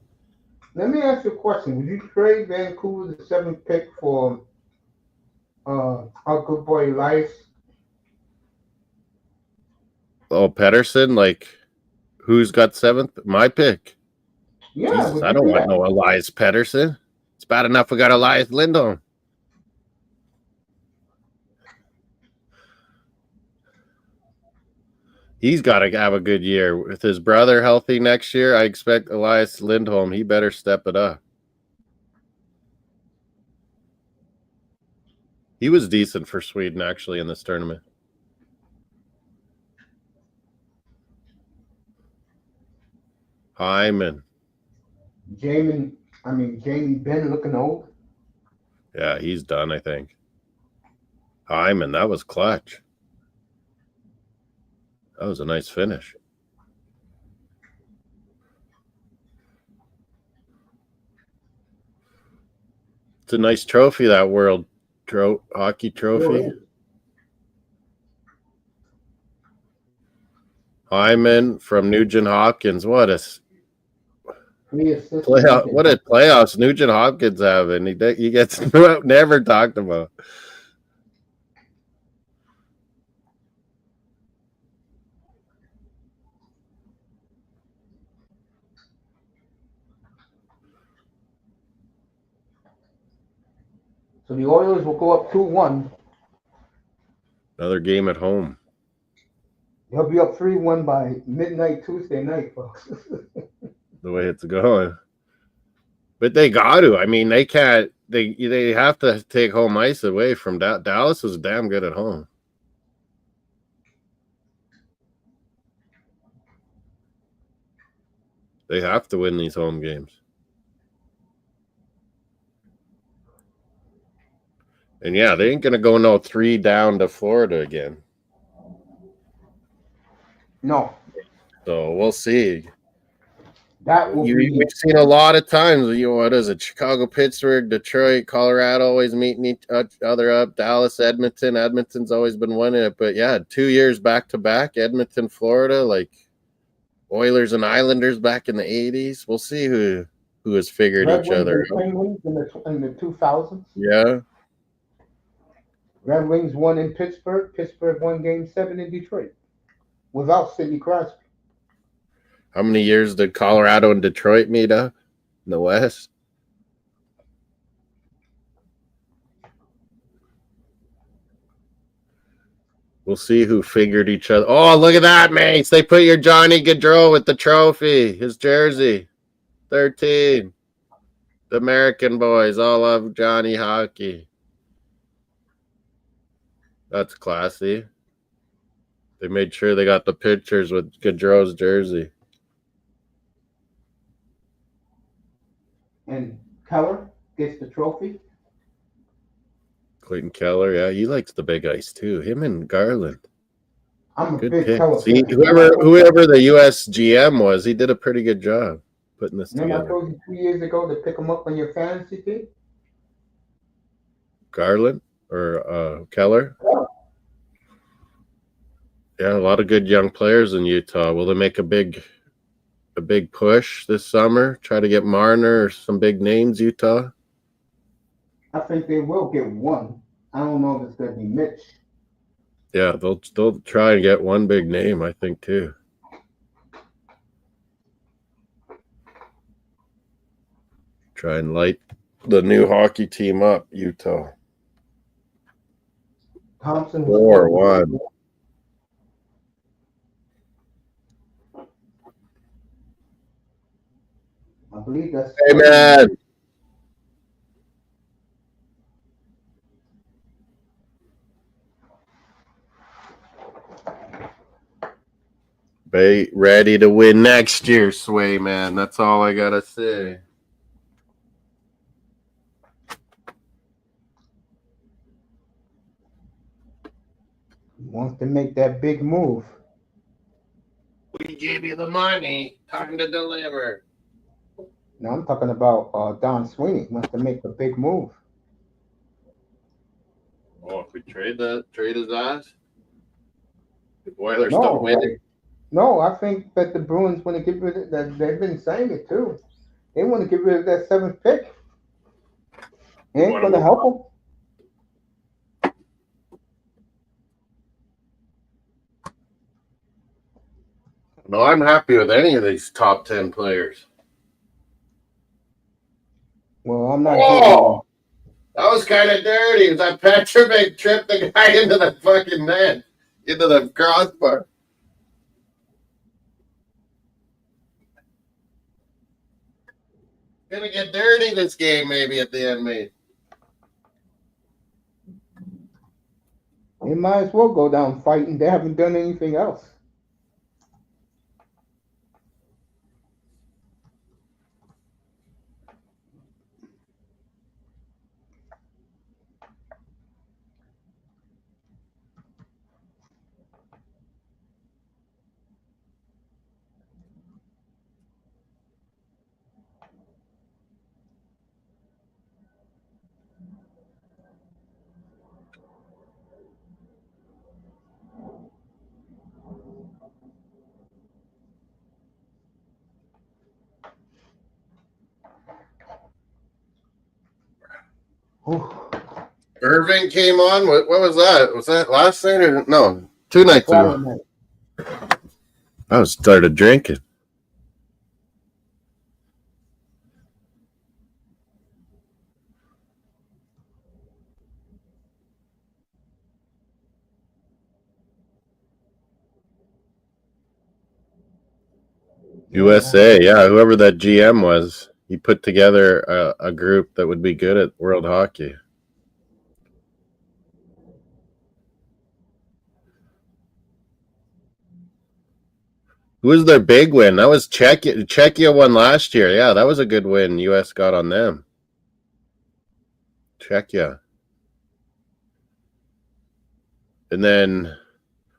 Let me ask you a question. Would you trade Vancouver the 7th pick for our good boy Elias? Oh, Pettersson, like, who's got 7th? My pick. Yeah, Jesus, I don't want no Elias Pettersson. It's bad enough we got Elias Lindholm. He's got to have a good year. With his brother healthy next year, I expect Elias Lindholm, he better step it up. He was decent for Sweden, actually, in this tournament. Hyman. Jamie Benn looking old. Yeah, he's done, I think. Hyman, that was clutch. That was a nice finish. It's a nice trophy, that World Hockey Trophy. Yeah. Hyman from Nugent Hopkins. What a playoff! What a playoffs Nugent Hopkins having. He gets never talked about. So the Oilers will go up 2-1. Another game at home. They'll be up 3-1 by midnight Tuesday night, folks. The way it's going. But they got to. I mean, they can't. They have to take home ice away from Dallas is damn good at home. They have to win these home games. And yeah, they ain't gonna go no 3 down to Florida again. No. So we'll see. That will be. We've seen a lot of times. What is it? Chicago, Pittsburgh, Detroit, Colorado always meeting each other up. Dallas, Edmonton. Edmonton's always been winning it. But yeah, 2 years back to back. Edmonton, Florida, like Oilers and Islanders back in the 80s. We'll see who has figured Red each Wings other and out. Penguins in the 2000s. Yeah. Red Wings won in Pittsburgh. Pittsburgh won Game 7 in Detroit without Sidney Crosby. How many years did Colorado and Detroit meet up in the West? We'll see who figured each other. Oh, look at that, mates. They put your Johnny Gaudreau with the trophy, his jersey. 13. The American boys all love Johnny Hockey. That's classy. They made sure they got the pictures with Gaudreau's jersey. And Keller gets the trophy. Clayton Keller, yeah, he likes the big ice too. Him and Garland. I'm a Good big pick. Keller See, fan. whoever the U.S. GM was, he did a pretty good job putting this Remember I together. told you 2 years ago to pick him up on your fantasy team? Garland or Keller? Yeah, a lot of good young players in Utah. Will they make a big push this summer? Try to get Marner or some big names, Utah? I think they will get one. I don't know if it's going to be Mitch. Yeah, they'll try and get one big name, I think, too. Try and light the new hockey team up, Utah. Thompson 4-1. I believe that's. Hey, man. Be ready to win next year, Sway, man. That's all I got to say. Wants to make that big move. We gave you the money. Time to deliver. Now I'm talking about Don Sweeney wants to make a big move. Oh, if we trade his ass, the Oilers don't win. No, I think that the Bruins want to get rid of that. They've been saying it too. They want to get rid of that 7th pick. It ain't going to help them. No, I'm happy with any of these top 10 players. Well, I'm not. Oh, that was kind of dirty. That Petrovic tripped the guy into the fucking net, into the crossbar. Gonna get dirty this game, maybe at the end, mate. They might as well go down fighting. They haven't done anything else. Ooh. Irving came on. What was that? Was that last night or no? 2 nights ago. I was started drinking. USA, yeah, whoever that GM was, he put together a group that would be good at world hockey. Who was their big win? That was Czechia. Czechia won last year. Yeah, that was a good win US got on them. Czechia. And then,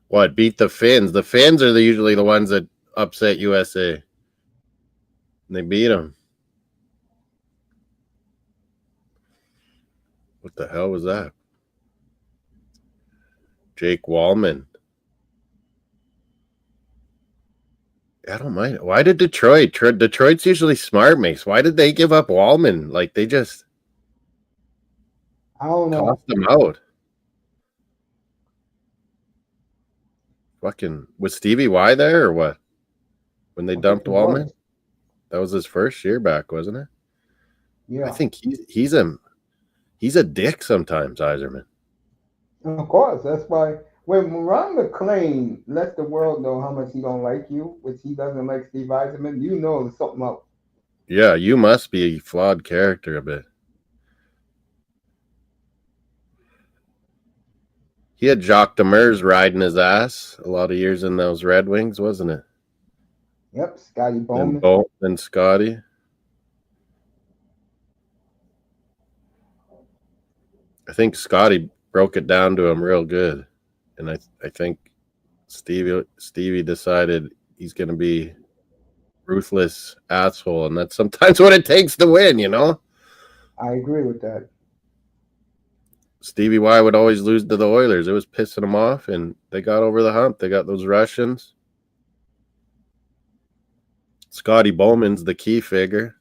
what, beat the Finns. The Finns are usually the ones that upset USA. And they beat them. What the hell was that? Jake Wallman. I don't mind. Why did Detroit's usually smart, Mace. Why did they give up Wallman? Like, they just I don't know. Tossed them out. Fucking, was Stevie Y there or what? When they dumped Wallman? That was his first year back, wasn't it? Yeah. I think he's a dick sometimes, Yzerman. Of course. That's why when Ron McLean lets the world know how much he don't like you, which he doesn't like Steve Yzerman, you know there's something up. Yeah, you must be a flawed character a bit. He had Jacques Demers riding his ass a lot of years in those Red Wings, wasn't it? Yep, Scotty And Bowman. Bolt and Scotty. I think Scotty broke it down to him real good. And I think Stevie decided he's going to be ruthless asshole, and that's sometimes what it takes to win, you know? I agree with that. Stevie Y would always lose to the Oilers. It was pissing them off, and they got over the hump. They got those Russians. Scotty Bowman's the key figure.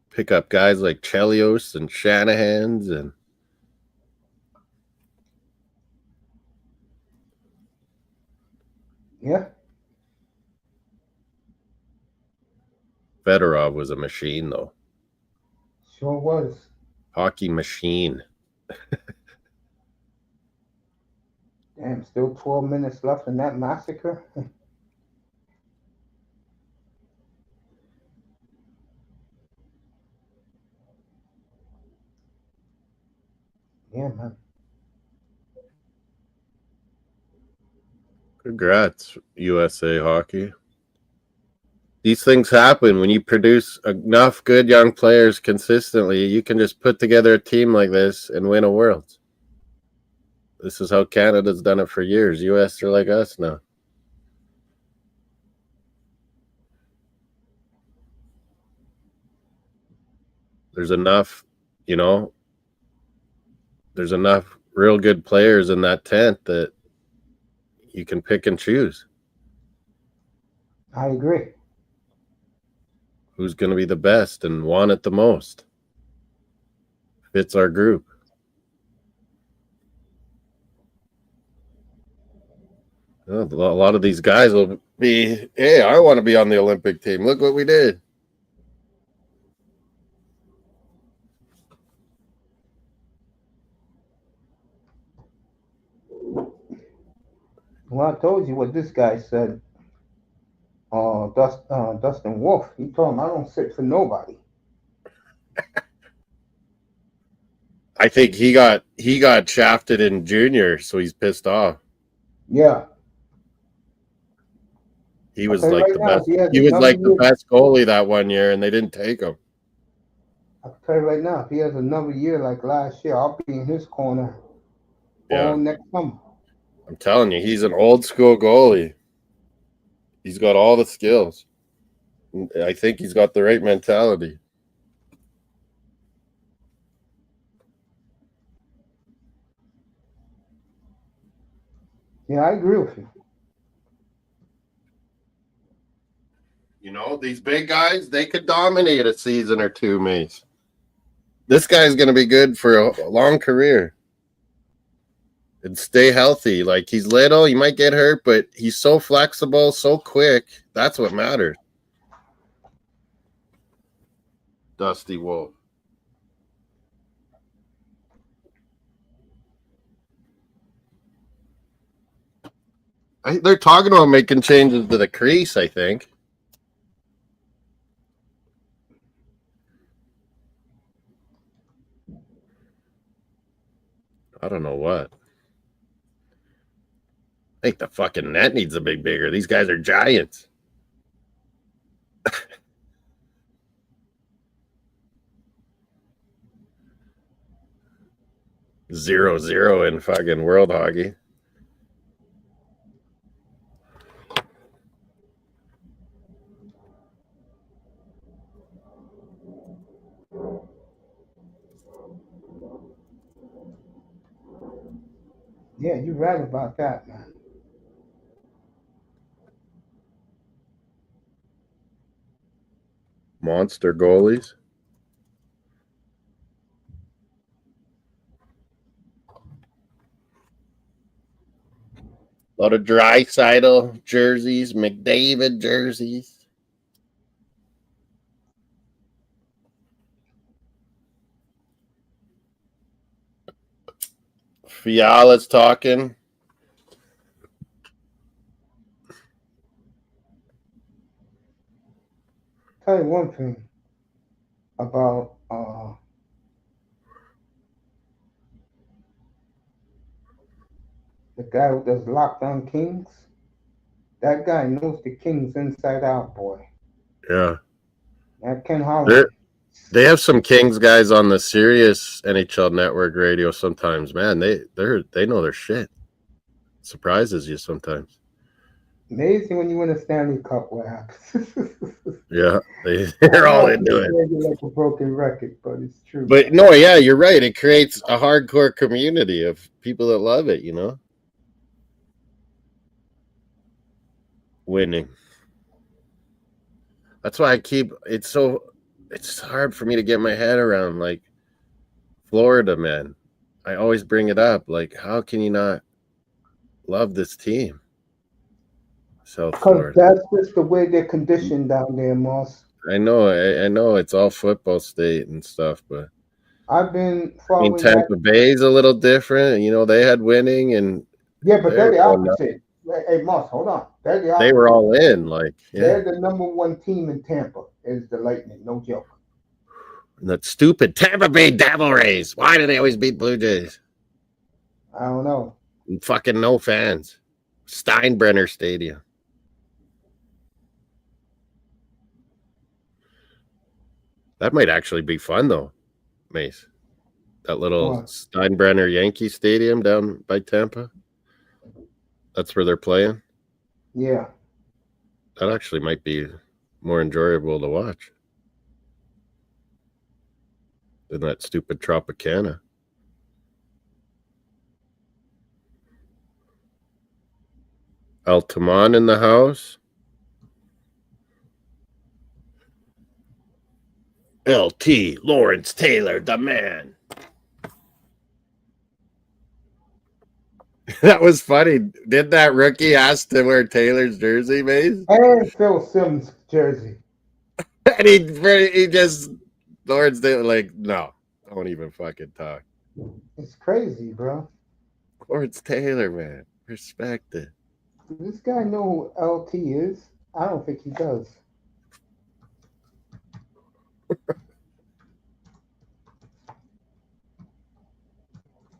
Pick up guys like Chelios and Shanahan's and Yeah. Fedorov was a machine, though. Sure was. Hockey machine. Damn, still 12 minutes left in that massacre. Yeah, man. Congrats, USA Hockey. These things happen when you produce enough good young players consistently. You can just put together a team like this and win a World. This is how Canada's done it for years. US are like us now. There's enough, there's enough real good players in that tent that you can pick and choose. I agree. Who's going to be the best and want it the most? Fits our group. A lot of these guys will be, hey, I want to be on the Olympic team. Look what we did. Well, I told you what this guy said. Dustin Wolf. He told him, I don't sit for nobody. I think he got shafted in junior, so he's pissed off. Yeah. He was like the best. He was like the best goalie that one year, and they didn't take him. I can tell you right now, if he has another year like last year, I'll be in his corner all next summer. I'm telling you, he's an old school goalie. He's got all the skills. I think he's got the right mentality. Yeah, I agree with you. You know, these big guys, they could dominate a season or two, Mace. This guy's going to be good for a long career. And stay healthy. Like, he's little, he might get hurt, but he's so flexible, so quick. That's what matters. Dusty Wolf. They're talking about making changes to the crease, I think. I don't know what. I think the fucking net needs to be bigger. These guys are giants. 0-0 in fucking world hockey. Yeah, you're right about that, man. Monster goalies. A lot of Draisaitl jerseys, McDavid jerseys. Fiala's talking. tell you one thing about the guy who does Lockdown Kings. That guy knows the Kings inside out, boy. Yeah. That Ken Holland. They have some Kings guys on the serious NHL network radio sometimes. Man, they know their shit. Surprises you sometimes. Amazing when you win a Stanley Cup, what happens. Yeah, they're all into it. Like a broken record, but it's true. But no, yeah, you're right. It creates a hardcore community of people that love it, you know? Winning. That's why it's hard for me to get my head around, like, Florida, man. I always bring it up. Like, how can you not love this team? South Because Florida. that's just the way they're conditioned down there, Moss. I know it's all football state and stuff, but I've been following Tampa Bay's a little different. You know, they had winning and yeah, but they're the opposite. Hey, Moss, hold on. They're the opposite. They were all in, like, yeah. They're the number one team in Tampa is the Lightning, no joke. And that stupid Tampa Bay Devil Rays. Why do they always beat Blue Jays? I don't know. And fucking no fans. Steinbrenner Stadium. That might actually be fun, though, Mace. That little Steinbrenner Yankee Stadium down by Tampa. That's where they're playing. Yeah. That actually might be more enjoyable to watch than that stupid Tropicana. Altamont in the house. LT Lawrence Taylor, the man. That was funny. Did that rookie ask to wear Taylor's jersey, Mace? And Phil Simms' jersey. And he just, Lawrence Taylor, like, no, don't even fucking talk. It's crazy, bro. Lawrence Taylor, man. Respect it. Does this guy know who LT is? I don't think he does.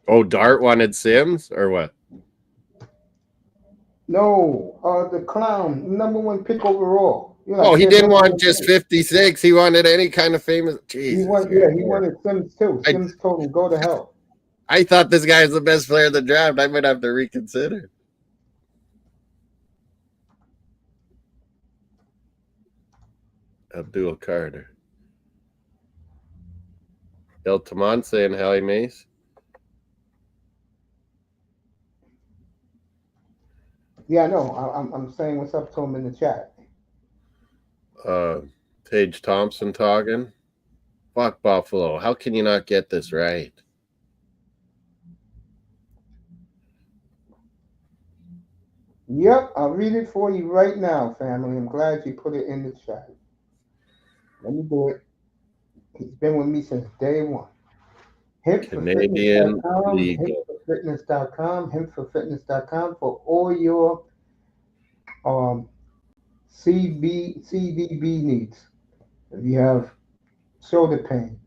Oh, Dart wanted Sims or what? No, the clown, number one pick overall. He didn't want just 56. He wanted any kind of famous. Jesus, he wanted Sims too. Sims told him, go to hell. I thought this guy's the best player in the draft. I might have to reconsider. Abdul Carter. El Taman saying Hallie Mace. Yeah, I know. I'm saying what's up to him in the chat. Tage Thompson talking. Fuck Buffalo. How can you not get this right? Yep, I'll read it for you right now, family. I'm glad you put it in the chat. Let me do it. He's been with me since day one. Canadian hempforfitness.com, hempforfitness.com for all your CBD needs. If you have shoulder pain,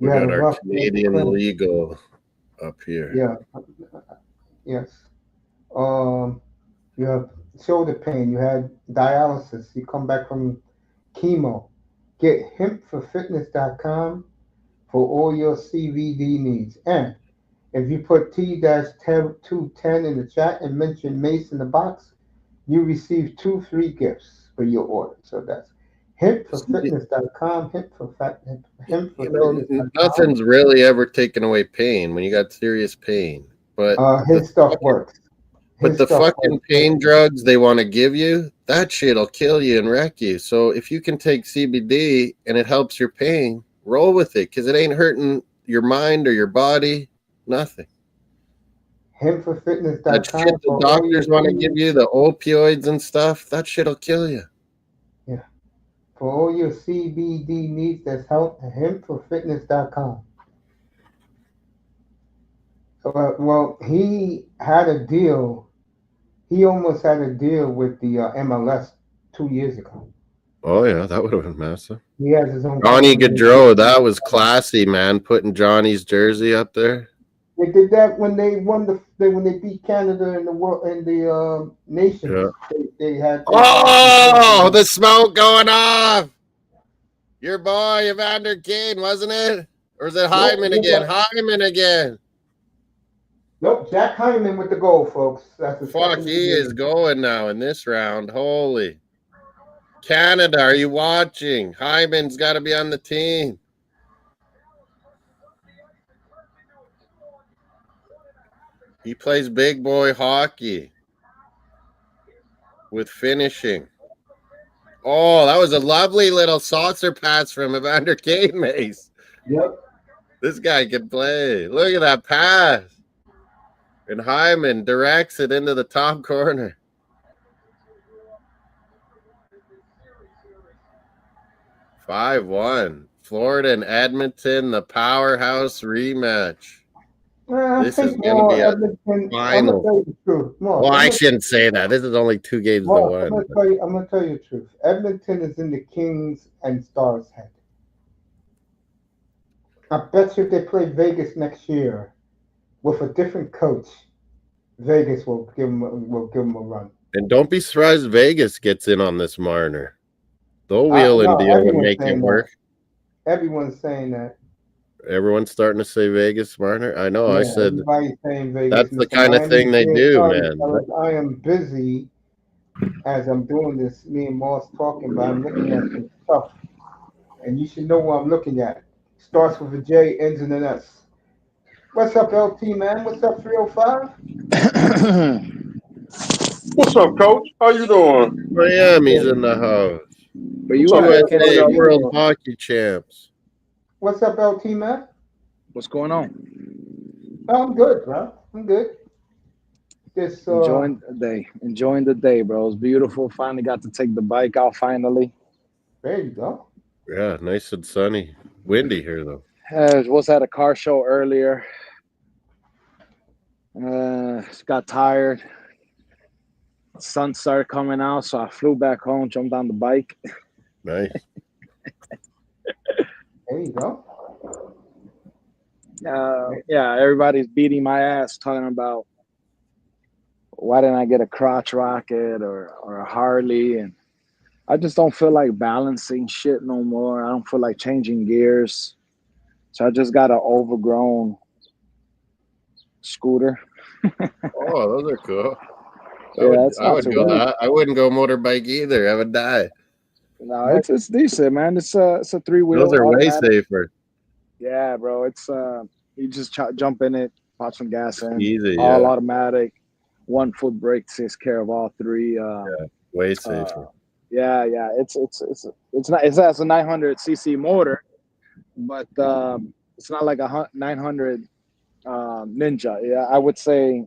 we got our Canadian legal up here. Yeah. Yes. You have shoulder pain. You had dialysis. You come back from chemo. Get hempforfitness.com for all your CBD needs. And if you put T-210 in the chat and mention Mace in the box, you receive 2 free gifts for your order. So that's hempforfitness.com, hempforfitness.com. Nothing's really ever taken away pain when you got serious pain. But his stuff works. But the fucking pain drugs they want to give you, that shit'll kill you and wreck you. So if you can take CBD and it helps your pain, roll with it because it ain't hurting your mind or your body. Nothing. Hempforfitness.com. That shit the doctors want to give you, the opioids and stuff, that shit'll kill you. Yeah. For all your CBD needs, that's help at hempforfitness.com. Well, he had a deal. He almost had a deal with the MLS 2 years ago. Oh yeah, that would have been massive. He has his own. Johnny team. Gaudreau, that was classy, man. Putting Johnny's jersey up there. They did that when they won when they beat Canada in the world in the nations. Yeah. They had. Oh, the smoke going off. Your boy Evander Kane, wasn't it? Or is it Hyman again? Hyman again. Nope, Jack Hyman with the goal, folks. That's the Fuck, second he is going now in this round. Holy. Canada, are you watching? Hyman's got to be on the team. He plays big boy hockey with finishing. Oh, that was a lovely little saucer pass from Evander Kane, Mace. Yep. This guy can play. Look at that pass. And Hyman directs it into the top corner. 5-1. Florida and Edmonton, the powerhouse rematch. This is going to be a final. Tell you the truth. Well, I shouldn't say that. This is only 2 games to 1. I'm going to tell you the truth. Edmonton is in the Kings and Stars' head. I bet you if they play Vegas next year with a different coach, Vegas will give them a run. And don't be surprised Vegas gets in on this Marner. They'll wheel and deal and make it work. Everyone's saying that. Everyone's starting to say Vegas, Marner. I know. Yeah, I said saying Vegas. That's the kind of thing they do, man. I am busy as I'm doing this. Me and Moss talking, but I'm looking at some stuff, and you should know what I'm looking at. Starts with a J, ends in an S. What's up, LT man? What's up, 305? What's up, Coach? How you doing? Miami's in the house. But you USA World Hockey Champs. What's up, LT man? What's going on? I'm good, bro. I'm good. This enjoying the day, bro. It's beautiful. Finally got to take the bike out. Finally. There you go. Yeah, nice and sunny. Windy here though. Was at a car show earlier. Got tired. Sun started coming out, so I flew back home, jumped on the bike. Nice. There you go. Yeah, everybody's beating my ass talking about why didn't I get a crotch rocket or a Harley, and I just don't feel like balancing shit no more. I don't feel like changing gears, so I just got an overgrown scooter. Oh, those are cool. I would go that. I wouldn't go motorbike either. I would die. No, it's decent, man. It's a 3-wheel. Those are automatic. Way safer. Yeah, bro. It's you just jump in it, pop some gas in. Easy, all automatic. 1-foot brake takes care of all 3. Way safer. Yeah. It's not. It has a 900cc motor, but it's not like a 900 Ninja. Yeah, I would say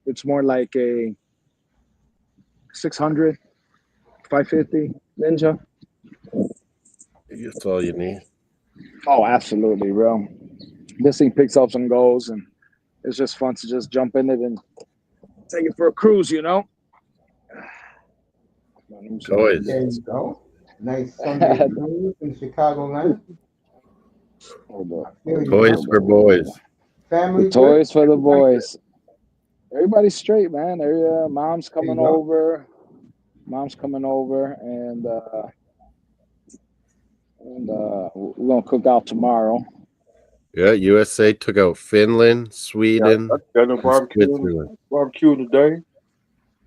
it's more like a 600, 550 Ninja. That's all you need. Oh, absolutely, bro. This thing picks up and goes, and it's just fun to just jump in it and take it for a cruise, you know? Toys. There you go. Nice Sunday in Chicagoland. Toys for boys. Family toys for the boys. Everybody's straight, man. Mom's coming over. And we're gonna cook out tomorrow. Yeah, USA took out Finland, Sweden. Got no barbecue today.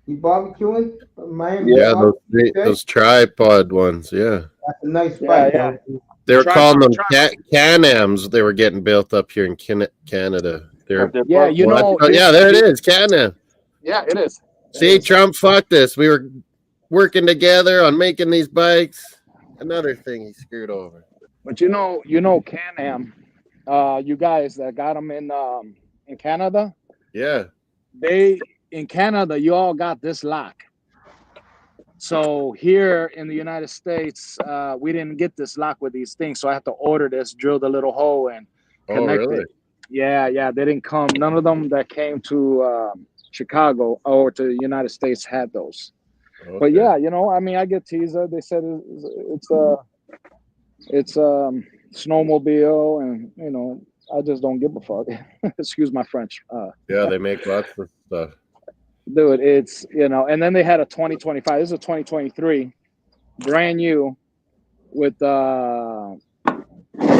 You barbecuing? Miami? Yeah, those tripod ones. Yeah, that's a nice bike. Yeah. They were calling them Can-Ams. They were getting built up here in Canada. Yeah, you know. Yeah, there it is, Can-Am. Yeah, it is. See, Trump fucked us. We were working together on making these bikes. Another thing he screwed over. But you know, Can-Am. You guys that got them in Canada. Yeah. In Canada, you all got this lock. So here in the United States, we didn't get this lock with these things. So I have to order this, drill the little hole, and connect it. Yeah. They didn't come. None of them that came to Chicago or to the United States had those. But yeah, you know, I mean, I get teaser. They said it's snowmobile, and you know, I just don't give a fuck. Excuse my French. Yeah, they make lots of stuff. Dude, it's, you know, and then they had a 2025. This is a 2023, brand new, with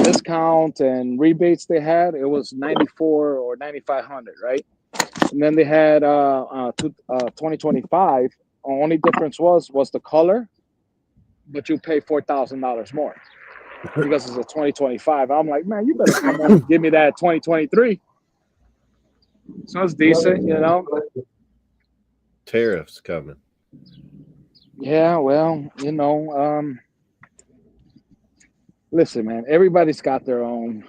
discount and rebates they had. It was 94 or 9,500, right? And then they had 2025. Only difference was the color, but you pay $4,000 more because it's a 2025. I'm like, man, you better come on and give me that 2023. So it's decent, you know. Tariffs coming. Yeah, well, you know, listen, man, everybody's got their own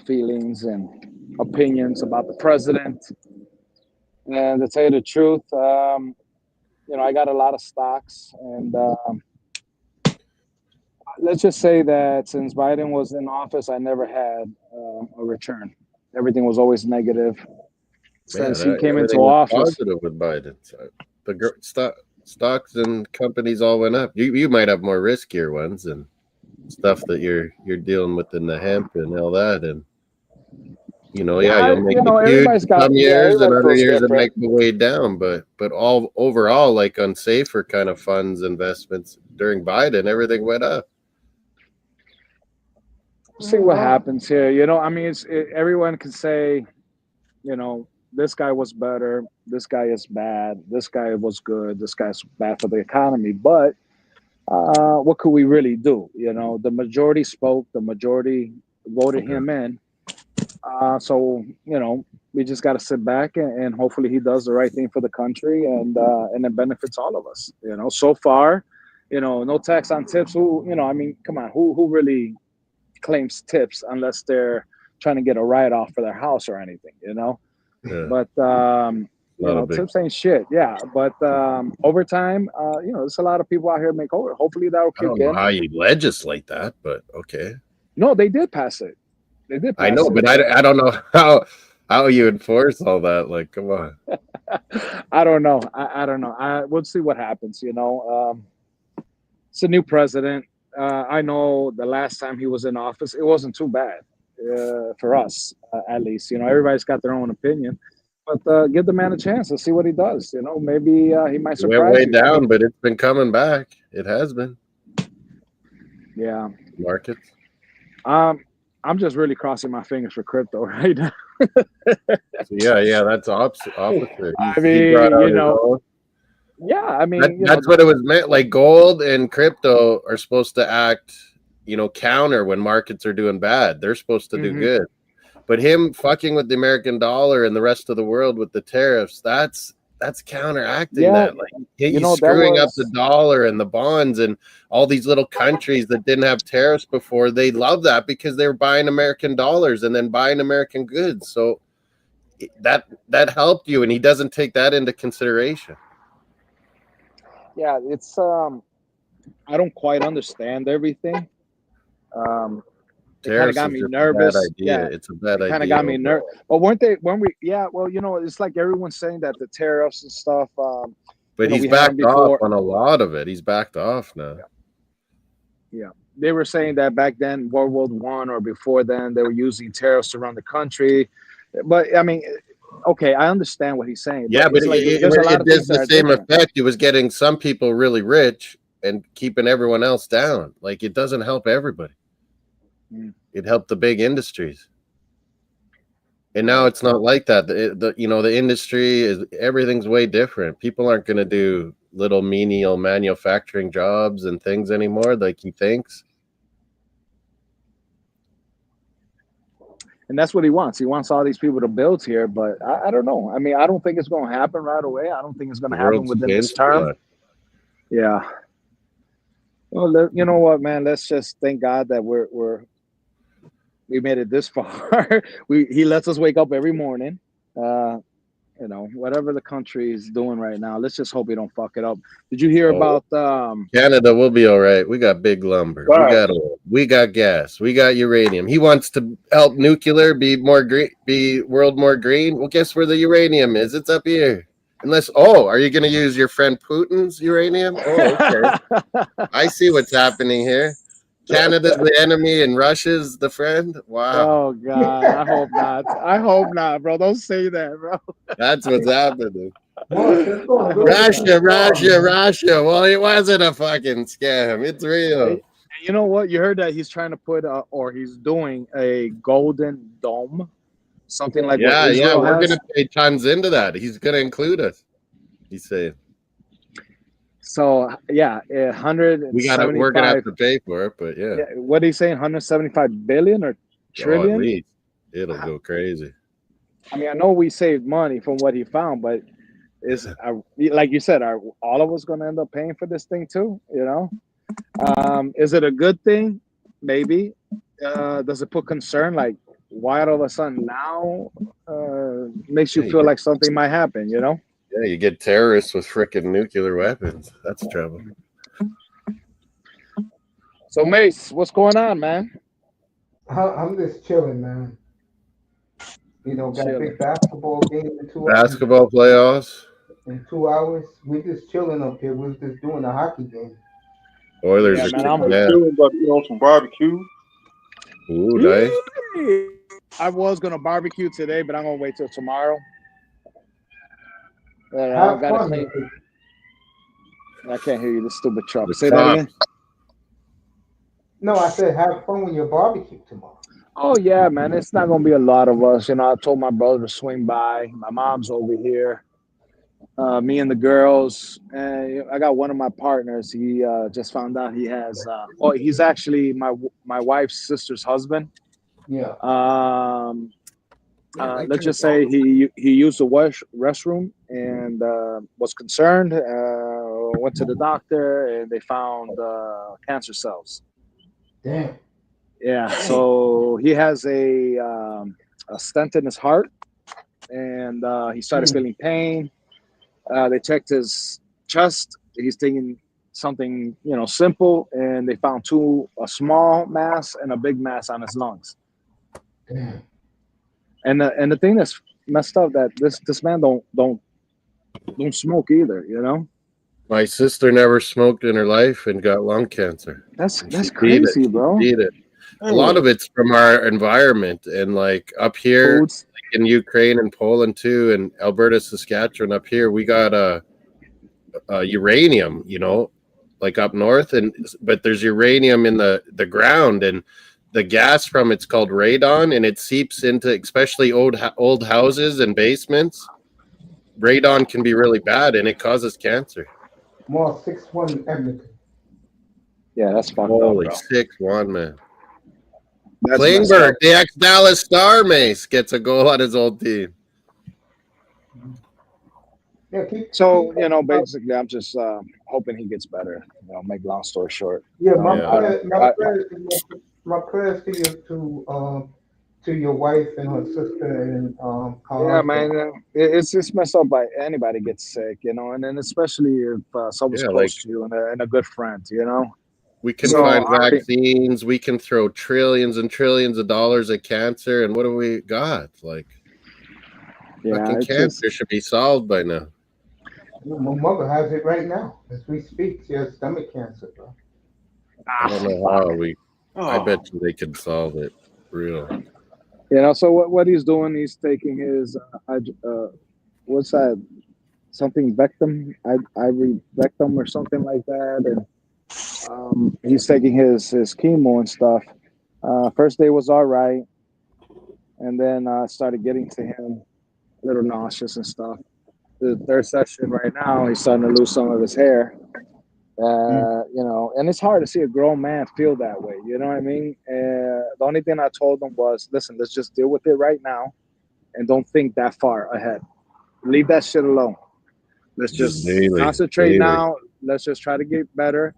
feelings and opinions about the president. And to tell you the truth, you know, I got a lot of stocks, and let's just say that since Biden was in office, I never had a return. Everything was always negative. Since he came into office, positive with Biden. So the stocks and companies all went up. You might have more riskier ones and stuff that you're dealing with in the hemp and all that, and you know, you'll make it huge some years, and other years it might go way down. But all overall, like on safer kind of funds investments during Biden, everything went up. See what happens here. You know, I mean, everyone can say, you know, this guy was better, this guy is bad, this guy was good, this guy's bad for the economy. But what could we really do? You know, the majority spoke, the majority voted him in. So, you know, we just got to sit back and hopefully he does the right thing for the country, and it benefits all of us. You know, so far, you know, no tax on tips. Who, you know, I mean, come on, who really claims tips unless they're trying to get a write-off for their house or anything, you know? Yeah. But, you know, tips ain't shit. Yeah. But overtime, you know, there's a lot of people out here make over. Hopefully that will kick in. I don't know how you legislate that, but okay. No, they did pass it. They did pass I know, it. but I don't know how you enforce all that. Like, come on. I don't know. I don't know. We'll see what happens, you know. It's a new president. I know the last time he was in office, it wasn't too bad for us, at least. You know, everybody's got their own opinion. But give the man a chance and see what he does. You know, maybe he might surprise you. Went way down, but it's been coming back. It has been. Yeah. Markets. I'm just really crossing my fingers for crypto right now. yeah, that's opposite. I mean, you know, yeah, I mean, that's what it was meant. Like gold and crypto are supposed to act, you know, counter when markets are doing bad. They're supposed to do good. But him fucking with the American dollar and the rest of the world with the tariffs, that's counteracting that. Like he's screwing up the dollar and the bonds, and all these little countries that didn't have tariffs before, they love that because they were buying American dollars and then buying American goods. So that helped you, and he doesn't take that into consideration. Yeah, it's I don't quite understand everything. It kind of got me nervous. Yeah, it's a bad idea. Kind of got me nervous. But weren't we? Yeah, well, you know, it's like everyone's saying that the tariffs and stuff. But he's backed off on a lot of it. He's backed off now. Yeah, they were saying that back then, World War I or before then, they were using tariffs around the country. But I mean, okay, I understand what he's saying. Yeah, but it does the same effect. It was getting some people really rich and keeping everyone else down. Like it doesn't help everybody. It helped the big industries, and now it's not like that. The industry is, everything's way different. People aren't going to do little menial manufacturing jobs and things anymore like he thinks. And that's what he wants. He wants all these people to build here, but I don't know. I mean, I don't think it's going to happen right away. I don't think it's going to happen within this term. Yeah. Well, you know what, man? Let's just thank God that we made it this far. He lets us wake up every morning. You know, whatever the country is doing right now, let's just hope we don't fuck it up. Did you hear about Canada? Will be all right. We got big lumber. Wow. We got oil. We got gas. We got uranium. He wants to help nuclear be more green, be world more green. Well, guess where the uranium is? It's up here. Unless, are you going to use your friend Putin's uranium? Oh, okay. I see what's happening here. Canada's the enemy and Russia's the friend. Wow. Oh God, I hope not. I hope not, bro. Don't say that, bro. That's what's happening. Boss, it's going good. Russia. Well, it wasn't a fucking scam. It's real. Hey, you know what? You heard that he's trying to put, or he's doing a golden dome, something like what Israel we're has. gonna pay tons into that. He's gonna include us. He's saying. So yeah, 175. We're gonna have to pay for it, but yeah. What are you saying? 175 billion or trillion? At least it'll go crazy. I mean, I know we saved money from what he found, but like you said, are all of us going to end up paying for this thing too? You know, is it a good thing? Maybe. Does it put concern? Like, why all of a sudden now makes you feel like something might happen? You know? Yeah, you get terrorists with freaking nuclear weapons. That's trouble. So, Mace, what's going on, man? I'm just chilling, man. You know, got a big basketball game in 2 hours. Basketball playoffs. In 2 hours, we're just chilling up here. We're just doing a hockey game. Oilers are chilling, about to eat on some barbecue. Ooh, nice. I was gonna barbecue today, but I'm gonna wait till tomorrow. I can't hear you, this stupid truck. Say that again. No, I said have fun with your barbecue tomorrow. Oh yeah, man. It's not gonna be a lot of us. You know, I told my brother to swing by. My mom's over here. Me and the girls. And I got one of my partners. He just found out he has. He's actually my wife's sister's husband. Yeah. Let's just say he used the restroom and was concerned. Went to the doctor and they found cancer cells. Damn. Yeah, so he has a stent in his heart, and he started feeling pain. They checked his chest. He's taking something, simple, and they found a small mass and a big mass on his lungs. Damn. And the thing that's messed up that this man don't smoke either, you know. My sister never smoked in her life and got lung cancer. That's crazy, bro. A lot of it's from our environment, and like up here like in Ukraine and Poland too, and Alberta, Saskatchewan. Up here, we got a uranium, like up north, but there's uranium in the ground, and the gas from it's called radon, and it seeps into especially old houses and basements. Radon can be really bad, and it causes cancer. More 6-1 Edmonton. Yeah, that's fucked Holy up, 6-1, man. Klingberg, the ex-Dallas Star Mace, gets a goal on his old team. Yeah, basically, I'm just hoping he gets better. Make long story short. Yeah, my prayers to your wife and her sister and yeah, man, it's just messed up by anybody gets sick, and then especially if someone's close to you and a good friend, We can find vaccines. We can throw trillions and trillions of dollars at cancer, and what do we got? Fucking cancer should be solved by now. My mother has it right now as we speak. She has stomach cancer, bro. I don't know how I bet you they can solve it. Real. So what he's doing, he's taking his what's that? Something Vectum, ivory Vectum or something like that, and he's taking his chemo and stuff. First day was all right, and then started getting to him a little nauseous and stuff. The third session right now, he's starting to lose some of his hair. And it's hard to see a grown man feel that way. You know what I mean? The only thing I told him was, listen, let's just deal with it right now and don't think that far ahead. Leave that shit alone. Let's just concentrate now. Let's just try to get better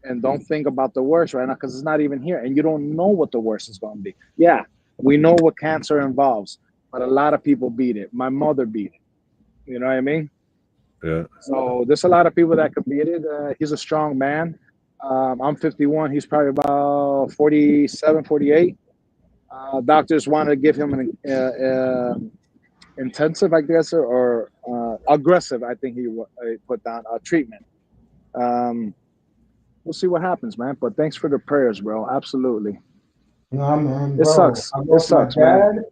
and don't think about the worst right now because it's not even here. And you don't know what the worst is going to be. Yeah, we know what cancer involves, but a lot of people beat it. My mother beat it. You know what I mean? Yeah. So there's a lot of people that can beat it. He's a strong man. I'm 51. He's probably about 47, 48. Doctors want to give him an intensive, I guess, or aggressive. I think he put down treatment. We'll see what happens, man. But thanks for the prayers, bro. Absolutely. No, man, It bro. sucks. I It lost my sucks, man. dad.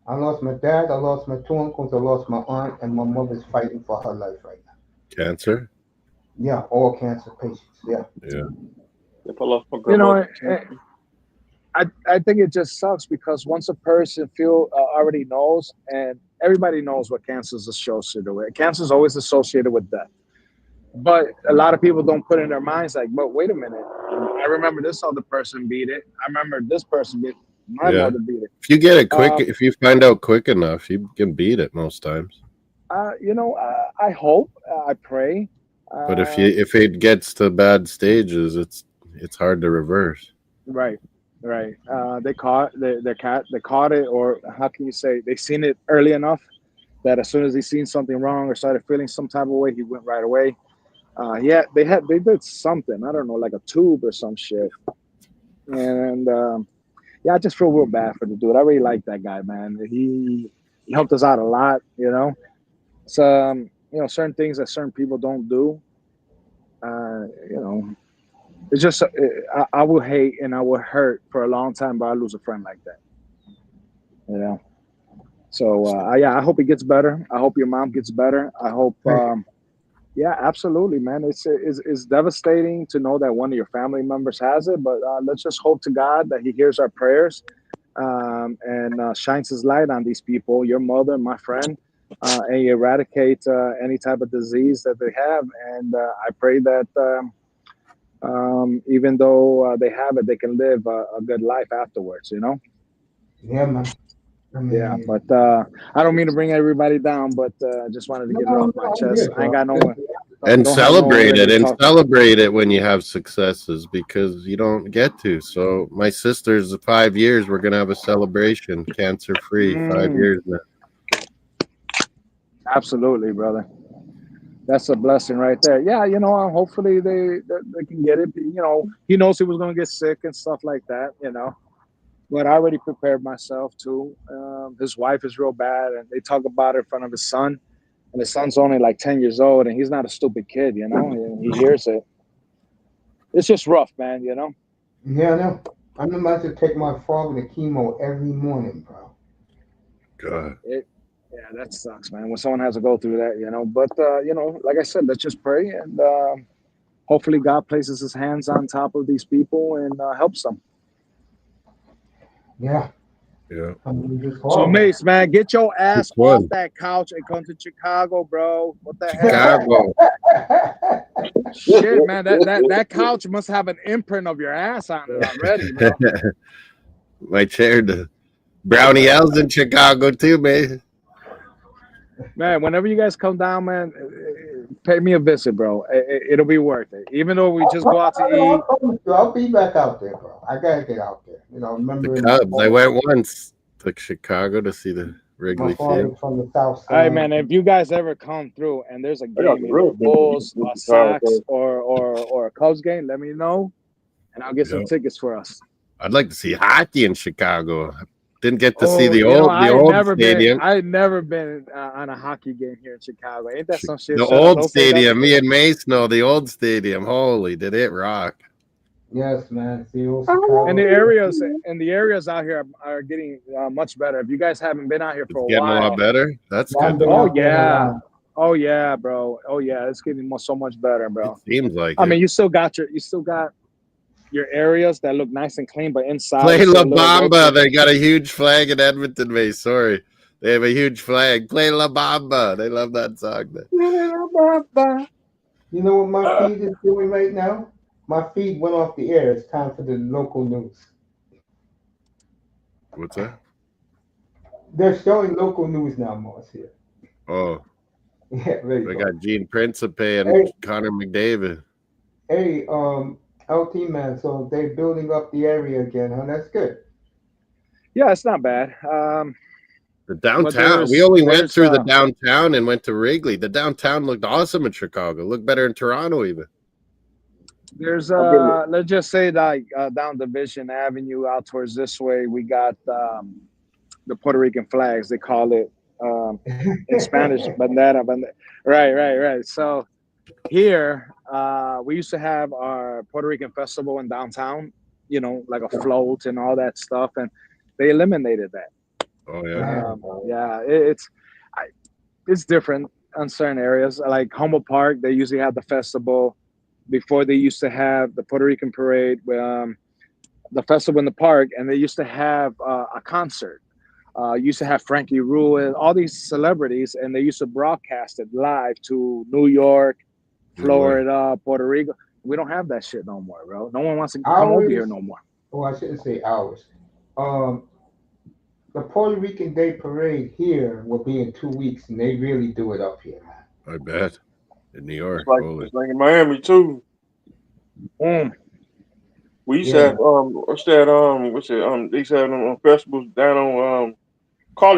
I lost my dad. I lost my two uncles. I lost my aunt, and my mother's fighting for her life right now. Cancer. Yeah, all cancer patients. Yeah. Yeah. If I lost my You know, grandmother, I think it just sucks because once a person already knows, and everybody knows what cancer is associated with. Cancer is always associated with death. But a lot of people don't put in their minds like, but wait a minute. I remember this other person beat it. I remember this person beat it. My Yeah. mother beat it. If you get it quick, if you find out quick enough, you can beat it most times. I hope, I pray. But if it gets to bad stages, it's hard to reverse. Right. They caught it, or how can you say, they seen it early enough that as soon as he seen something wrong or started feeling some type of way, he went right away. They did something, I don't know, like a tube or some shit. And I just feel real bad for the dude. I really like that guy, man. He helped us out a lot, you know. So certain things that certain people don't do. It's just I will hate and I will hurt for a long time, but I lose a friend like that. You know. So I hope he gets better. I hope your mom gets better. I hope. Yeah, absolutely, man. It's devastating to know that one of your family members has it, but let's just hope to God that He hears our prayers and shines His light on these people, your mother, my friend, and eradicate any type of disease that they have. And I pray that even though they have it, they can live a good life afterwards. You know. Yeah, man. I mean, Yeah, but I don't mean to bring everybody down, but I just wanted to get it off my chest. I ain't got no one. And don't have no one celebrate it, really and talking. celebrate it when you have successes, because you don't get to. So my sister's 5 years, we're gonna have a celebration, cancer free, 5 years now. Absolutely, brother. That's a blessing right there. Yeah, hopefully they can get it. He knows he was gonna get sick and stuff like that. But I already prepared myself too. His wife is real bad, and they talk about it in front of his son. And his son's only like 10 years old, and he's not a stupid kid, He hears it. It's just rough, man, Yeah, I know. I'm about to take my father to chemo every morning, bro. God. Yeah, that sucks, man. When someone has to go through that, But like I said, let's just pray, and hopefully God places His hands on top of these people and helps them. Yeah. Yeah. So, Mace, man, get your ass off that couch and come to Chicago, bro. What the hell? Shit, man, that couch must have an imprint of your ass on it already, bro. My chair, the Brownie L's in Chicago too, man. Man, whenever you guys come down, man, pay me a visit, bro. It'll be worth it. Even though we just go out to eat. I'll be back out there, bro. I gotta get out there. Remember the Cubs. I went once to Chicago to see the Wrigley Field. From the south side. All right, man. If you guys ever come through and there's a game, either Bulls, Sox, or a Cubs game, let me know, and I'll get some tickets for us. I'd like to see hockey in Chicago. Didn't get to see the old stadium. I've never been on a hockey game here in Chicago. Ain't that some shit? The old stadium. Me and Mace know the old stadium. Holy, did it rock? Yes, man. And the areas out here are getting much better. If you guys haven't been out here for a while, getting a lot better. That's good. Oh yeah, bro. Oh yeah, it's getting so much better, bro. It seems like. I mean, you still got your areas that look nice and clean, but inside. Play La Bamba. They got a huge flag in Edmonton, mate. Sorry. They have a huge flag. Play La Bamba. They love that song. You know what my feed is doing right now? My feed went off the air. It's time for the local news. What's that? They're showing local news now, Moss, here. Oh. Yeah, there you we go. Got Gene Principe and Connor McDavid. Hey, LT, man, so they're building up the area again, huh? That's good. Yeah, it's not bad. The downtown. We only went through the downtown and went to Wrigley. The downtown looked awesome in Chicago. Looked better in Toronto even. There's let's just say like down Division Avenue out towards this way, we got the Puerto Rican flags. They call it in Spanish, bandera. Right. So here, we used to have our Puerto Rican festival in downtown, like a float and all that stuff, and they eliminated that. Oh yeah. It's different on certain areas. Like Humboldt Park, they usually have the festival. Before they used to have the Puerto Rican parade, the festival in the park, and they used to have a concert. Used to have Frankie Ruiz, all these celebrities, and they used to broadcast it live to New York, Florida, Puerto Rico. We don't have that shit no more, bro. No one wants to come over here no more. Oh, I shouldn't say ours. The Puerto Rican Day Parade here will be in 2 weeks, and they really do it up here, man. I bet. In New York. It's like in Miami too. We used to have they used to have festivals down on Calle.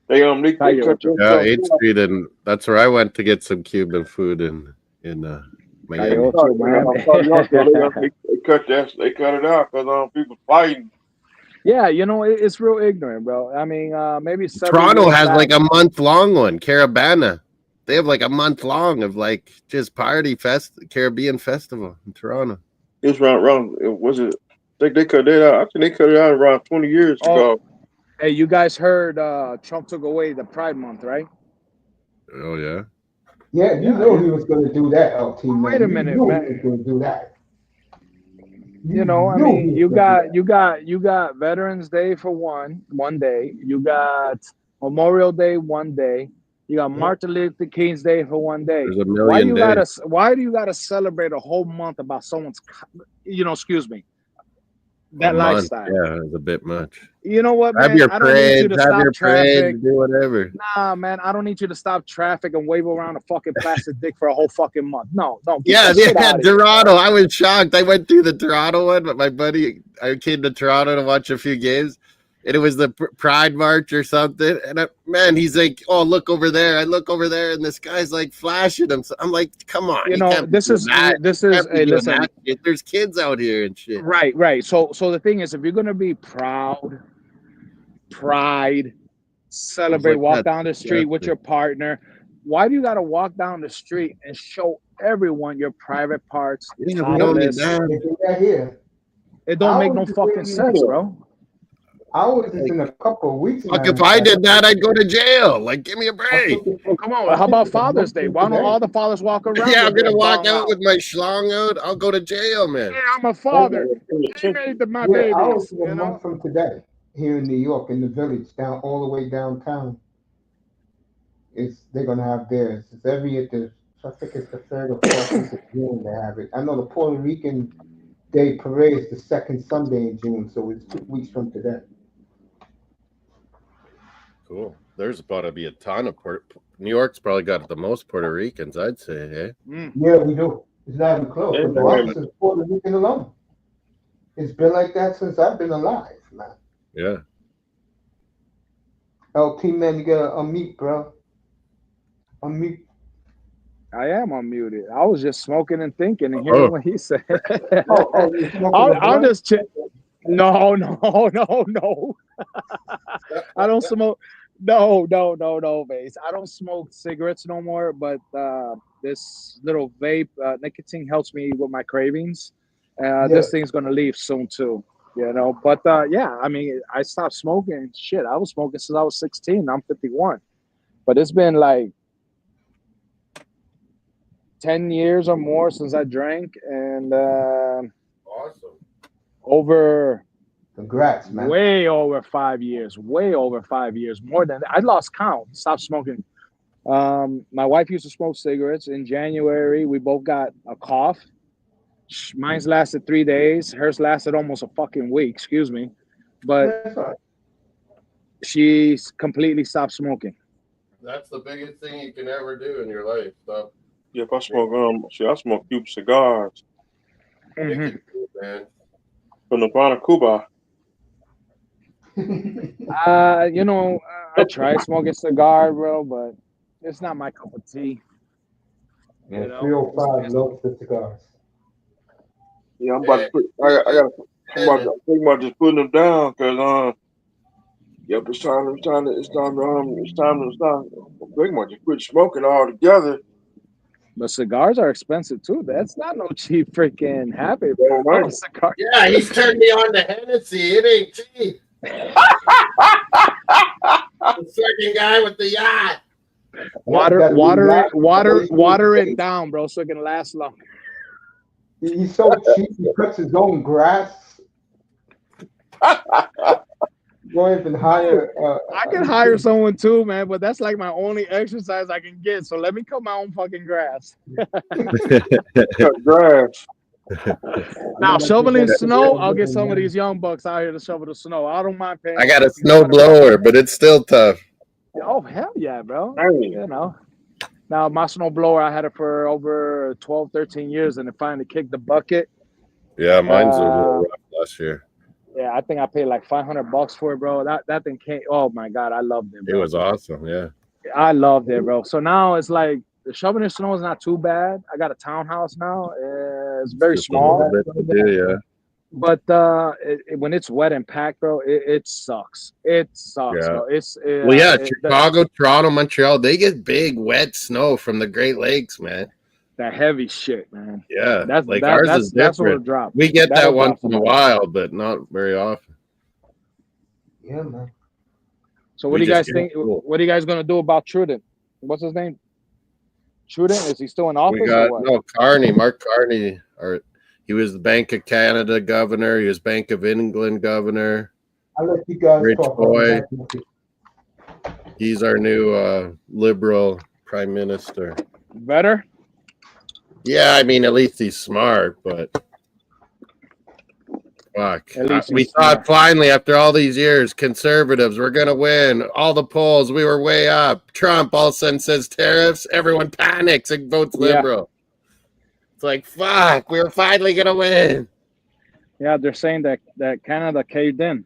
They cut yeah, 8th Street, and that's where I went to get some Cuban food in Miami. They cut it out because people fighting. Yeah, it's real ignorant, bro. I mean, maybe Toronto has like a month-long one, Caravana. They have like a month long of like just Caribbean festival in Toronto. It's around was it? I think they cut it out. I think they cut it out around 20 years ago. Hey, you guys heard Trump took away the Pride Month, right? Oh yeah. Yeah, you know he was going to do that, LT. Man. Wait a minute, man. He was going to do that. I mean, you got Veterans Day for one day. You got Memorial Day one day. You got Martin Luther King's Day for one day. There's a million days. Why do you gotta celebrate a whole month about someone's, that lifestyle? Yeah, it's a bit much. You know what, man? Have your I don't need you parade, to stop traffic. do whatever. Nah, man, I don't need you to stop traffic and wave around a fucking plastic dick for a whole fucking month. No. Yeah, Toronto. I was shocked. I went through the Toronto one, but I came to Toronto to watch a few games, and it was the Pride March or something. And he's like, "Oh, look over there!" I look over there, and this guy's like flashing him. So I'm like, "Come on, this is. Hey, listen, there's kids out here and shit." Right. So the thing is, if you're gonna be proud, pride, celebrate, walk down the street with your partner. Why do you got to walk down the street and show everyone your private parts? It don't make no fucking sense, bro. I was in a couple of weeks. Look, if I did that, I'd go to jail. Like, give me a break. Come on. How about Father's Day? Why don't all the fathers walk around? Yeah, I'm gonna walk out with my schlong out. I'll go to jail, man. Yeah, I'm a father. He made my babies. I was a month from today here in New York, in the village, down all the way downtown. They're gonna have theirs. It's every year. I think it's the 3rd or 4th week of June they have it. I know the Puerto Rican Day Parade is the 2nd Sunday in June, so it's 2 weeks from today. Cool. There's about to be a ton of New York's probably got the most Puerto Ricans, I'd say. Hey? Yeah, we do. It's not even close. The Bronx is Puerto Rican alone. It's been like that since I've been alive, man. Yeah. LT, man, you gotta unmute, bro. Unmute. I am unmuted. I was just smoking and thinking and hearing what he said. I'll just No. I don't smoke. No, Vase. I don't smoke cigarettes no more, but this little vape nicotine helps me with my cravings. This thing's gonna leave soon too, But I mean, I stopped smoking. Shit, I was smoking since I was 16. I'm 51, but it's been like 10 years or more since I drank, and awesome. Over. Congrats, man. Way over 5 years. More than that. I lost count. Stopped smoking. My wife used to smoke cigarettes. In January, we both got a cough. Mine's lasted 3 days. Hers lasted almost a fucking week. Excuse me. But she completely stopped smoking. That's the biggest thing you can ever do in your life. Stop. Yeah, if I smoke, I smoke Cuban cigars. Man. From the Havana, Cuba. I tried smoking cigar, bro, but it's not my cup of tea. Yeah, 305 loves the cigars. Yeah, I'm about to put. I'm about just putting them down because Yep, it's time to stop. Pretty much quit smoking altogether. But cigars are expensive too. That's not no cheap freaking habit. Oh, Oh, man. cigar. Yeah, he's turned me on to Hennessy. It ain't cheap. The second guy with the yacht. Water it down, bro, so it can last long. He's so cheap. He cuts his own grass. Go even hire. I can hire someone too, man, but that's like my only exercise I can get. So let me cut my own fucking grass. Cut grass. Now, shoveling snow, I'll get some of these young bucks out here to shovel the snow. I don't mind paying. I got a snow blower, but it's still tough. Oh, hell yeah, bro. Dang. You know. Now, my snow blower, I had it for over 12, 13 years, and it finally kicked the bucket. Yeah, mine's a little rough last year. Yeah, I think I paid like $500 for it, bro. That thing came. Oh my god, I loved it, bro. It was awesome. Yeah, I loved it, bro. So now it's like the shoveling snow is not too bad. I got a townhouse now. It's very just small, a little bit to do, yeah. but when it's wet and packed, bro, it sucks. It sucks, Yeah. bro. Well, yeah, Chicago, Toronto, Montreal, they get big wet snow from the Great Lakes, man. that heavy shit, man. Yeah, That's like that, ours that's is that's what different. it dropped. We get that That'll once drop in a while, but not very often. Yeah, man. So what We do you guys just think? get cool. What are you guys gonna do about Truden? What's his name? Truden? Is he still in office We got or what? Carney, Mark Carney, or he was the Bank of Canada governor. He was Bank of England governor. I'll let you guys Rich talk. boy. He's our new liberal prime minister. Better? Yeah, I mean, at least he's smart, but fuck. At least We he's thought smart. finally, after all these years, conservatives were going to win. All the polls, we were way up. Trump all of a sudden says tariffs. Everyone panics and votes Yeah. liberal. It's like, fuck, we were finally going to win. Yeah, they're saying that Canada caved in.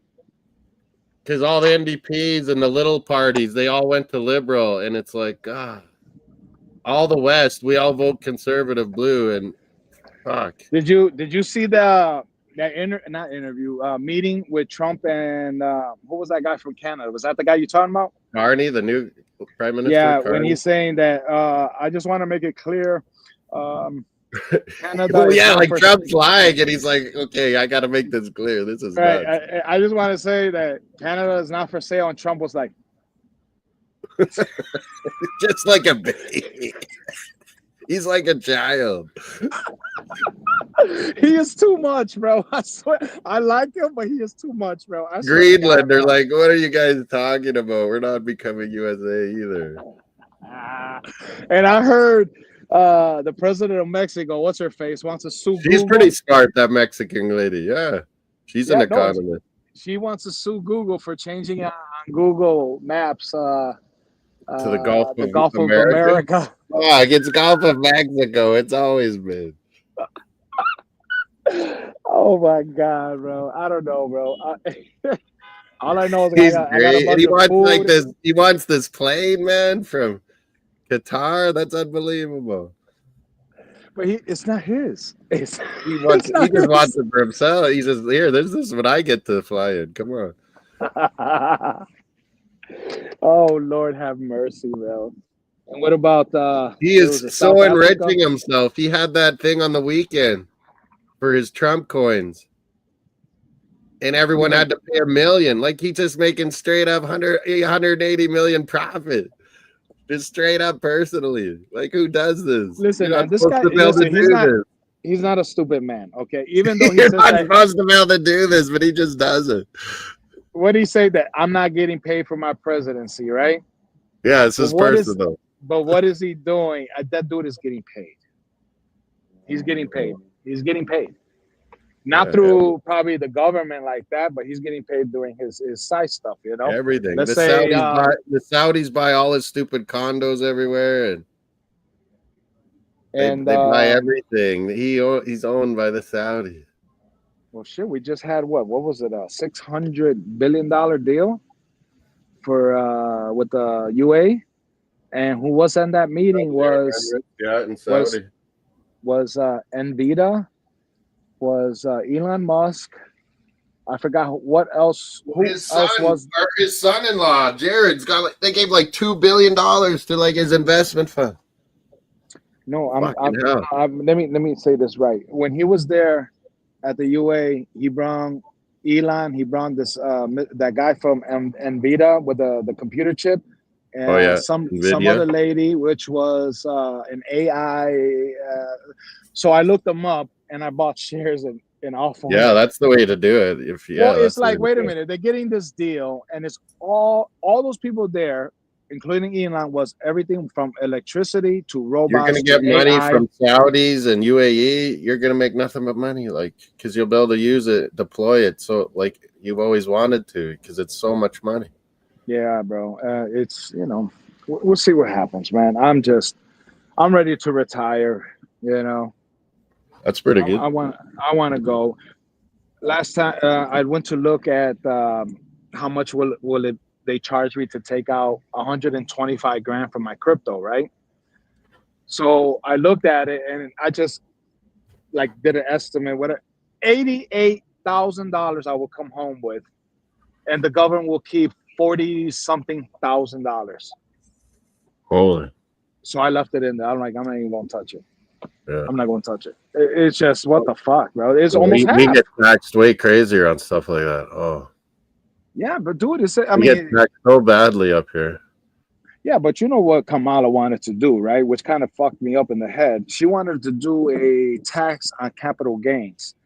Because all the NDPs and the little parties, they all went to liberal. And it's like, God, all the West, we all vote conservative blue. And fuck. Did you see that meeting with Trump and what was that guy from Canada? Was that the guy you talking about? Carney, the new prime minister. Yeah, Carney. when he's saying that I just want to make it clear. Canada. Well, is yeah, not like for- Trump's lying, and he's like, "Okay, I got to make this clear. This is Right. nuts." I just want to say that Canada is not for sale, and Trump was like, Just like a baby. He's like a child. he is too much, bro. I swear, I like him, but he is too much, bro. I swear to Greenland, God, they're bro. like, "What are you guys talking about? We're not becoming USA either." And I heard the president of Mexico, what's her face, wants to sue She's Google. pretty smart, that Mexican lady. Yeah, she's an economist. She wants to sue Google for changing on Google Maps To the Gulf of America. America. Fuck, it's Gulf of Mexico. It's always been. Oh my God, bro! I don't know, bro. All I know is He's I got great. a bunch And he of wants food. like this. He wants this plane, man, from Qatar. That's unbelievable. But it's not his. He just wants it for himself. He says, "Here, this is what I get to fly in. Come on." Oh Lord, have mercy, bro. And what about He is so enriching himself. He had that thing on the weekend for his Trump coins, and everyone had to pay $1 million. Like he's just making straight up 180 million profit. Just straight up personally. Like, who does this? Listen, man, this guy, he's not a stupid man, okay? Even though he You're says not that, supposed to be able to do this, but he just does it. what did he say? That I'm not getting paid for my presidency, right? Yeah, it's his personal. But what is he doing? That dude is getting paid. He's getting paid. He's getting paid. Not through probably the government like that, but he's getting paid doing his side stuff, you know? Everything. Let's The say Saudis buy all his stupid condos everywhere, and they buy everything. He's owned by the Saudis. Well, shit, we just had what was it? A $600 billion deal for with the UA, and who was in that meeting was in Saudi. Was Nvidia, was Elon Musk, I forgot what else. Who His son, else was? or his son-in-law, Jared's got like, they gave like $2 billion to like his investment fund. No, Fucking hell. let me say this right. When he was there at the UA, he brought Elon. He brought this that guy from NVIDIA with the computer chip, and Oh yeah, some NVIDIA. other lady, which was an AI. So I looked them up and I bought shares in all four. Yeah, that's the way to do it. Well, it's that's the way like, to wait do a it. minute, they're getting this deal, and it's all those people there, including Elon, was everything from electricity to You're robots gonna get to money AI. from Saudis and UAE. You're gonna make nothing but money, like because you'll be able to use it, deploy it, so like you've always wanted to, because it's so much money. Yeah, bro. It's we'll see what happens, man. I'm ready to retire. That's pretty good. I want to go. Last time I went to look at how much will it they charge me to take out 125 grand from my crypto, right? So I looked at it and I just like did an estimate. What $88,000 I will come home with, and the government will keep $40-something thousand. Holy. So I left it in there. I'm not even gonna touch it. Yeah. I'm not gonna touch it. It's just what the fuck, bro. It's Well, almost half. we get taxed way crazier on stuff like that. Oh. Yeah, but dude, We get taxed so badly up here. Yeah, but you know what Kamala wanted to do, right? Which kind of fucked me up in the head. She wanted to do a tax on capital gains.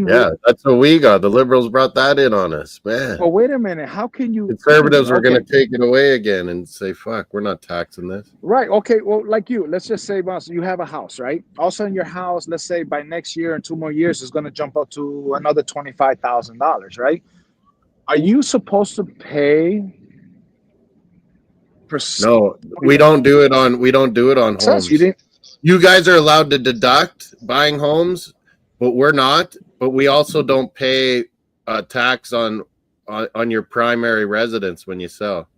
Yeah, that's what we got. The liberals brought that in on us, man. But wait a minute, how can you? Conservatives were going to take it away again and say, "Fuck, we're not taxing this." Right. Okay. Well, like let's just say, boss, you have a house, right? Also, in your house, let's say by next year and 2 more years, it's going to jump up to another $25,000, right? Are you supposed to pay? No, we don't do it on homes. You guys are allowed to deduct buying homes, but we're not. But we also don't pay a tax on your primary residence when you sell,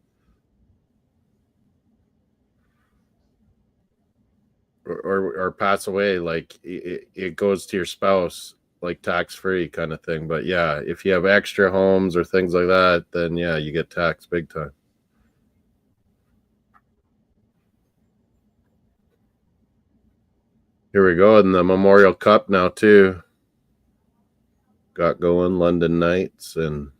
or pass away. Like it goes to your spouse, like tax free kind of thing. But yeah, if you have extra homes or things like that, then yeah, you get taxed big time. Here we go in the Memorial Cup now too. Got going London Knights, and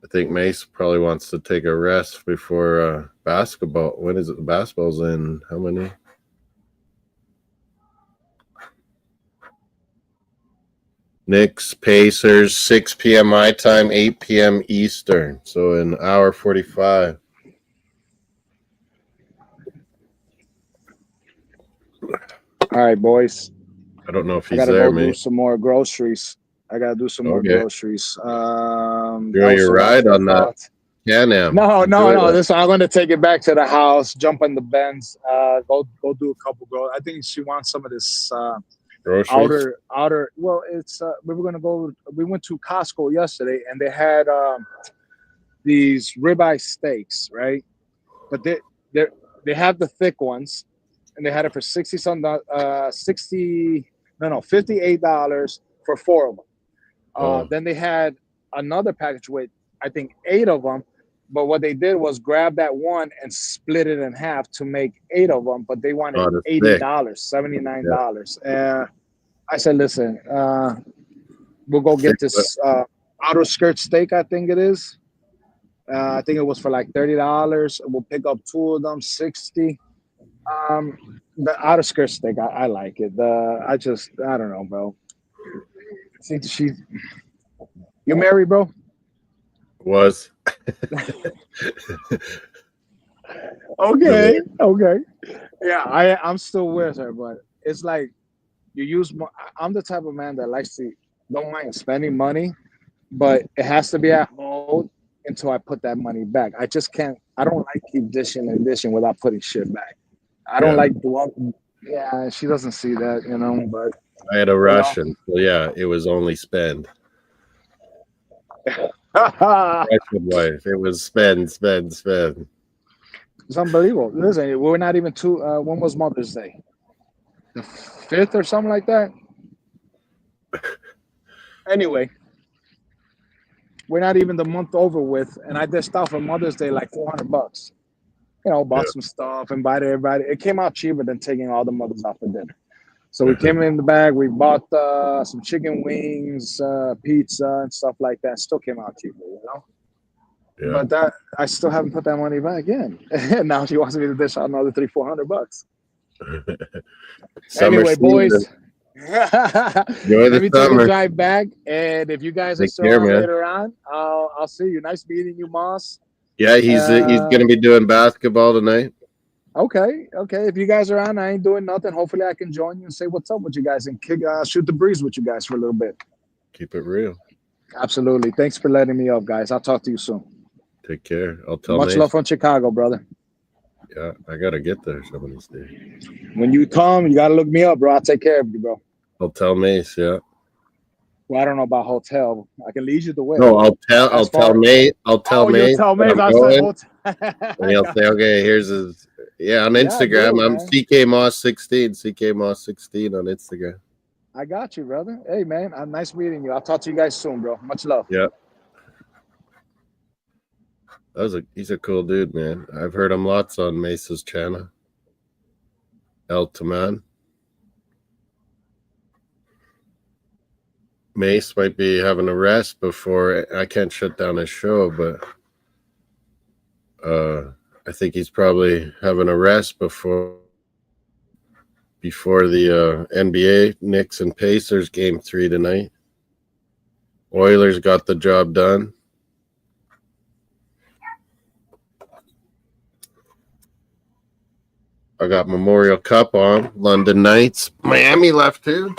I think Mace probably wants to take a rest before basketball. When is it? The basketball's in how many? Knicks, Pacers, 6 p.m. my time, 8 p.m. Eastern. So in hour 45. All right, boys. I don't know if he's there. I there, gotta go mate. do some more groceries. Doing your ride on that Can-Am. No. I'm going to take it back to the house, jump on the Benz, go do a couple groceries. I think she wants some of this groceries. outer. Well, it's we were going to go. We went to Costco yesterday, and they had these ribeye steaks, right? But they have the thick ones, and they had it for $58 for 4 of them. Then they had another package with, I think, 8 of them. But what they did was grab that one and split it in half to make 8 of them. But they wanted $80, $79. Yeah. I said, listen, we'll go get this outer skirt steak, I think it is. I think it was for like $30. We'll pick up 2 of them, $60. The outer skirt steak, I like it. I don't know, bro. You married, bro? Was. Okay. Yeah, I'm still with her, but it's like I'm the type of man that don't mind spending money, but it has to be at home until I put that money back. I just can't. I don't like keep dishing and dishing without putting shit back. I don't like yeah, she doesn't see that, but I had a Russian, so yeah, it was only spend. Russian wife, it was spend. It's unbelievable. Listen, we're not even when was Mother's Day? The 5th or something like that? Anyway, we're not even the month over with, and I dished out for Mother's Day like $400. You know, bought some stuff, invited everybody. It came out cheaper than taking all the mothers out for dinner. So we came in the bag. We bought some chicken wings, pizza, and stuff like that. Still came out cheaper, you know. Yeah. But that I still haven't put that money back in. And now she wants me to dish out another $300-400. Anyway, boys, let me take a drive back. And if you guys are still on later on, I'll see you. Nice meeting you, Moss. Yeah, he's gonna be doing basketball tonight. Okay. If you guys are on, I ain't doing nothing. Hopefully, I can join you and say what's up with you guys and shoot the breeze with you guys for a little bit. Keep it real. Absolutely. Thanks for letting me up, guys. I'll talk to you soon. Take care. I'll tell Much love from Chicago, brother. Yeah, I gotta get there some of these days. When you come, you gotta look me up, bro. I'll take care of you, bro. I'll tell Mace, yeah. Well, I don't know about hotel. I can lead you the way. No, I'll tell Mace. You'll tell Mace. I said hotel. And he'll say, okay, here's his. Yeah, on Instagram, I'm CK Moss 16. CK Moss 16 on Instagram. I got you, brother. Hey, man, nice meeting you. I'll talk to you guys soon, bro. Much love. Yeah. He's a cool dude, man. I've heard him lots on Mace's channel. El Taman. Mace might be having a rest before I can't shut down his show, but I think he's probably having a rest before the NBA Knicks and Pacers game 3 tonight. Oilers got the job done. I got Memorial Cup on. London Knights. Miami left too.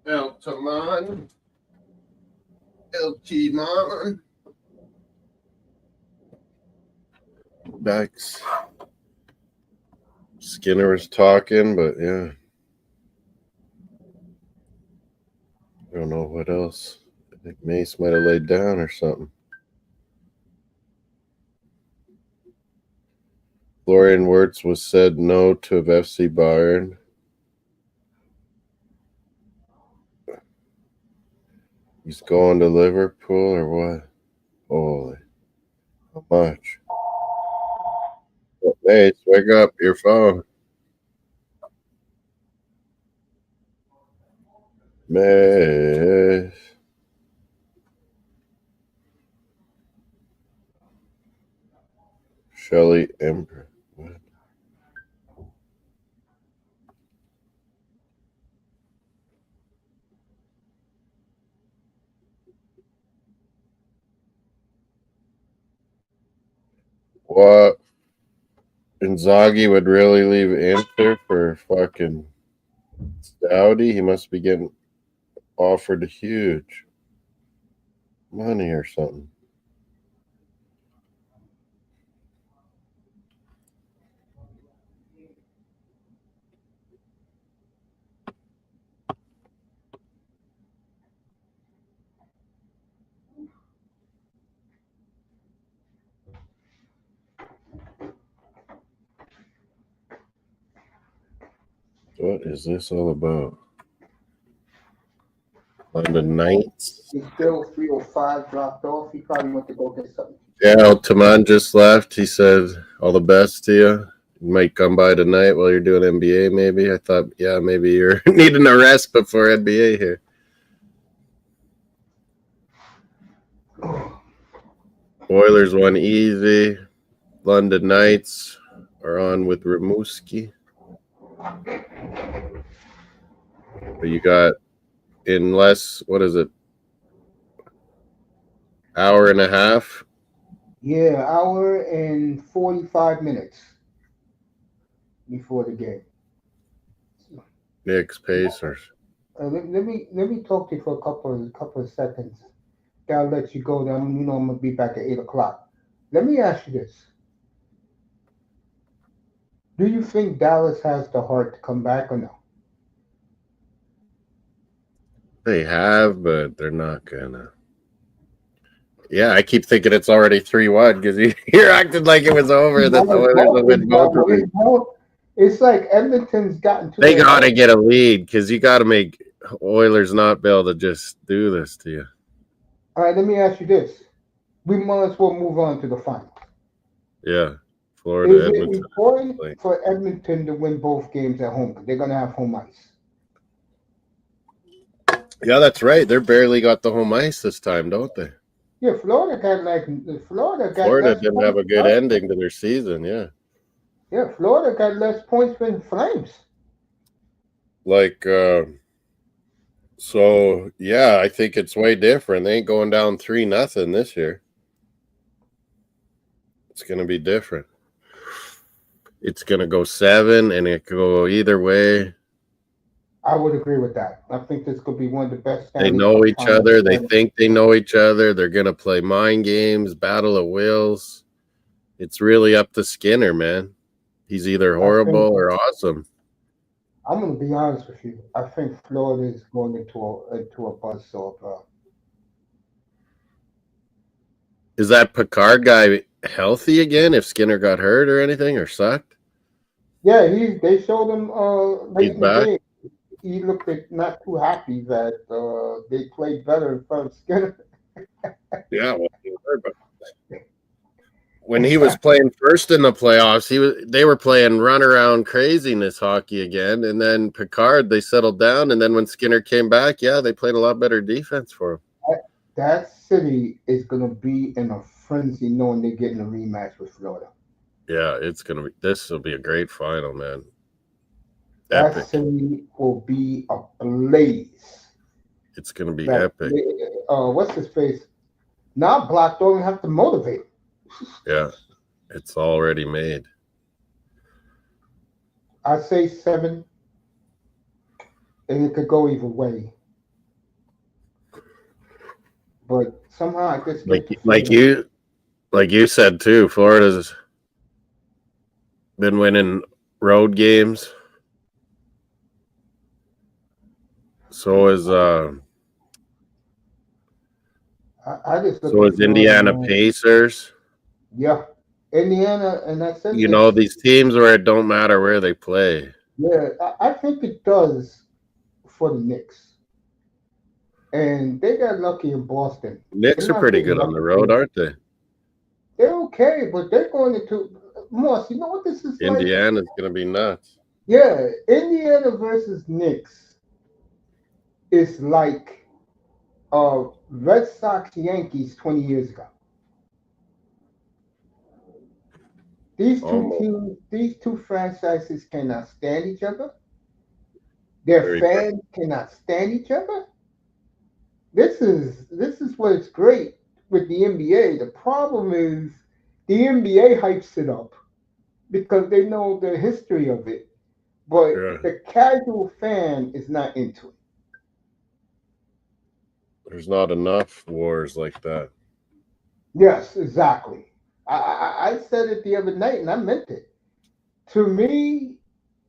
El Taman. El Taman. Backs. Skinner was talking, but yeah. I don't know what else. I think Mace might have laid down or something. Florian Wirtz was said no to FC Bayern. He's going to Liverpool or what? Holy. How much? Oh, Mace, wake up your phone. Mace. Shelly Ember. What? Inzaghi would really leave Inter for fucking Saudi? He must be getting offered huge money or something. What is this all about? London Knights. He's still 305 dropped off. He probably went to go get something. Yeah, Taman just left. He said, all the best to you. You might come by tonight while you're doing NBA, maybe. I thought, yeah, maybe you're needing a rest before NBA here. Oilers won easy. London Knights are on with Rimouski. But you got in less, what is it? Hour and a half? Yeah, hour and 45 minutes before the game. Knicks Pacers. Let me talk to you for a couple of seconds. I'll let you go. Then I'm gonna be back at 8:00. Let me ask you this: do you think Dallas has the heart to come back or no? They have, but they're not gonna. Yeah, I keep thinking it's already 3-1 because you're acting like it was over. That the Oilers have been both of them. It's like Edmonton's gotten to. They gotta get a lead because you gotta make Oilers not be able to just do this to you. All right, let me ask you this: we might as well move on to the final. Yeah, Florida, Is Edmonton. it important for Edmonton to win both games at home? Because they're gonna have home ice. Yeah, that's right. They're barely got the home ice this time, don't they? Yeah, Florida didn't have a good ending to their season. Yeah, Florida got less points than Flames. So yeah, I think it's way different. They ain't going down 3-0 this year. It's gonna be different. It's gonna go 7, and it could go either way. I would agree with that. I think this could be one of the best. They know each other. They think they know each other. They're gonna play mind games, battle of wills. It's really up to Skinner, man. He's either horrible or awesome. I'm going to be honest with you. I think Florida is going into a buzzsaw. Is that Picard guy healthy again? If Skinner got hurt or anything or sucked? Yeah, they showed him late in the back? game. He looked not too happy that they played better in front of Skinner. Yeah, but when he was playing first in the playoffs, they were playing runaround craziness hockey again, and then Picard, they settled down, and then when Skinner came back, yeah, they played a lot better defense for him. That city is going to be in a frenzy knowing they're getting a rematch with Florida. Yeah, this will be a great final, man. That Epic. city will be a blaze. It's going to be epic. What's his face? Now Black don't have to motivate. Yeah, it's already made. I say 7, and it could go either way. But somehow I just like you said too. Florida's been winning road games. So is Indiana Pacers. Yeah, Indiana, and that's it. These teams where it don't matter where they play. Yeah, I think it does for the Knicks, and they got lucky in Boston. Knicks are pretty good on the road, aren't they? They're okay, but they're going into Moss. You know what this is? Indiana's going to be nuts. Yeah, Indiana versus Knicks is like Red Sox Yankees 20 years ago. These two teams, these two franchises cannot stand each other. Their fans cannot stand each other. This is what's great with the NBA. The problem is the NBA hypes it up because they know the history of it, but the casual fan is not into it. There's not enough wars like that. Yes, exactly. I said it the other night, and I meant it. To me,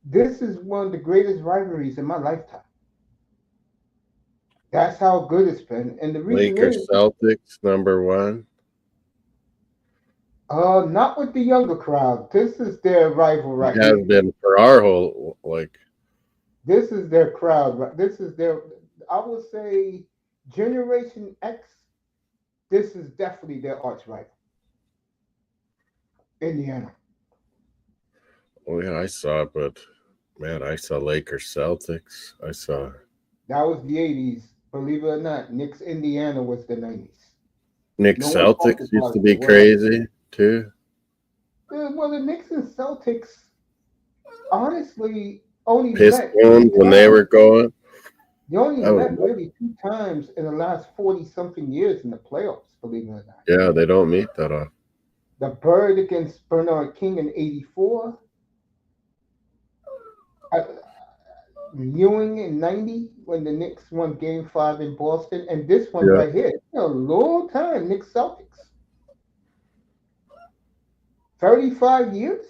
this is one of the greatest rivalries in my lifetime. That's how good it's been. And the reason Lakers Celtics #1. Not with the younger crowd. This is their rival right here. It has been for our whole This is their crowd. Right? This is their. I would say, Generation X. This is definitely their arch rival. Indiana. Oh yeah, I saw it, but man, I saw Lakers Celtics. I saw That was the '80s. Believe it or not, Knicks Indiana was the '90s. Knicks No one talked Celtics used about to it, but be what? crazy too. Well, the Knicks and Celtics honestly only met two Pistons when they times. were going. They only That was met really two times in the last 40 something years in the playoffs, believe it or not. yeah, they don't meet that often. The Bird against Bernard King in '84, uh, Ewing in '90 when the Knicks won Game 5 in Boston, and this one Yeah, right here. A long time, Knicks Celtics. 35 years?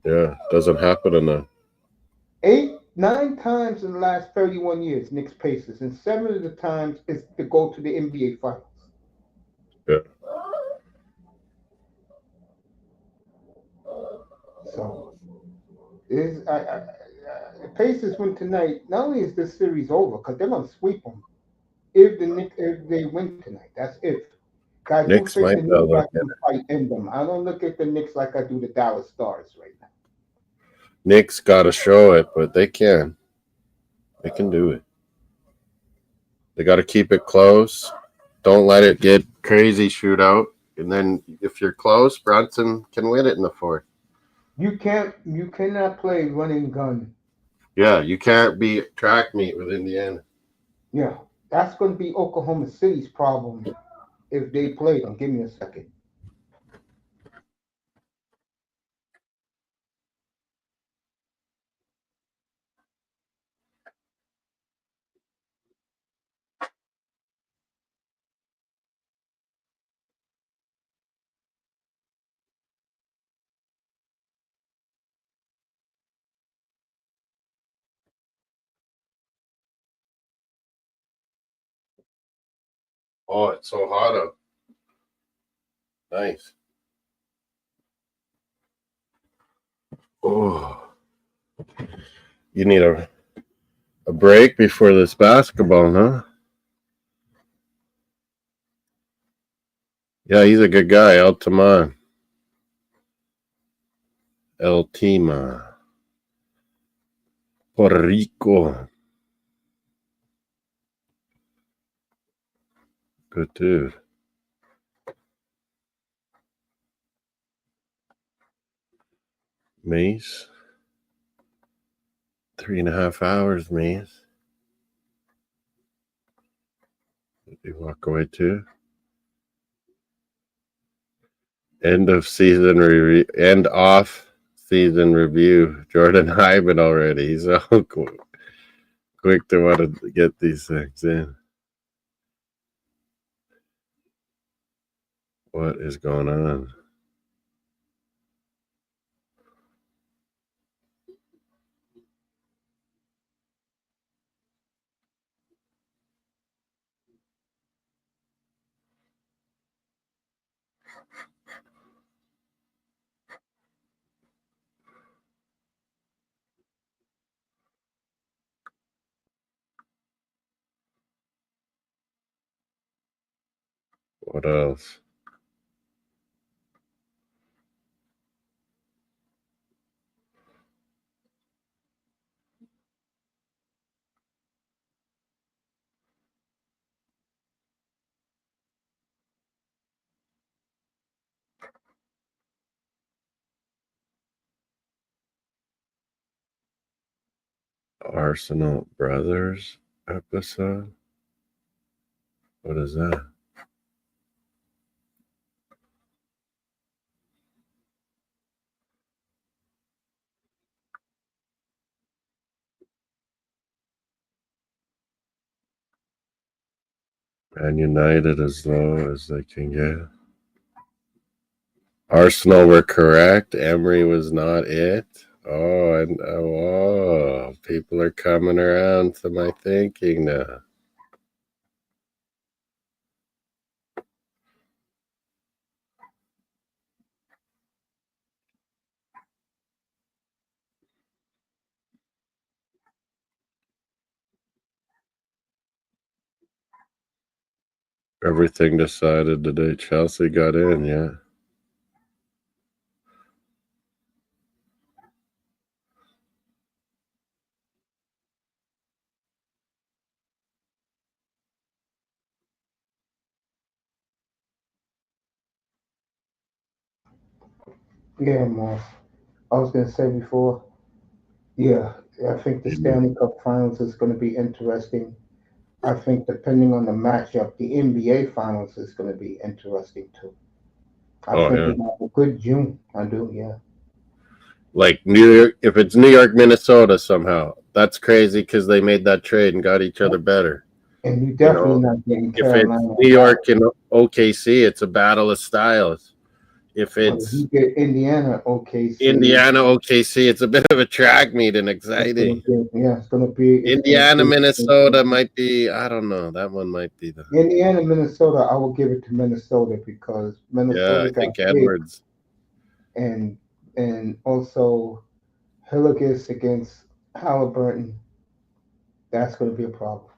yeah, doesn't happen enough. Eight, nine times in the last 31 years, Knicks Pacers, and seven of the times is to go to the NBA Finals. Yeah, So, the Pacers win tonight. Not only is this series over, because they're going to sweep them if they win tonight. That's if. I do Knicks think the might be Knicks able to got get some it. fight in them. I don't look at the Knicks like I do the Dallas Stars right now. Knicks got to show it, but they can. They can do it. They got to keep it close. Don't let it get crazy shootout. And then if you're close, Brunson can win it in the fourth. You cannot play running gun. Yeah, you can't be track meet with Indiana. Yeah, that's going to be Oklahoma City's problem if they play them. Give me a second. Oh, it's so hot up. Nice. Oh, you need a break before this basketball, huh? Yeah, he's a good guy. El Taman. El Tima. Puerto Rico. Good dude. Mace. 3.5 hours, Mace. Did you walk away too? End off season review. Jordan Hyman already. He's so quick to want to get these things in. What is going on? What else? Arsenal Brothers episode? What is that? Man United as low as they can get. Arsenal were correct. Emery was not it. Oh, and oh, people are coming around to my thinking now. Everything decided today. Chelsea got in, yeah. Yeah, Moss. I was gonna say before. Yeah, I think the Stanley Cup Finals is going to be interesting. I think depending on the matchup, the NBA Finals is going to be interesting too. I Oh, think yeah. we have a good June. I do, yeah. Like New York, if it's New York, Minnesota somehow, that's crazy because they made that trade and got each other better. And you You definitely know, not getting if it's Carolina. New York and OKC, it's a battle of styles. If But if it's you get Indiana, OKC, Indiana, OKC, it's a bit of a track meet and it's gonna exciting. be, yeah, it's gonna be. Indiana, Minnesota might be, I don't know. That one might be the, Indiana, Minnesota. I will give it to Minnesota because yeah, Minnesota I got think big, Edwards. and also Hilligus against Halliburton. That's gonna be a problem.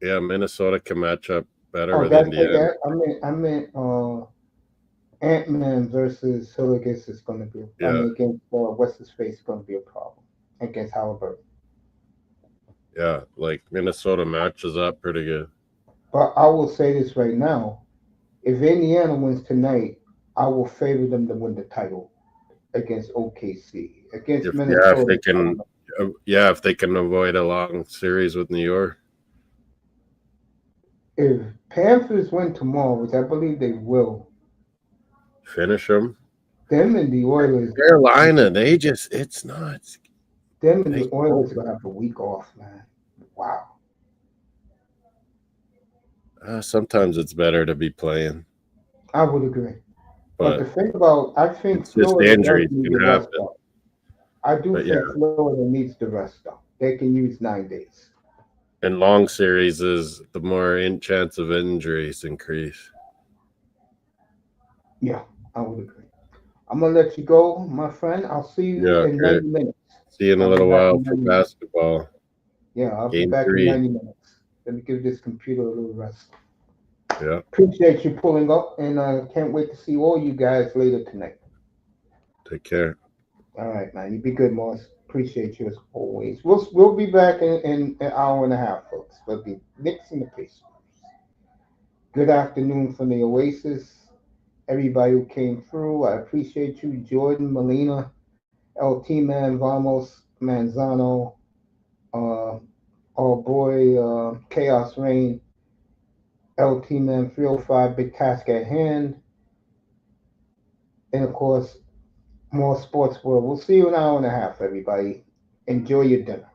Yeah, Minnesota can match up better Oh, with that's Indiana. that. I meant Ant-Man versus Hilligus is going to be. I Yeah, mean, against what's his face is going to be a problem against Halliburton. yeah, like Minnesota matches up pretty good. But I will say this right now: if Indiana wins tonight, I will favor them to win the title against OKC. Against If they Minnesota, can, if they can avoid a long series with New York. if Panthers win tomorrow, which I believe they will, Finish them. them and the Oilers, Carolina, it's nuts. them and They the Oilers are going to have a week off, man. Wow. sometimes it's better to be playing, I would agree. But but the thing about, I think it's just Florida does injuries need can the rest happen. up. I do But yeah, think Florida needs the rest up. They can use 9 days. in long series is the more chance of injuries increase. Yeah, I would agree. I'm gonna let you go, my friend. I'll see you Yeah, in great. 90 minutes. See you in a I'll be little back while in for 90 minutes. basketball. Yeah, I'll be Game back in 3. 90 minutes. Let me give this computer a little rest. Yeah, Appreciate you pulling up, and can't wait to see all you guys later tonight. take care. All right, man. You be good, Morris. Appreciate you as always. We'll be back in an hour and a half, folks. We'll be Knicks and the Pacers. Good afternoon from the Oasis. Everybody who came through, I appreciate you. Jordan, Melina, LT Man, Vamos, Manzano, uh, our boy Chaos Rain, LT Man 305, Big Task at Hand, and of course, more Sports World. We'll see you in an hour and a half, everybody. Enjoy your dinner.